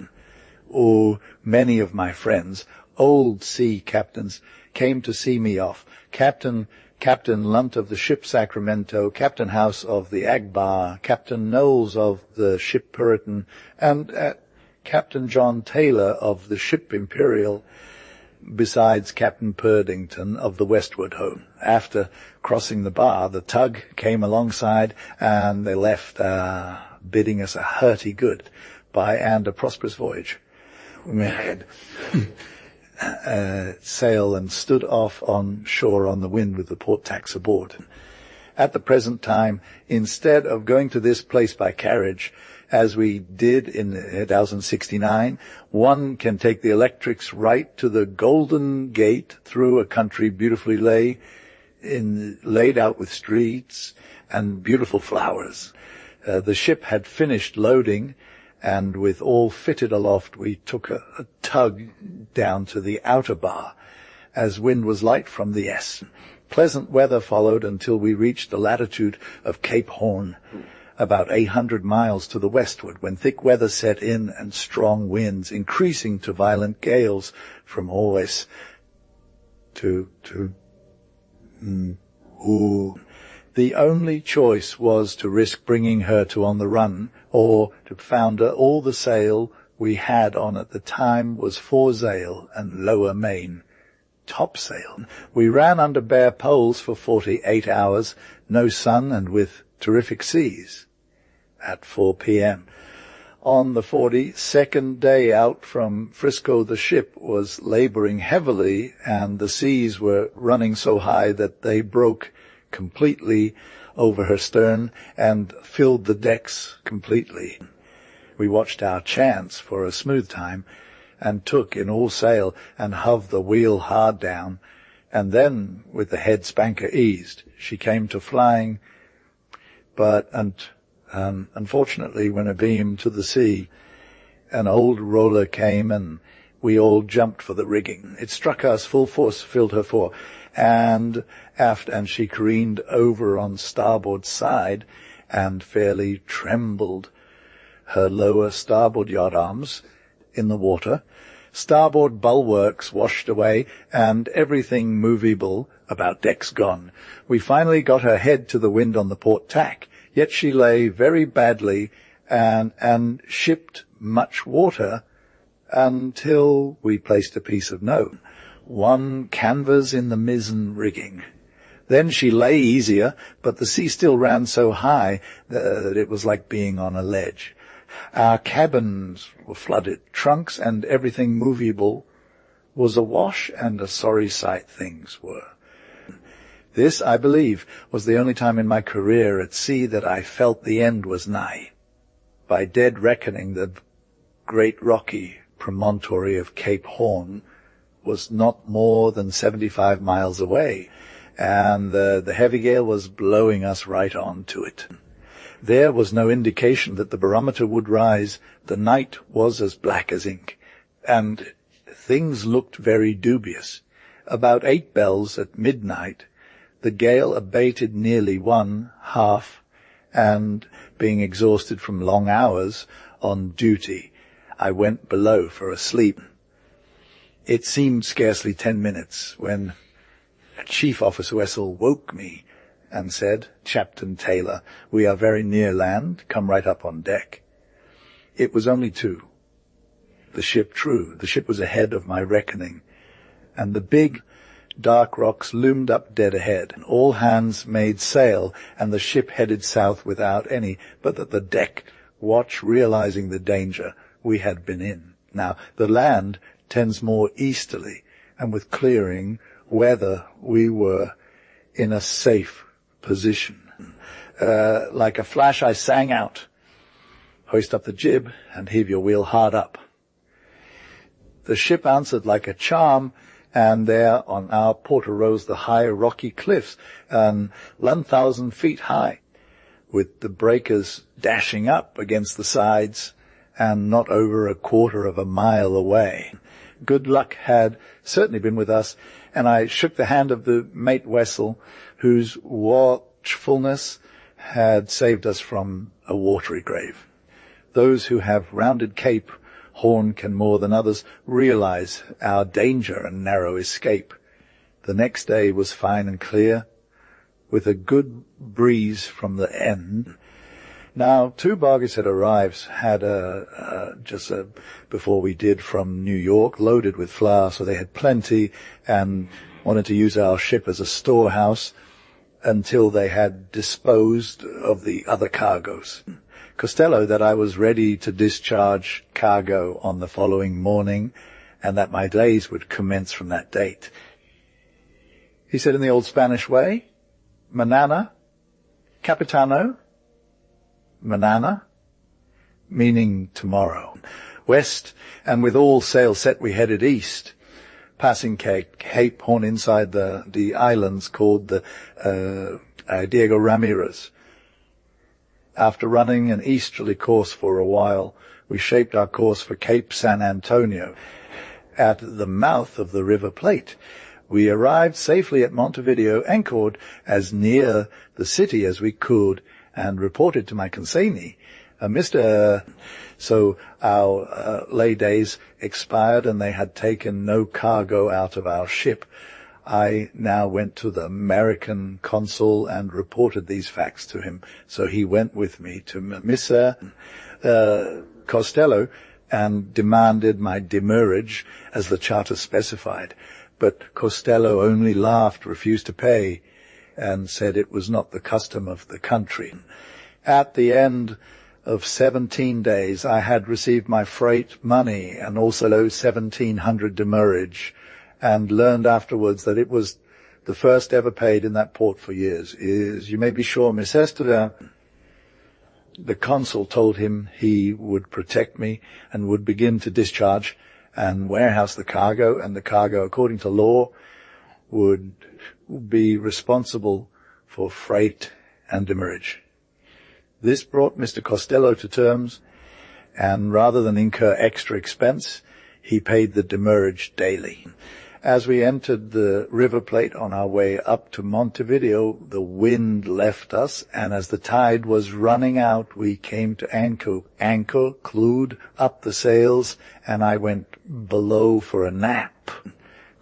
Oh, many of my friends, old sea captains, came to see me off. Captain Lunt of the ship Sacramento, Captain House of the Agbar, Captain Knowles of the ship Puritan, and Captain John Taylor of the ship Imperial, besides Captain Purdington of the Westward Ho. After crossing the bar, the tug came alongside, and they left, bidding us a hearty goodbye and a prosperous voyage. We had sail and stood off on shore on the wind with the port tacks aboard. At the present time, instead of going to this place by carriage, as we did in 1069, one can take the electrics right to the Golden Gate through a country beautifully laid out with streets and beautiful flowers. The ship had finished loading, and with all fitted aloft, we took a tug down to the outer bar, as wind was light from the S. Pleasant weather followed until we reached the latitude of Cape Horn, about 800 miles to the westward, when thick weather set in and strong winds, increasing to violent gales from always to The only choice was to risk bringing her to on the run, or to founder. All the sail we had on at the time was foresail and lower main topsail. We ran under bare poles for 48 hours, no sun and with terrific seas. At 4 p.m. On the 42nd day out from Frisco, the ship was laboring heavily, and the seas were running so high that they broke completely over her stern and filled the decks completely. We watched our chance for a smooth time, and took in all sail and hove the wheel hard down, and then, with the head spanker eased, she came to flying, but unfortunately, when abeam to the sea, an old roller came, and we all jumped for the rigging. It struck us full force, filled her fore and aft, and she careened over on starboard side, and fairly trembled her lower starboard yard arms in the water. Starboard bulwarks washed away, and everything movable about decks gone. We finally got her head to the wind on the port tack, yet she lay very badly and shipped much water until we placed a piece of note, one canvas in the mizzen rigging. Then she lay easier, but the sea still ran so high that it was like being on a ledge. Our cabins were flooded, trunks and everything movable was awash, and a sorry sight things were. This, I believe, was the only time in my career at sea that I felt the end was nigh. By dead reckoning, the great rocky promontory of Cape Horn was not more than 75 miles away, and the heavy gale was blowing us right on to it. There was no indication that the barometer would rise. The night was as black as ink, and things looked very dubious. About 8 bells at midnight, the gale abated nearly one half, and being exhausted from long hours on duty, I went below for a sleep. It seemed scarcely 10 minutes when a chief officer vessel woke me and said, "Captain Taylor, we are very near land. Come right up on deck." It was only 2. The ship was ahead of my reckoning, and the big, dark rocks loomed up dead ahead. All hands made sail, and the ship headed south without any, but that the deck watch, realizing the danger we had been in. Now, the land tends more easterly, and with clearing weather we were in a safe position. Like a flash I sang out, "Hoist up the jib and heave your wheel hard up." The ship answered like a charm, and there on our port arose the high rocky cliffs, 1,000 feet high, with the breakers dashing up against the sides, and not over a quarter of a mile away. good luck had certainly been with us, and I shook the hand of the mate Wessel, whose watchfulness had saved us from a watery grave. Those who have rounded Cape Horn can more than others realize our danger and narrow escape. The next day was fine and clear, with a good breeze from the end. Now, 2 barges had arrived, before we did from New York, loaded with flour, so they had plenty and wanted to use our ship as a storehouse until they had disposed of the other cargoes. Costello that I was ready to discharge cargo on the following morning, and that my days would commence from that date. He said in the old Spanish way, "Manana, capitano," manana, meaning tomorrow. West, and with all sail set, we headed east, passing Cape Horn inside the islands called the Diego Ramirez. After running an easterly course for a while, we shaped our course for Cape San Antonio. At the mouth of the River Plate, we arrived safely at Montevideo, anchored as near the city as we could, and reported to my consignee, So our lay days expired, and they had taken no cargo out of our ship. I now went to the American consul and reported these facts to him. So he went with me to Mr. Costello and demanded my demurrage as the charter specified. But Costello only laughed, refused to pay, and said it was not the custom of the country. At the end of 17 days, I had received my freight money and also 1,700 demurrage, and learned afterwards that it was the first ever paid in that port for years. You may be sure, Miss Esther, the consul told him he would protect me and would begin to discharge and warehouse the cargo, and the cargo, according to law, would be responsible for freight and demurrage. This brought Mr. Costello to terms, and rather than incur extra expense, he paid the demurrage daily. As we entered the River Plate on our way up to Montevideo, the wind left us, and as the tide was running out, we came to anchor, clewed up the sails, and I went below for a nap.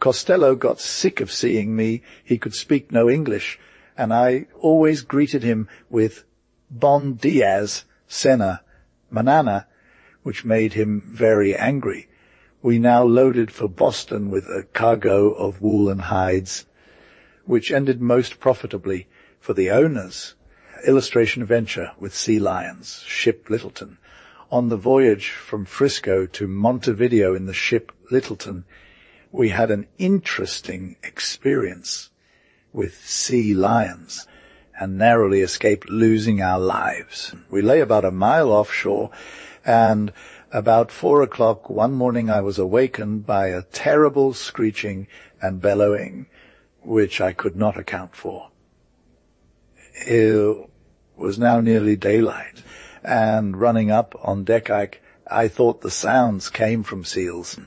Costello got sick of seeing me. He could speak no English, and I always greeted him with "Bon dias, Senna, manana," which made him very angry. We now loaded for Boston with a cargo of wool and hides, which ended most profitably for the owners. Illustration venture with sea lions, ship Littleton. On the voyage from Frisco to Montevideo in the ship Littleton, we had an interesting experience with sea lions and narrowly escaped losing our lives. We lay about a mile offshore, and about 4 o'clock one morning I was awakened by a terrible screeching and bellowing, which I could not account for. It was now nearly daylight, and running up on deck I thought the sounds came from seals.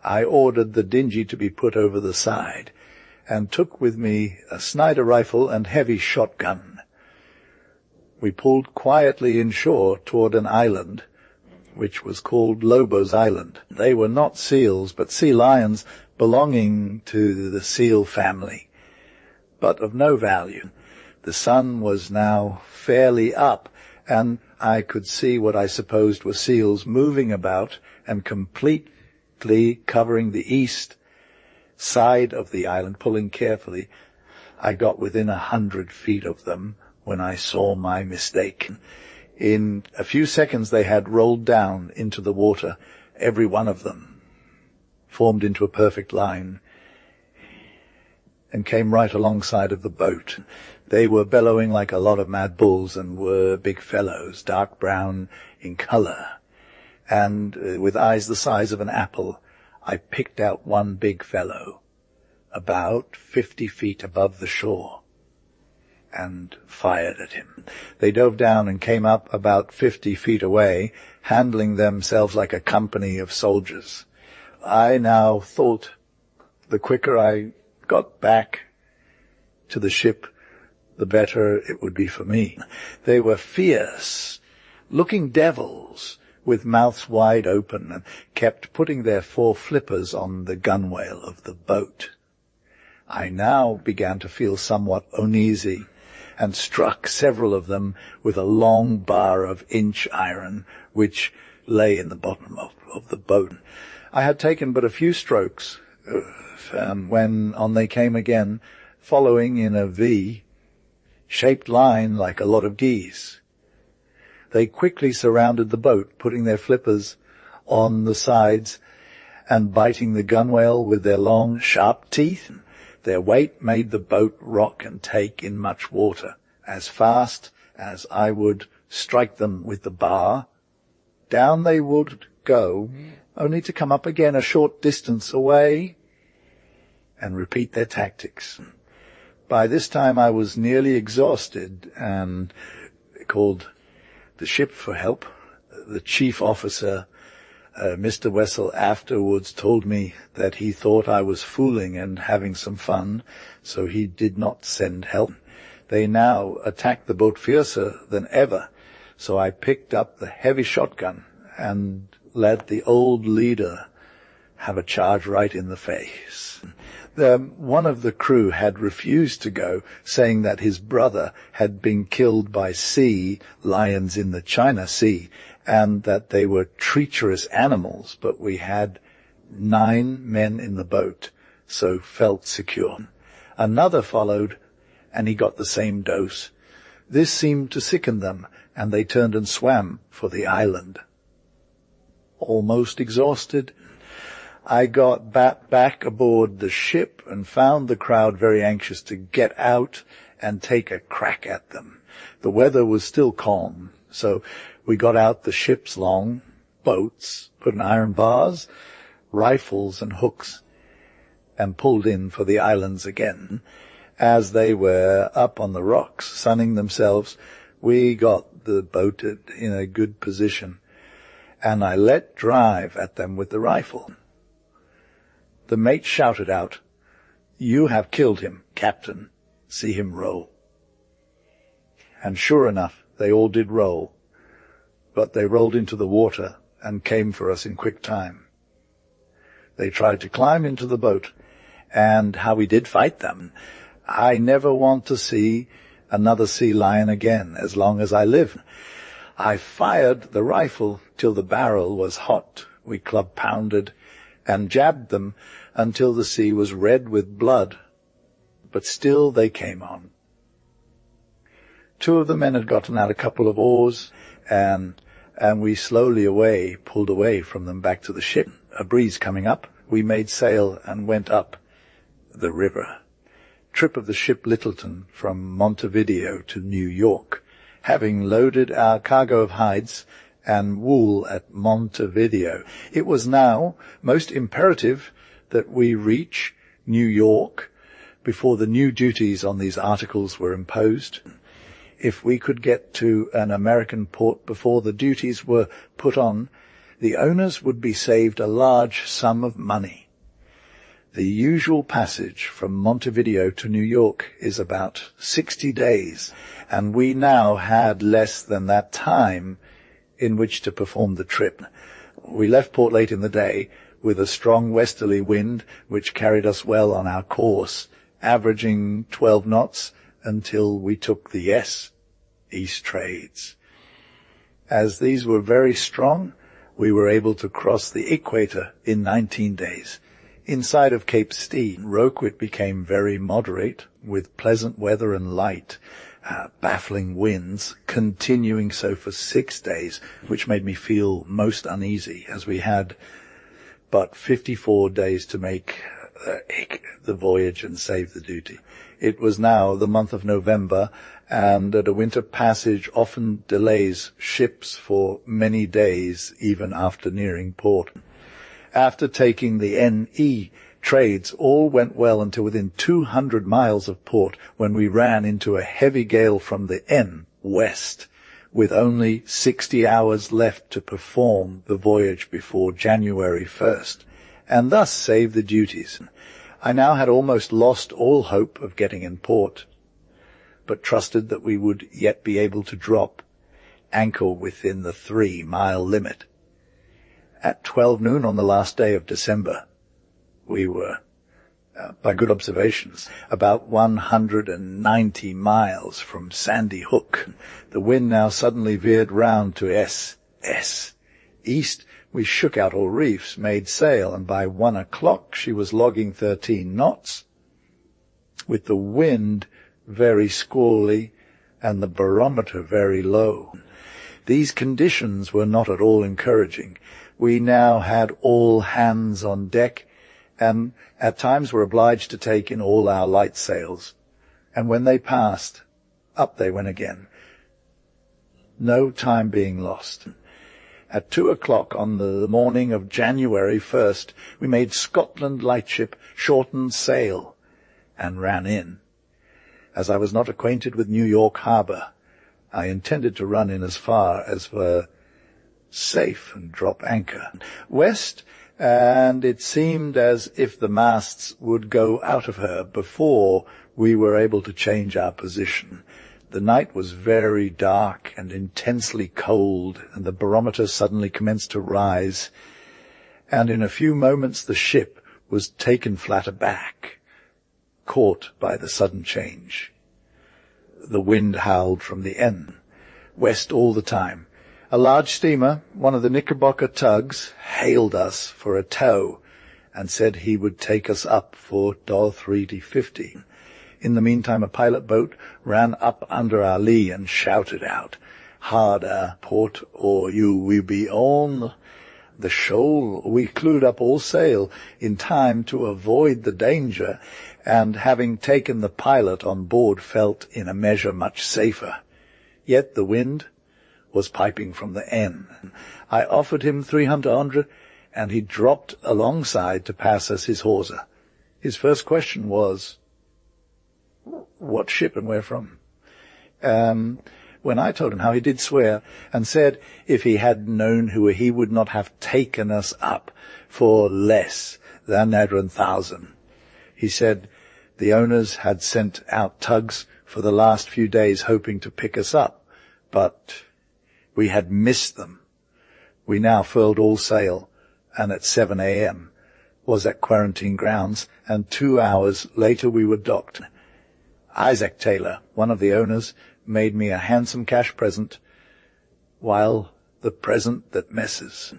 I ordered the dinghy to be put over the side, and took with me a Snider rifle and heavy shotgun. We pulled quietly inshore toward an island, which was called Lobo's Island. They were not seals, but sea lions belonging to the seal family, but of no value. The sun was now fairly up, and I could see what I supposed were seals moving about and completely covering the east side of the island, pulling carefully. I got within 100 feet of them when I saw my mistake. In a few seconds they had rolled down into the water, every one of them, formed into a perfect line, and came right alongside of the boat. They were bellowing like a lot of mad bulls and were big fellows, dark brown in color, and with eyes the size of an apple. I picked out one big fellow, about 50 feet above the shore, and fired at him. They dove down and came up about 50 feet away, handling themselves like a company of soldiers. I now thought the quicker I got back to the ship, the better it would be for me. They were fierce, looking devils, with mouths wide open, and kept putting their 4 flippers on the gunwale of the boat. I now began to feel somewhat uneasy, and struck several of them with a long bar of inch iron, which lay in the bottom of the boat. I had taken but a few strokes, when on they came again, following in a V-shaped line like a lot of geese. They quickly surrounded the boat, putting their flippers on the sides and biting the gunwale with their long, sharp teeth. Their weight made the boat rock and take in much water. As fast as I would strike them with the bar, down they would go, only to come up again a short distance away and repeat their tactics. By this time I was nearly exhausted and called the ship for help. The chief officer, Mr. Wessel, afterwards told me that he thought I was fooling and having some fun, so he did not send help. They now attacked the boat fiercer than ever, so I picked up the heavy shotgun and let the old leader have a charge right in the face. One of the crew had refused to go, saying that his brother had been killed by sea lions in the China Sea, and that they were treacherous animals, but we had 9 men in the boat, so felt secure. Another followed, and he got the same dose. This seemed to sicken them, and they turned and swam for the island. Almost exhausted, I got back aboard the ship and found the crowd very anxious to get out and take a crack at them. The weather was still calm, so we got out the ship's long boats, put in iron bars, rifles and hooks, and pulled in for the islands again. As they were up on the rocks, sunning themselves, we got the boat in a good position, and I let drive at them with the rifle. The mate shouted out, "You have killed him, Captain. See him roll." And sure enough, they all did roll, but they rolled into the water and came for us in quick time. They tried to climb into the boat, and how we did fight them. I never want to see another sea lion again as long as I live. I fired the rifle till the barrel was hot. We club-pounded and jabbed them until the sea was red with blood, but still they came on. 2 of the men had gotten out a couple of oars, and we slowly pulled away from them back to the ship. A breeze coming up, we made sail and went up the river. Trip of the ship Littleton from Montevideo to New York, having loaded our cargo of hides and wool at Montevideo. It was now most imperative that we reach New York before the new duties on these articles were imposed. If we could get to an American port before the duties were put on, the owners would be saved a large sum of money. The usual passage from Montevideo to New York is about 60 days, and we now had less than that time in which to perform the trip. We left port late in the day with a strong westerly wind which carried us well on our course, averaging 12 knots until we took the east trades. As these were very strong, we were able to cross the equator in 19 days. Inside of Cape Steen, Roquet became very moderate, with pleasant weather and light, baffling winds, continuing so for 6 days, which made me feel most uneasy, as we had but 54 days to make the voyage and save the duty. It was now the month of November, and at a winter passage often delays ships for many days, even after nearing port. After taking the NE trades, all went well until within 200 miles of port, when we ran into a heavy gale from the N west, with only 60 hours left to perform the voyage before January 1st, and thus save the duties. I now had almost lost all hope of getting in port, but trusted that we would yet be able to drop anchor within the 3-mile limit. At 12 noon on the last day of December, we were, by good observations, about 190 miles from Sandy Hook. The wind now suddenly veered round to S. East. We shook out all reefs, made sail, and by 1 o'clock she was logging 13 knots, with the wind very squally and the barometer very low. These conditions were not at all encouraging. We now had all hands on deck, and at times were obliged to take in all our light sails. And when they passed, up they went again, no time being lost. At 2 o'clock on the morning of January 1st, we made Scotland lightship, shortened sail, and ran in. As I was not acquainted with New York Harbor, I intended to run in as far as were safe and drop anchor west, and it seemed as if the masts would go out of her before we were able to change our position. The night was very dark and intensely cold, and the barometer suddenly commenced to rise, and in a few moments the ship was taken flat aback, caught by the sudden change. The wind howled from the N, west all the time. A large steamer, one of the Knickerbocker tugs, hailed us for a tow and said he would take us up for $3.50. In the meantime, a pilot boat ran up under our lee and shouted out, "Harder, port, or you will be on the shoal." We clewed up all sail in time to avoid the danger, and having taken the pilot on board, felt in a measure much safer. Yet the wind was piping from the N. I offered him 300, and he dropped alongside to pass us his hawser. His first question was, "What ship and where from?" When I told him how, he did swear, and said if he had known who he would not have taken us up for less than 1,000. He said the owners had sent out tugs for the last few days hoping to pick us up, but we had missed them. We now furled all sail, and at 7 a.m. was at quarantine grounds, and 2 hours later we were docked. Isaac Taylor, one of the owners, made me a handsome cash present, while the present that messes.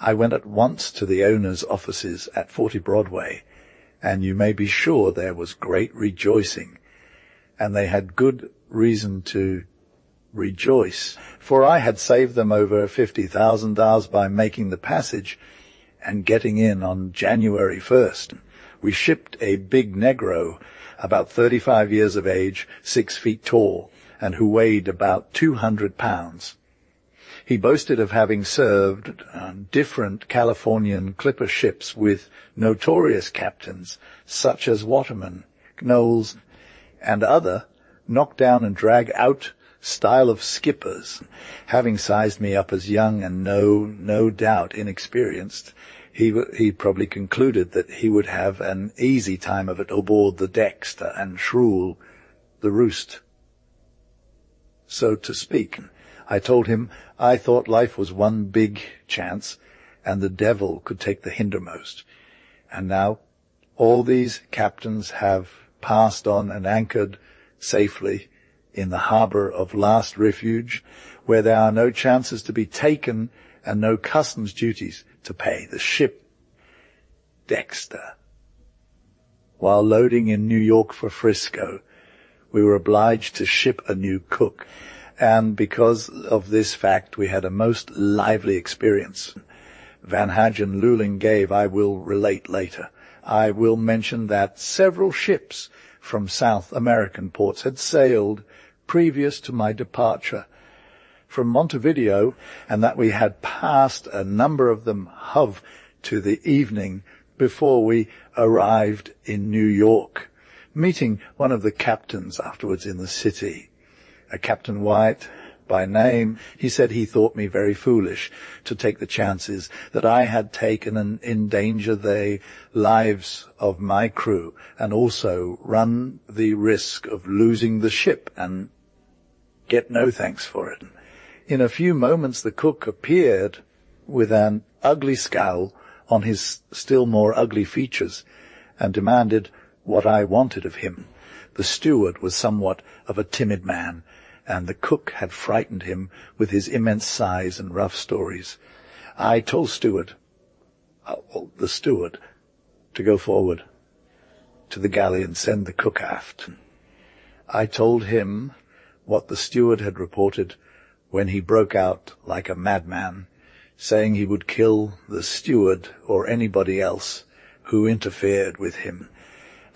I went at once to the owner's offices at 40 Broadway, and you may be sure there was great rejoicing, and they had good reason to rejoice, for I had saved them over $50,000 by making the passage and getting in on January 1st. We shipped a big negro, about 35 years of age, 6 feet tall, and who weighed about 200 pounds. He boasted of having served on different Californian clipper ships with notorious captains such as Waterman, Knowles, and other knock-down and drag-out style of skippers. Having sized me up as young and no doubt inexperienced, he probably concluded that he would have an easy time of it aboard the Dexter and Shrewl, the Roost, so to speak. I told him I thought life was one big chance, and the devil could take the hindermost. And now all these captains have passed on and anchored safely in the harbour of last refuge, where there are no chances to be taken and no customs duties to pay. The ship Dexter. While loading in New York for Frisco, we were obliged to ship a new cook, and because of this fact we had a most lively experience. Van Hagen Luling gave, I will relate later. I will mention that several ships from South American ports had sailed previous to my departure from Montevideo, and that we had passed a number of them hove to the evening before we arrived in New York, meeting one of the captains afterwards in the city, a Captain White, by name. He said he thought me very foolish to take the chances that I had taken and endanger the lives of my crew, and also run the risk of losing the ship and get no thanks for it. In a few moments the cook appeared with an ugly scowl on his still more ugly features, and demanded what I wanted of him. The steward was somewhat of a timid man, and the cook had frightened him with his immense size and rough stories. I told the steward to go forward to the galley and send the cook aft. I told him what the steward had reported when he broke out like a madman, saying he would kill the steward or anybody else who interfered with him.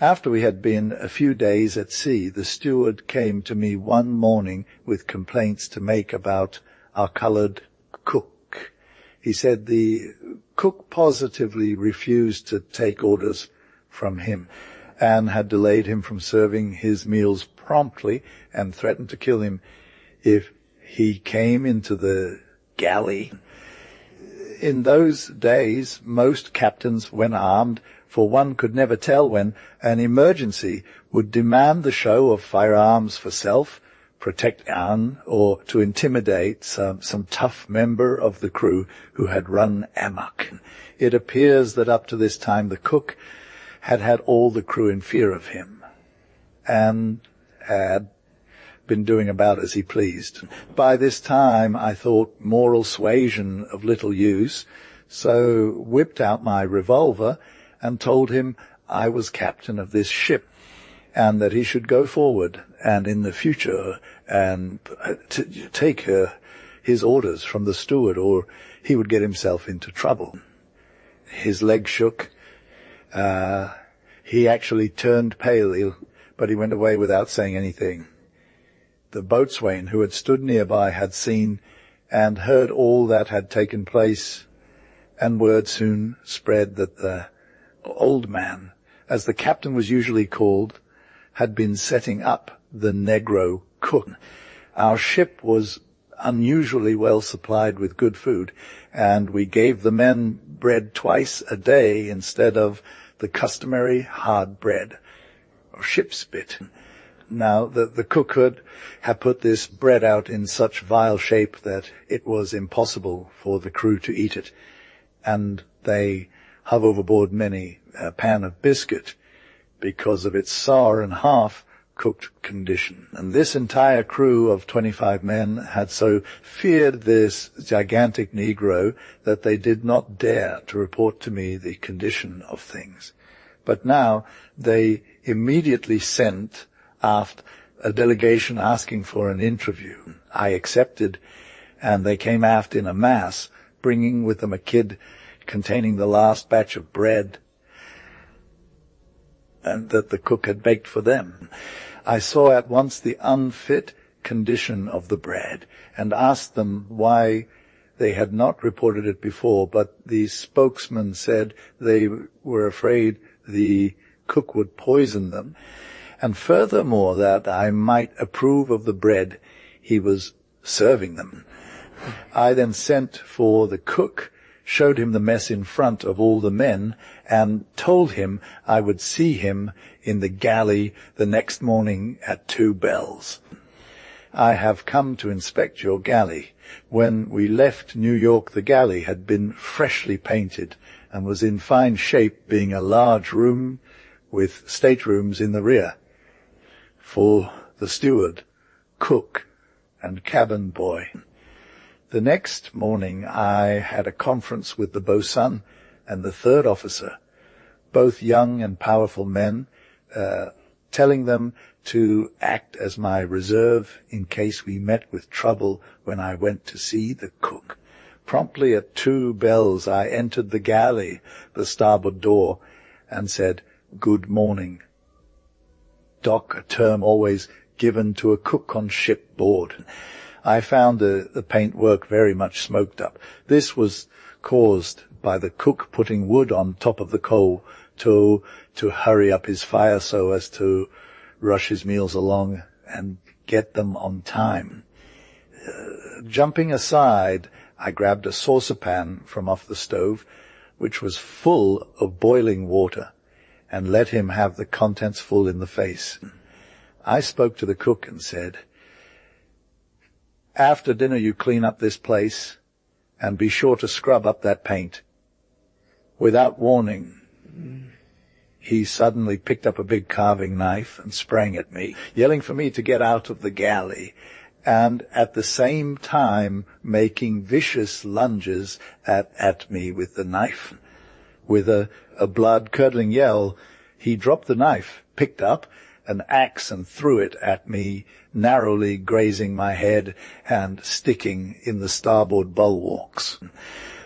After we had been a few days at sea, the steward came to me one morning with complaints to make about our coloured cook. He said the cook positively refused to take orders from him, and had delayed him from serving his meals promptly, and threatened to kill him if he came into the galley. In those days, most captains went armed, for one could never tell when an emergency would demand the show of firearms for self, protect Anne, or to intimidate some tough member of the crew who had run amok. It appears that up to this time the cook had had all the crew in fear of him, and had been doing about as he pleased. By this time I thought moral suasion of little use, so whipped out my revolver and told him I was captain of this ship, and that he should go forward and in the future and take his orders from the steward, or he would get himself into trouble. His leg shook. He actually turned pale, but he went away without saying anything. The boatswain, who had stood nearby, had seen and heard all that had taken place, and word soon spread that the old man, as the captain was usually called, had been setting up the negro cook. Our ship was unusually well supplied with good food, and we gave the men bread twice a day instead of the customary hard bread, or ship's bit. Now, the cook could have put this bread out in such vile shape that it was impossible for the crew to eat it, and they hove overboard many a pan of biscuit because of its sour and half-cooked condition. And this entire crew of 25 men had so feared this gigantic Negro that they did not dare to report to me the condition of things. But now they immediately sent aft a delegation asking for an interview. I accepted, and they came aft in a mass, bringing with them a kid containing the last batch of bread and that the cook had baked for them. I saw at once the unfit condition of the bread, and asked them why they had not reported it before, but the spokesman said they were afraid the cook would poison them, and furthermore that I might approve of the bread he was serving them. I then sent for the cook, showed him the mess in front of all the men, and told him I would see him in the galley the next morning at 2 bells. I have come to inspect your galley. When we left New York, the galley had been freshly painted and was in fine shape, being a large room with staterooms in the rear for the steward, cook, and cabin boy. The next morning I had a conference with the boatswain and the third officer, both young and powerful men, telling them to act as my reserve in case we met with trouble when I went to see the cook. Promptly at 2 bells I entered the galley, the starboard door, and said, "Good morning." Doc, a term always given to a cook on shipboard. I found the paintwork very much smoked up. This was caused by the cook putting wood on top of the coal to hurry up his fire so as to rush his meals along and get them on time. Jumping aside, I grabbed a saucepan from off the stove, which was full of boiling water, and let him have the contents full in the face. I spoke to the cook and said, "After dinner you clean up this place, and be sure to scrub up that paint." Without warning, he suddenly picked up a big carving knife and sprang at me, yelling for me to get out of the galley, and at the same time making vicious lunges at me with the knife. With a blood-curdling yell, he dropped the knife, picked up an axe and threw it at me, narrowly grazing my head and sticking in the starboard bulwarks.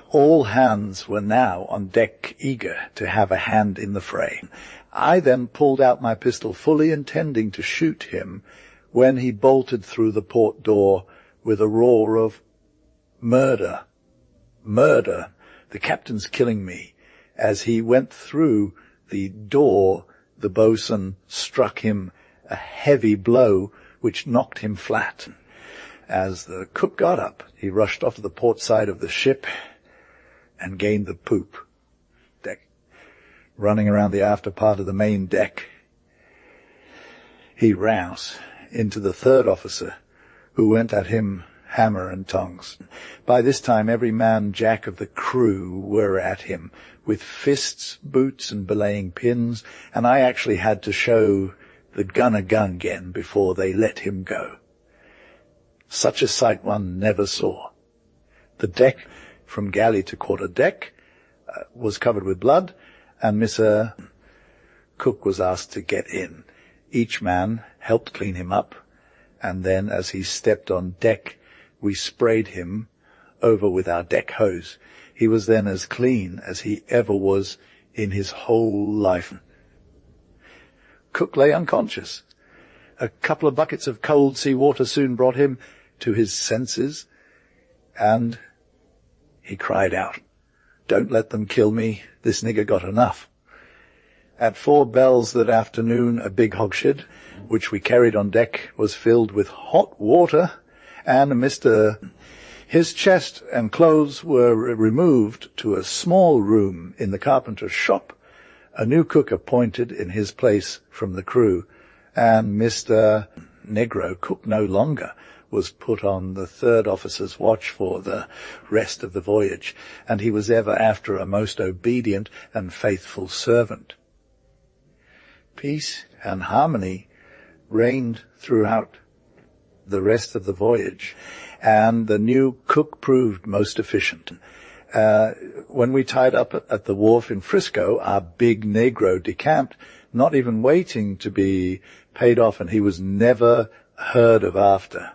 All hands were now on deck, eager to have a hand in the fray. I then pulled out my pistol, fully intending to shoot him, when he bolted through the port door with a roar of, "Murder! Murder! The captain's killing me!" As he went through the door, the boatswain struck him a heavy blow, which knocked him flat. As the cook got up, he rushed off to the port side of the ship and gained the poop deck, running around the after part of the main deck. He roused into the third officer, who went at him hammer and tongs. By this time every man jack of the crew were at him, with fists, boots, and belaying pins, and I actually had to show the gun again before they let him go. Such a sight one never saw. The deck, from galley to quarter deck, was covered with blood, and Mr. Cook was asked to get in. Each man helped clean him up, and then as he stepped on deck, we sprayed him over with our deck hose. He was then as clean as he ever was in his whole life. Cook lay unconscious. A couple of buckets of cold sea water soon brought him to his senses, and he cried out, "Don't let them kill me. This nigger got enough." At 4 bells that afternoon, a big hogshead, which we carried on deck, was filled with hot water, and his chest and clothes were removed to a small room in the carpenter's shop, a new cook appointed in his place from the crew, and Mr. Negro, cook no longer, was put on the third officer's watch for the rest of the voyage, and he was ever after a most obedient and faithful servant. Peace and harmony reigned throughout the rest of the voyage, and the new cook proved most efficient. When we tied up at the wharf in Frisco, our big Negro decamped, not even waiting to be paid off, and he was never heard of after.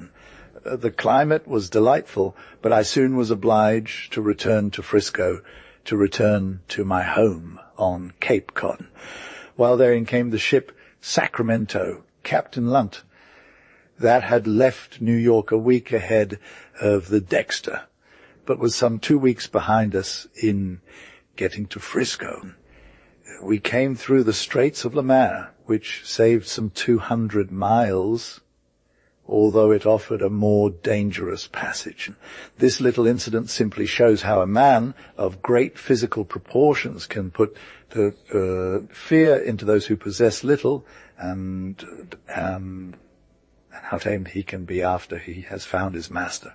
The climate was delightful, but I soon was obliged to return to Frisco, to return to my home on Cape Cod. While therein came the ship Sacramento, Captain Lunt, that had left New York a week ahead of the Dexter, but was some 2 weeks behind us in getting to Frisco. We came through the Straits of Le Maire, which saved some 200 miles, although it offered a more dangerous passage. This little incident simply shows how a man of great physical proportions can put fear into those who possess little, and how tamed he can be after he has found his master.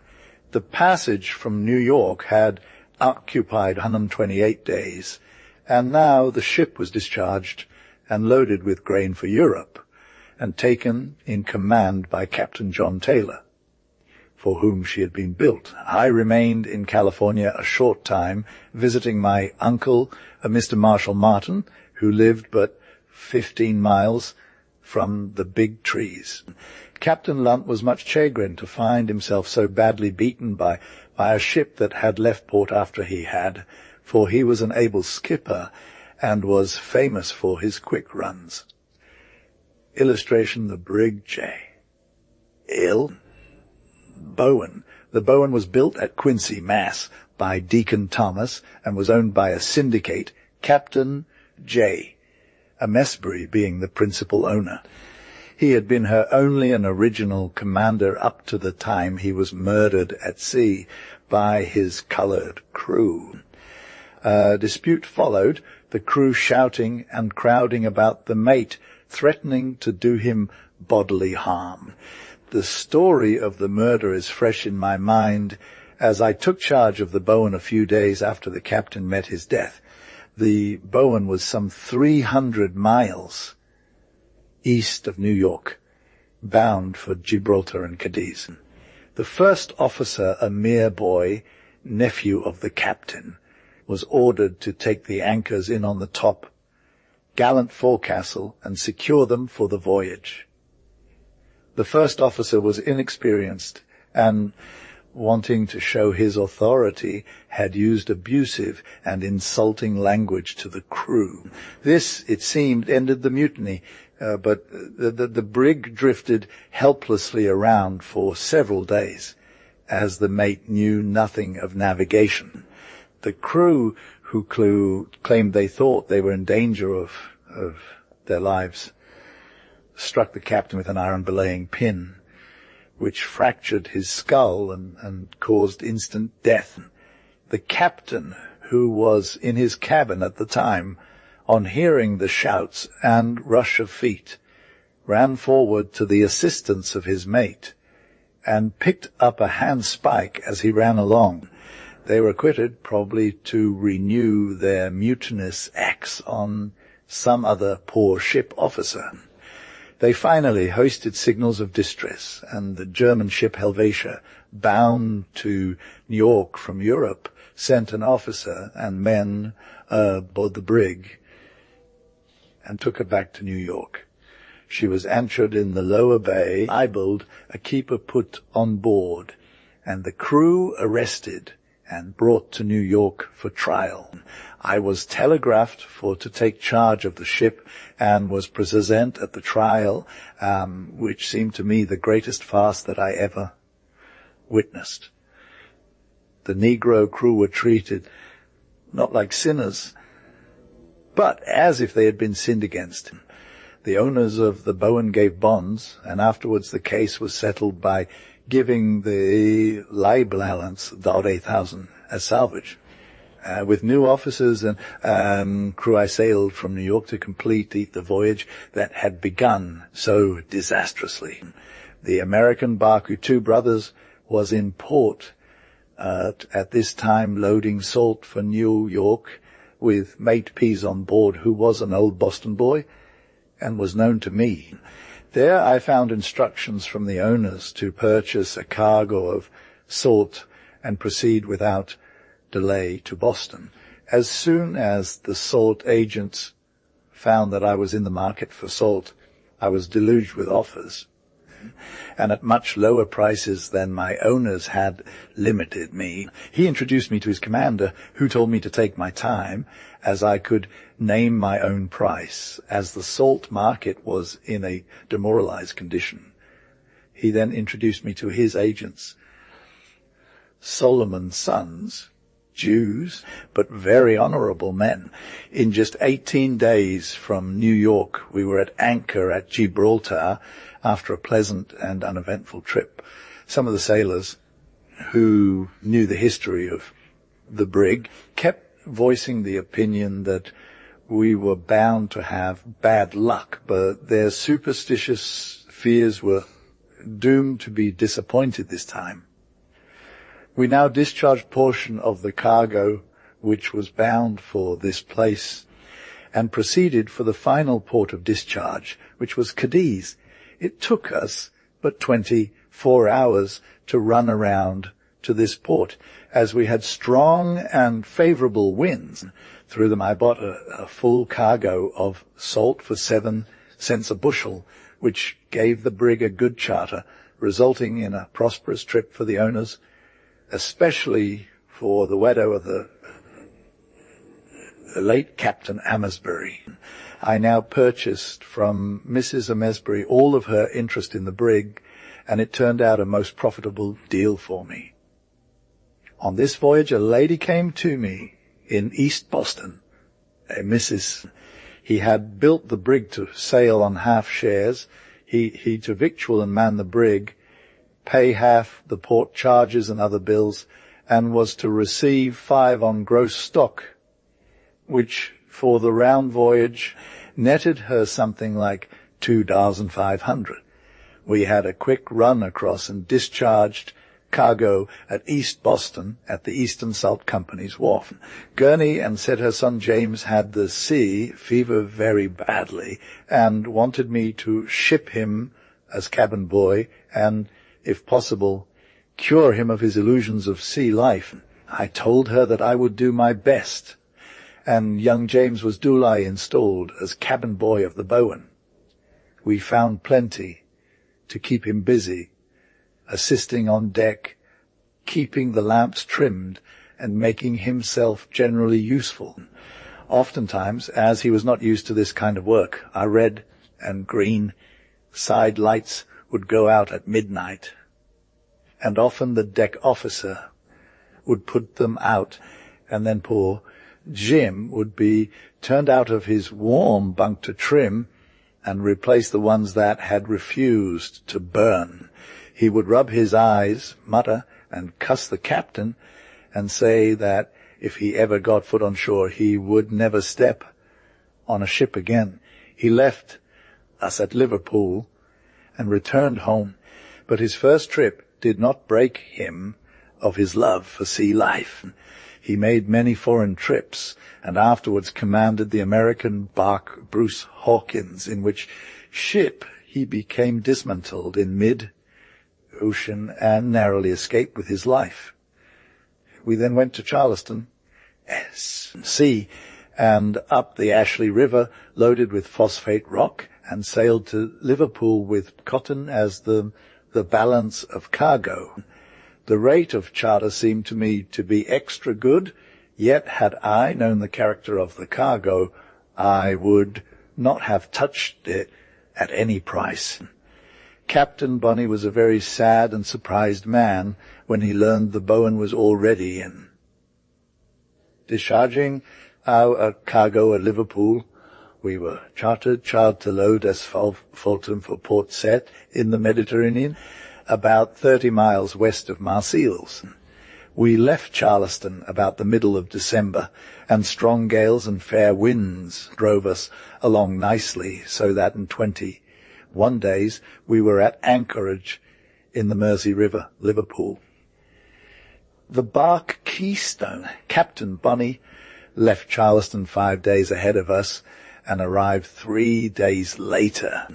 The passage from New York had occupied 128 days, and now the ship was discharged and loaded with grain for Europe, and taken in command by Captain John Taylor, for whom she had been built. I remained in California a short time, visiting my uncle, Mr. Marshall Martin, who lived but 15 miles from the big trees. Captain Lunt was much chagrined to find himself so badly beaten by a ship that had left port after he had, for he was an able skipper and was famous for his quick runs. Illustration, the brig J. Bowen. The Bowen was built at Quincy, Mass. by Deacon Thomas and was owned by a syndicate, Captain J., a Mesbury being the principal owner. He had been her only and original commander up to the time he was murdered at sea by his colored crew. A dispute followed, the crew shouting and crowding about the mate, threatening to do him bodily harm. The story of the murder is fresh in my mind as I took charge of the Bowen a few days after the captain met his death. The Bowen was some 300 miles east of New York, bound for Gibraltar and Cadiz. The first officer, a mere boy, nephew of the captain, was ordered to take the anchors in on the top gallant forecastle and secure them for the voyage. The first officer was inexperienced and, wanting to show his authority, had used abusive and insulting language to the crew. This, it seemed, ended the mutiny, but the brig drifted helplessly around for several days, as the mate knew nothing of navigation. The crew, who claimed they thought they were in danger of their lives, struck the captain with an iron belaying pin, which fractured his skull and caused instant death. The captain, who was in his cabin at the time, on hearing the shouts and rush of feet, ran forward to the assistance of his mate and picked up a handspike as he ran along. They were quitted, probably to renew their mutinous acts on some other poor ship officer. They finally hoisted signals of distress, and the German ship Helvetia, bound to New York from Europe, sent an officer and men aboard the brig and took her back to New York. She was anchored in the lower bay, libeled, a keeper put on board, and the crew arrested and brought to New York for trial. I was telegraphed to take charge of the ship and was present at the trial, which seemed to me the greatest farce that I ever witnessed. The Negro crew were treated not like sinners, but as if they had been sinned against. The owners of the Bowen gave bonds, and afterwards the case was settled by giving the libel allowance, $8,000, as salvage. With new officers and crew, I sailed from New York to complete the voyage that had begun so disastrously. The American barque, Two Brothers, was in port at this time loading salt for New York, with Mate Pease on board, who was an old Boston boy and was known to me. There I found instructions from the owners to purchase a cargo of salt and proceed without delay to Boston. As soon as the salt agents found that I was in the market for salt, I was deluged with offers, and at much lower prices than my owners had limited me. He introduced me to his commander, who told me to take my time, as I could name my own price, as the salt market was in a demoralized condition. He then introduced me to his agents, Solomon's sons, Jews, but very honorable men. In just 18 days from New York, we were at anchor at Gibraltar after a pleasant and uneventful trip. Some of the sailors who knew the history of the brig kept voicing the opinion that we were bound to have bad luck, but their superstitious fears were doomed to be disappointed this time. We now discharged portion of the cargo which was bound for this place and proceeded for the final port of discharge, which was Cadiz. It took us but 24 hours to run around to this port, as we had strong and favorable winds. Through them I bought a full cargo of salt for 7 cents a bushel, which gave the brig a good charter, resulting in a prosperous trip for the owners, especially for the widow of the late Captain Amesbury. I now purchased from Mrs. Amesbury all of her interest in the brig, and it turned out a most profitable deal for me. On this voyage, a lady came to me in East Boston, a Mrs. He had built the brig to sail on half shares. he to victual and man the brig, pay half the port charges and other bills, and was to receive 5 on gross stock, which for the round voyage netted her something like 2,500. We had a quick run across and discharged cargo at East Boston at the Eastern Salt Company's wharf. Gurney and said her son James had the sea fever very badly and wanted me to ship him as cabin boy and, if possible, cure him of his illusions of sea life. I told her that I would do my best, and young James was duly installed as cabin boy of the Bowen. We found plenty to keep him busy, assisting on deck, keeping the lamps trimmed, and making himself generally useful. Oftentimes, as he was not used to this kind of work, our red and green side lights would go out at midnight, and often the deck officer would put them out, and then poor Jim would be turned out of his warm bunk to trim and replace the ones that had refused to burn. He would rub his eyes, mutter, and cuss the captain, and say that if he ever got foot on shore, he would never step on a ship again. He left us at Liverpool and returned home, but his first trip did not break him of his love for sea life. He made many foreign trips, and afterwards commanded the American barque Bruce Hawkins, in which ship he became dismantled in mid-ocean and narrowly escaped with his life. We then went to Charleston, sea, and up the Ashley River, loaded with phosphate rock, and sailed to Liverpool with cotton as the balance of cargo. The rate of charter seemed to me to be extra good, yet had I known the character of the cargo, I would not have touched it at any price. Captain Bonney was a very sad and surprised man when he learned the Bowen was already in. Discharging our cargo at Liverpool, we were chartered to load as Fulton for Port Said in the Mediterranean, about 30 miles west of Marseilles. We left Charleston about the middle of December, and strong gales and fair winds drove us along nicely, so that in 21 days we were at anchorage in the Mersey River, Liverpool. The barque Keystone, Captain Bonney, left Charleston 5 days ahead of us and arrived 3 days later.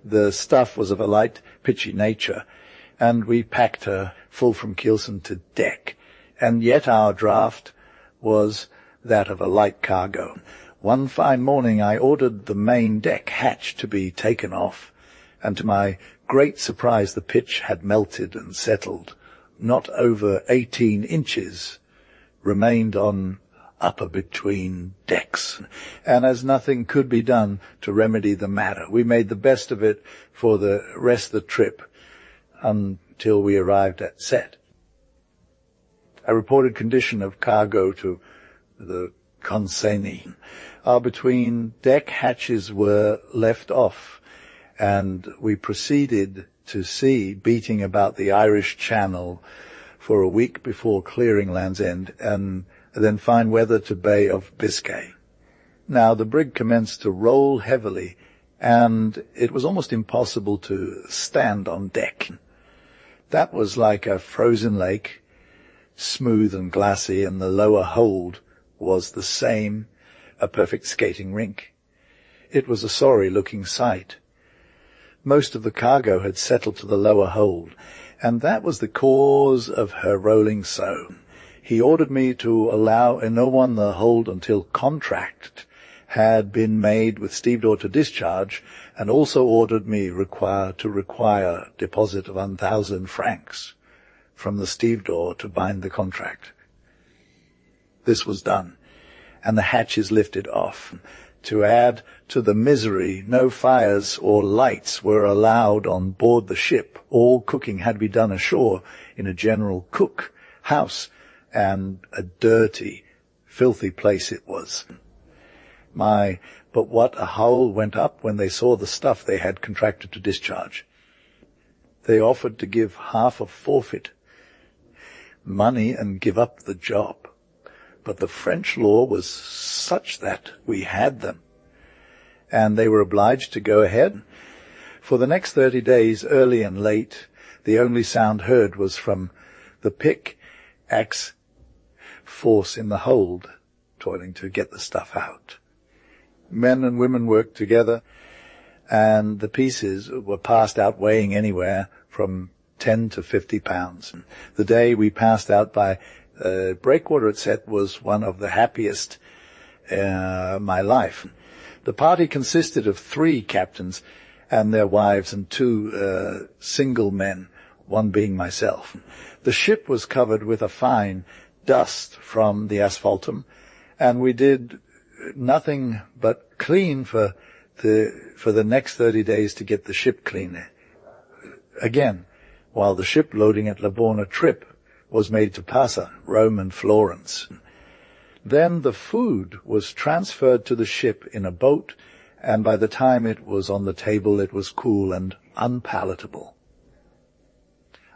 The stuff was of a light, pitchy nature, and we packed her full from keelson to deck, and yet our draught was that of a light cargo. One fine morning I ordered the main deck hatch to be taken off, and to my great surprise the pitch had melted and settled. Not over 18 inches remained on upper between decks, and as nothing could be done to remedy the matter, we made the best of it for the rest of the trip until we arrived at Set. I reported condition of cargo to the consignee. Our between deck hatches were left off, and we proceeded to sea, beating about the Irish Channel for a week before clearing Land's End, and then fine weather to Bay of Biscay. Now the brig commenced to roll heavily, and it was almost impossible to stand on deck. That was like a frozen lake, smooth and glassy, and the lower hold was the same, a perfect skating rink. It was a sorry-looking sight. Most of the cargo had settled to the lower hold, and that was the cause of her rolling so. He ordered me to allow no one the hold until contract had been made with stevedore to discharge, and also ordered me to require deposit of 1,000 francs from the stevedore to bind the contract. This was done, and the hatches lifted off. To add to the misery, no fires or lights were allowed on board the ship. All cooking had to be done ashore in a general cook house, and a dirty, filthy place it was. But what a howl went up when they saw the stuff they had contracted to discharge. They offered to give half a forfeit money and give up the job. But the French law was such that we had them, and they were obliged to go ahead. For the next 30 days, early and late, the only sound heard was from the pick-axe force in the hold, toiling to get the stuff out. Men and women worked together, and the pieces were passed out weighing anywhere from 10 to 50 pounds. The day we passed out by breakwater at set was one of the happiest my life. The party consisted of 3 captains and their wives and 2 single men, one being myself. The ship was covered with a fine dust from the asphaltum, and we did nothing but clean for the next 30 days to get the ship clean. Again, while the ship loading at Livorno trip was made to Pisa, Rome and Florence. Then the food was transferred to the ship in a boat, and by the time it was on the table it was cool and unpalatable.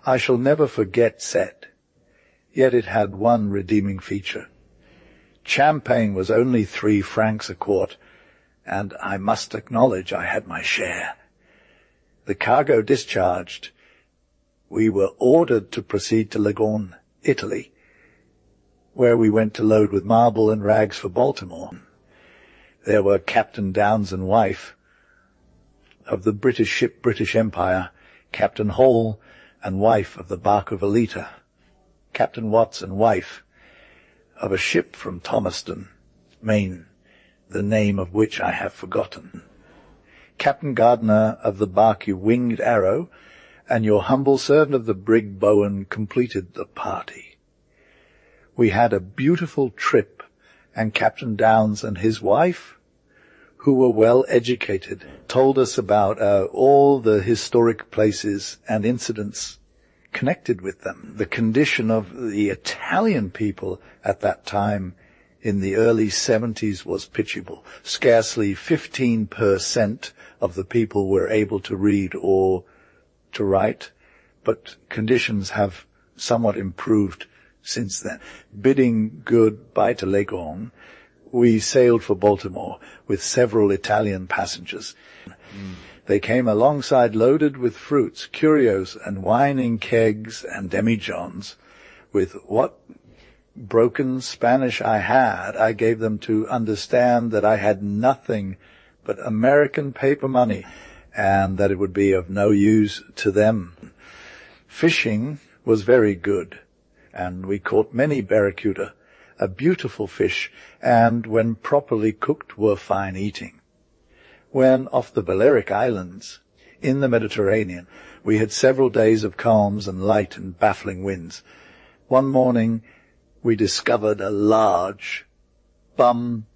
I shall never forget Set, yet it had one redeeming feature. Champagne was only 3 francs a quart, and I must acknowledge I had my share. The cargo discharged, we were ordered to proceed to Leghorn, Italy, where we went to load with marble and rags for Baltimore. There were Captain Downes and wife of the British ship British Empire, Captain Hall and wife of the barque of Alita, Captain Watts and wife of a ship from Thomaston, Maine, the name of which I have forgotten, Captain Gardner of the barque Winged Arrow, and your humble servant of the brig Bowen completed the party. We had a beautiful trip, and Captain Downes and his wife, who were well educated, told us about all the historic places and incidents connected with them. The condition of the Italian people at that time in the early 70s was pitiable. Scarcely 15% of the people were able to read or to write, but conditions have somewhat improved since then. Bidding goodbye to Leghorn, we sailed for Baltimore with several Italian passengers. They came alongside loaded with fruits, curios, and wine in kegs and demijohns. With what broken Spanish I had, I gave them to understand that I had nothing but American paper money, and that it would be of no use to them. Fishing was very good, and we caught many barracuda, a beautiful fish, and when properly cooked were fine eating. When off the Balearic Islands, in the Mediterranean, we had several days of calms and light and baffling winds. One morning we discovered a large bum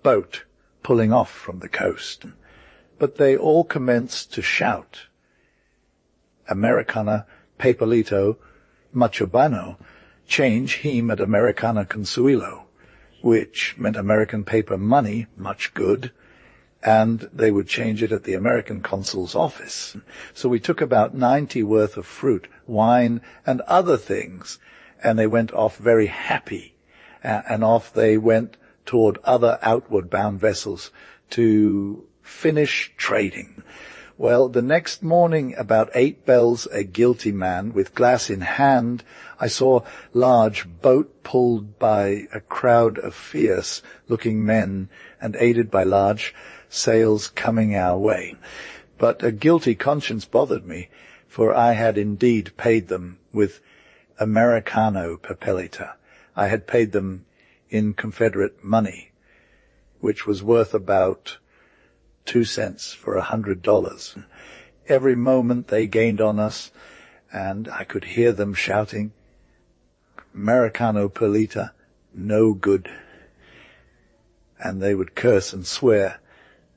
boat pulling off from the coast, but they all commenced to shout, Americana Papelito Machobano, change him at Americana Consuelo, which meant American paper money, much good, and they would change it at the American consul's office. So we took about 90 worth of fruit, wine, and other things, and they went off very happy, and off they went toward other outward-bound vessels to finish trading. Well, the next morning, about 8 bells, a guilty man with glass in hand, I saw large boat pulled by a crowd of fierce-looking men and aided by large sails coming our way. But a guilty conscience bothered me, for I had indeed paid them with Americano Papelita. I had paid them in Confederate money, which was worth about 2 cents for $100. Every moment they gained on us, and I could hear them shouting, Americano Papelita, no good. And they would curse and swear,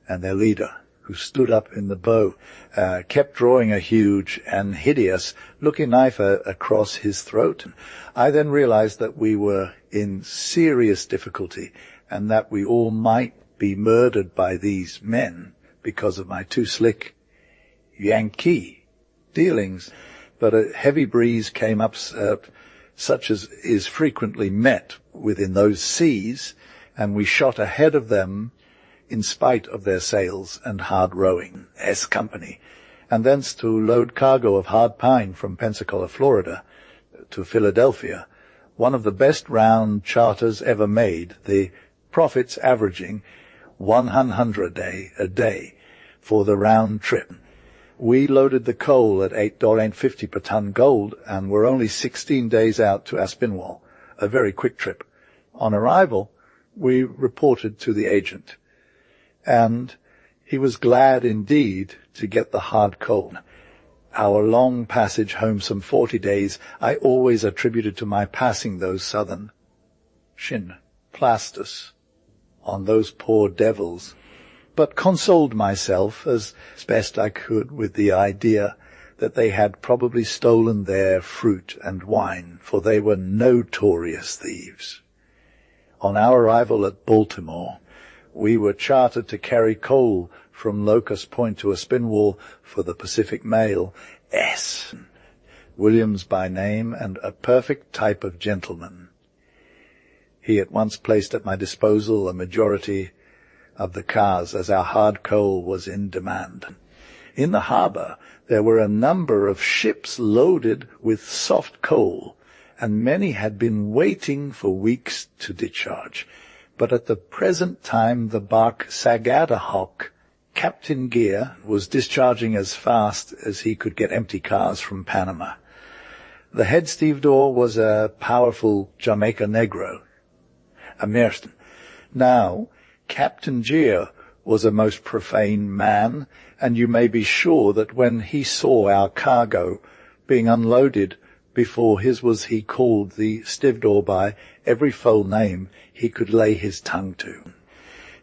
and their leader, who stood up in the bow, kept drawing a huge and hideous looking knife across his throat. I then realized that we were in serious difficulty, and that we all might be murdered by these men because of my too slick Yankee dealings. But a heavy breeze came up, such as is frequently met within those seas, and we shot ahead of them in spite of their sails and hard rowing, S Company, and thence to load cargo of hard pine from Pensacola, Florida, to Philadelphia, one of the best round charters ever made, the profits averaging $100 a day for the round trip. We loaded the coal at $8.50 per ton gold and were only 16 days out to Aspinwall, a very quick trip. On arrival, we reported to the agent, and he was glad indeed to get the hard coal. Our long passage home, some 40 days, I always attributed to my passing those southern shin plasters on those poor devils, but consoled myself as best I could with the idea that they had probably stolen their fruit and wine, for they were notorious thieves. On our arrival at Baltimore, we were chartered to carry coal from Locust Point to Aspinwall for the Pacific Mail, S. Williams by name, and a perfect type of gentleman. He at once placed at my disposal a majority of the cars, as our hard coal was in demand. In the harbour there were a number of ships loaded with soft coal, and many had been waiting for weeks to discharge. But at the present time the barque Sagadahoc, Captain Gear, was discharging as fast as he could get empty cars from Panama. The head stevedore was a powerful Jamaica Negro, a Merston. Now, Captain Gear was a most profane man, and you may be sure that when he saw our cargo being unloaded before his was, he called the stevedore by every foul name he could lay his tongue to.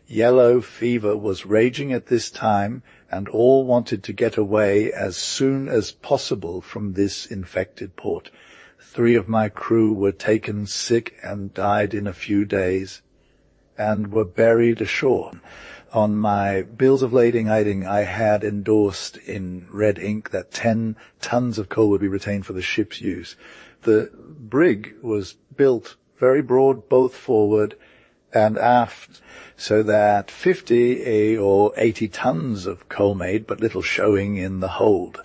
Yellow fever was raging at this time, and all wanted to get away as soon as possible from this infected port. 3 of my crew were taken sick and died in a few days, and were buried ashore. On my bills of lading, I had endorsed in red ink that 10 tons of coal would be retained for the ship's use. The brig was built very broad, both forward and aft, so that 50 or 80 tons of coal made, but little showing in the hold.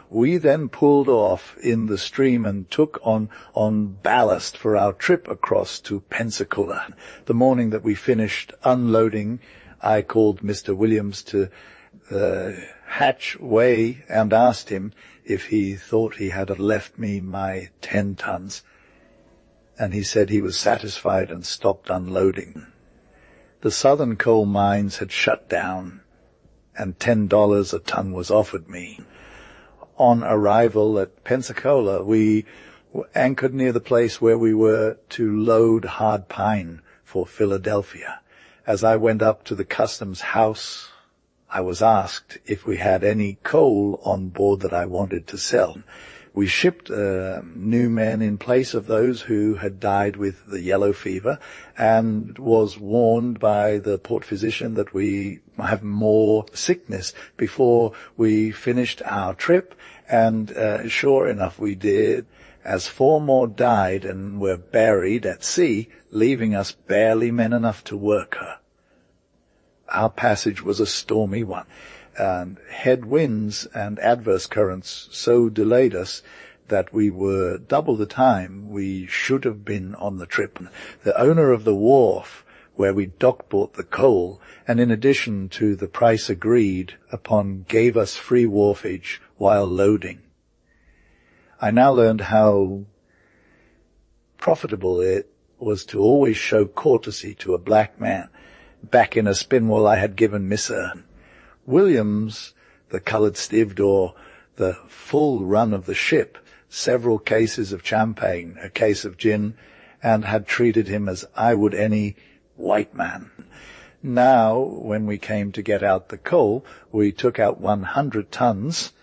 We then pulled off in the stream and took on ballast for our trip across to Pensacola. The morning that we finished unloading, I called Mr. Williams to the hatchway and asked him if he thought he had left me my 10 tons, and he said he was satisfied and stopped unloading. The southern coal mines had shut down, and $10 a ton was offered me. On arrival at Pensacola, we anchored near the place where we were to load hard pine for Philadelphia. As I went up to the customs house, I was asked if we had any coal on board that I wanted to sell. We shipped new men in place of those who had died with the yellow fever, and was warned by the port physician that we have more sickness before we finished our trip, and sure enough we did, as 4 more died and were buried at sea, leaving us barely men enough to work her. Our passage was a stormy one, and headwinds and adverse currents so delayed us that we were double the time we should have been on the trip. The owner of the wharf where we dock-bought the coal, and in addition to the price agreed upon, gave us free wharfage while loading. I now learned how profitable it was to always show courtesy to a black man. Back in Aspinwall I had given Mr. Williams, the coloured stevedore, the full run of the ship, several cases of champagne, a case of gin, and had treated him as I would any white man. Now, when we came to get out the coal, we took out 100 tons,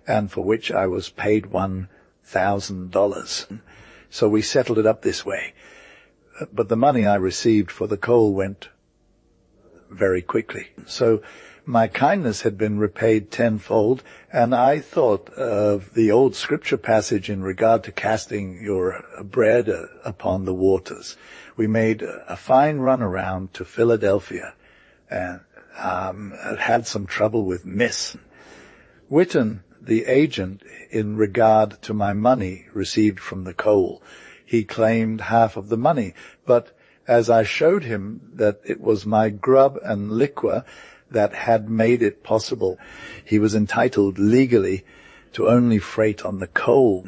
and for which I was paid $1,000. So we settled it up this way. But the money I received for the coal went very quickly. So my kindness had been repaid tenfold, and I thought of the old scripture passage in regard to casting your bread upon the waters. We made a fine run around to Philadelphia, and had some trouble with Miss. Whitton, the agent, in regard to my money received from the coal, he claimed half of the money, but as I showed him that it was my grub and liquor that had made it possible, he was entitled legally to only freight on the coal.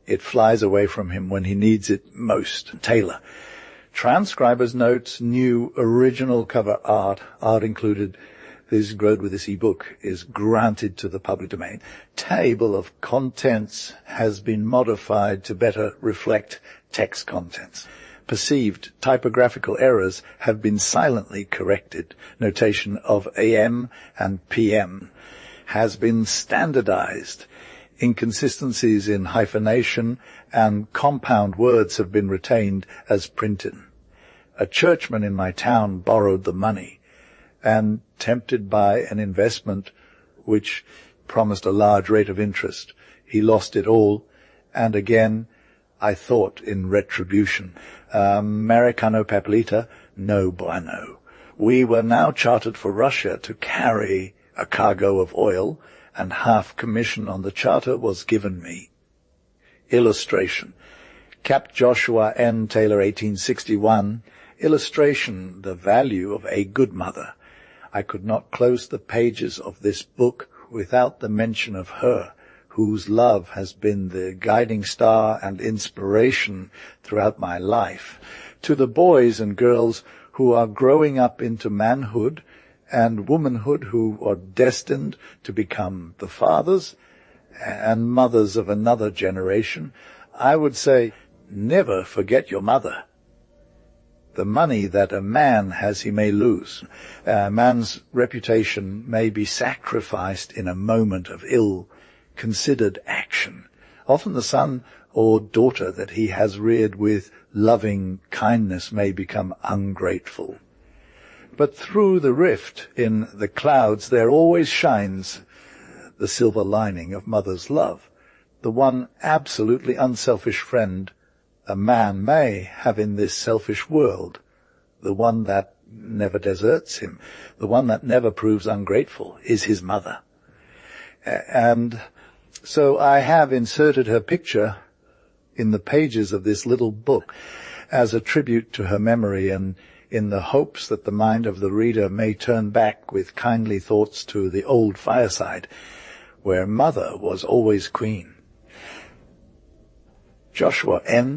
It flies away from him when he needs it most. Taylor. Transcriber's notes, new original cover art included. This growed with this ebook is granted to the public domain. Table of contents has been modified to better reflect text contents. Perceived typographical errors have been silently corrected. Notation of AM and PM has been standardized. Inconsistencies in hyphenation and compound words have been retained as printed. A churchman in my town borrowed the money, and tempted by an investment which promised a large rate of interest, he lost it all, and again I thought in retribution. Americano Paplita, no bueno. We were now chartered for Russia to carry a cargo of oil, and half commission on the charter was given me. Illustration. Cap Joshua N. Taylor, 1861. Illustration, the value of a good mother. I could not close the pages of this book without the mention of her, whose love has been the guiding star and inspiration throughout my life. To the boys and girls who are growing up into manhood and womanhood, who are destined to become the fathers and mothers of another generation, I would say, never forget your mother. The money that a man has he may lose. A man's reputation may be sacrificed in a moment of ill-considered action. Often the son or daughter that he has reared with loving kindness may become ungrateful. But through the rift in the clouds there always shines the silver lining of mother's love, the one absolutely unselfish friend a man may have in this selfish world, the one that never deserts him, the one that never proves ungrateful, is his mother. And so I have inserted her picture in the pages of this little book as a tribute to her memory, and in the hopes that the mind of the reader may turn back with kindly thoughts to the old fireside, where mother was always queen. Joshua N.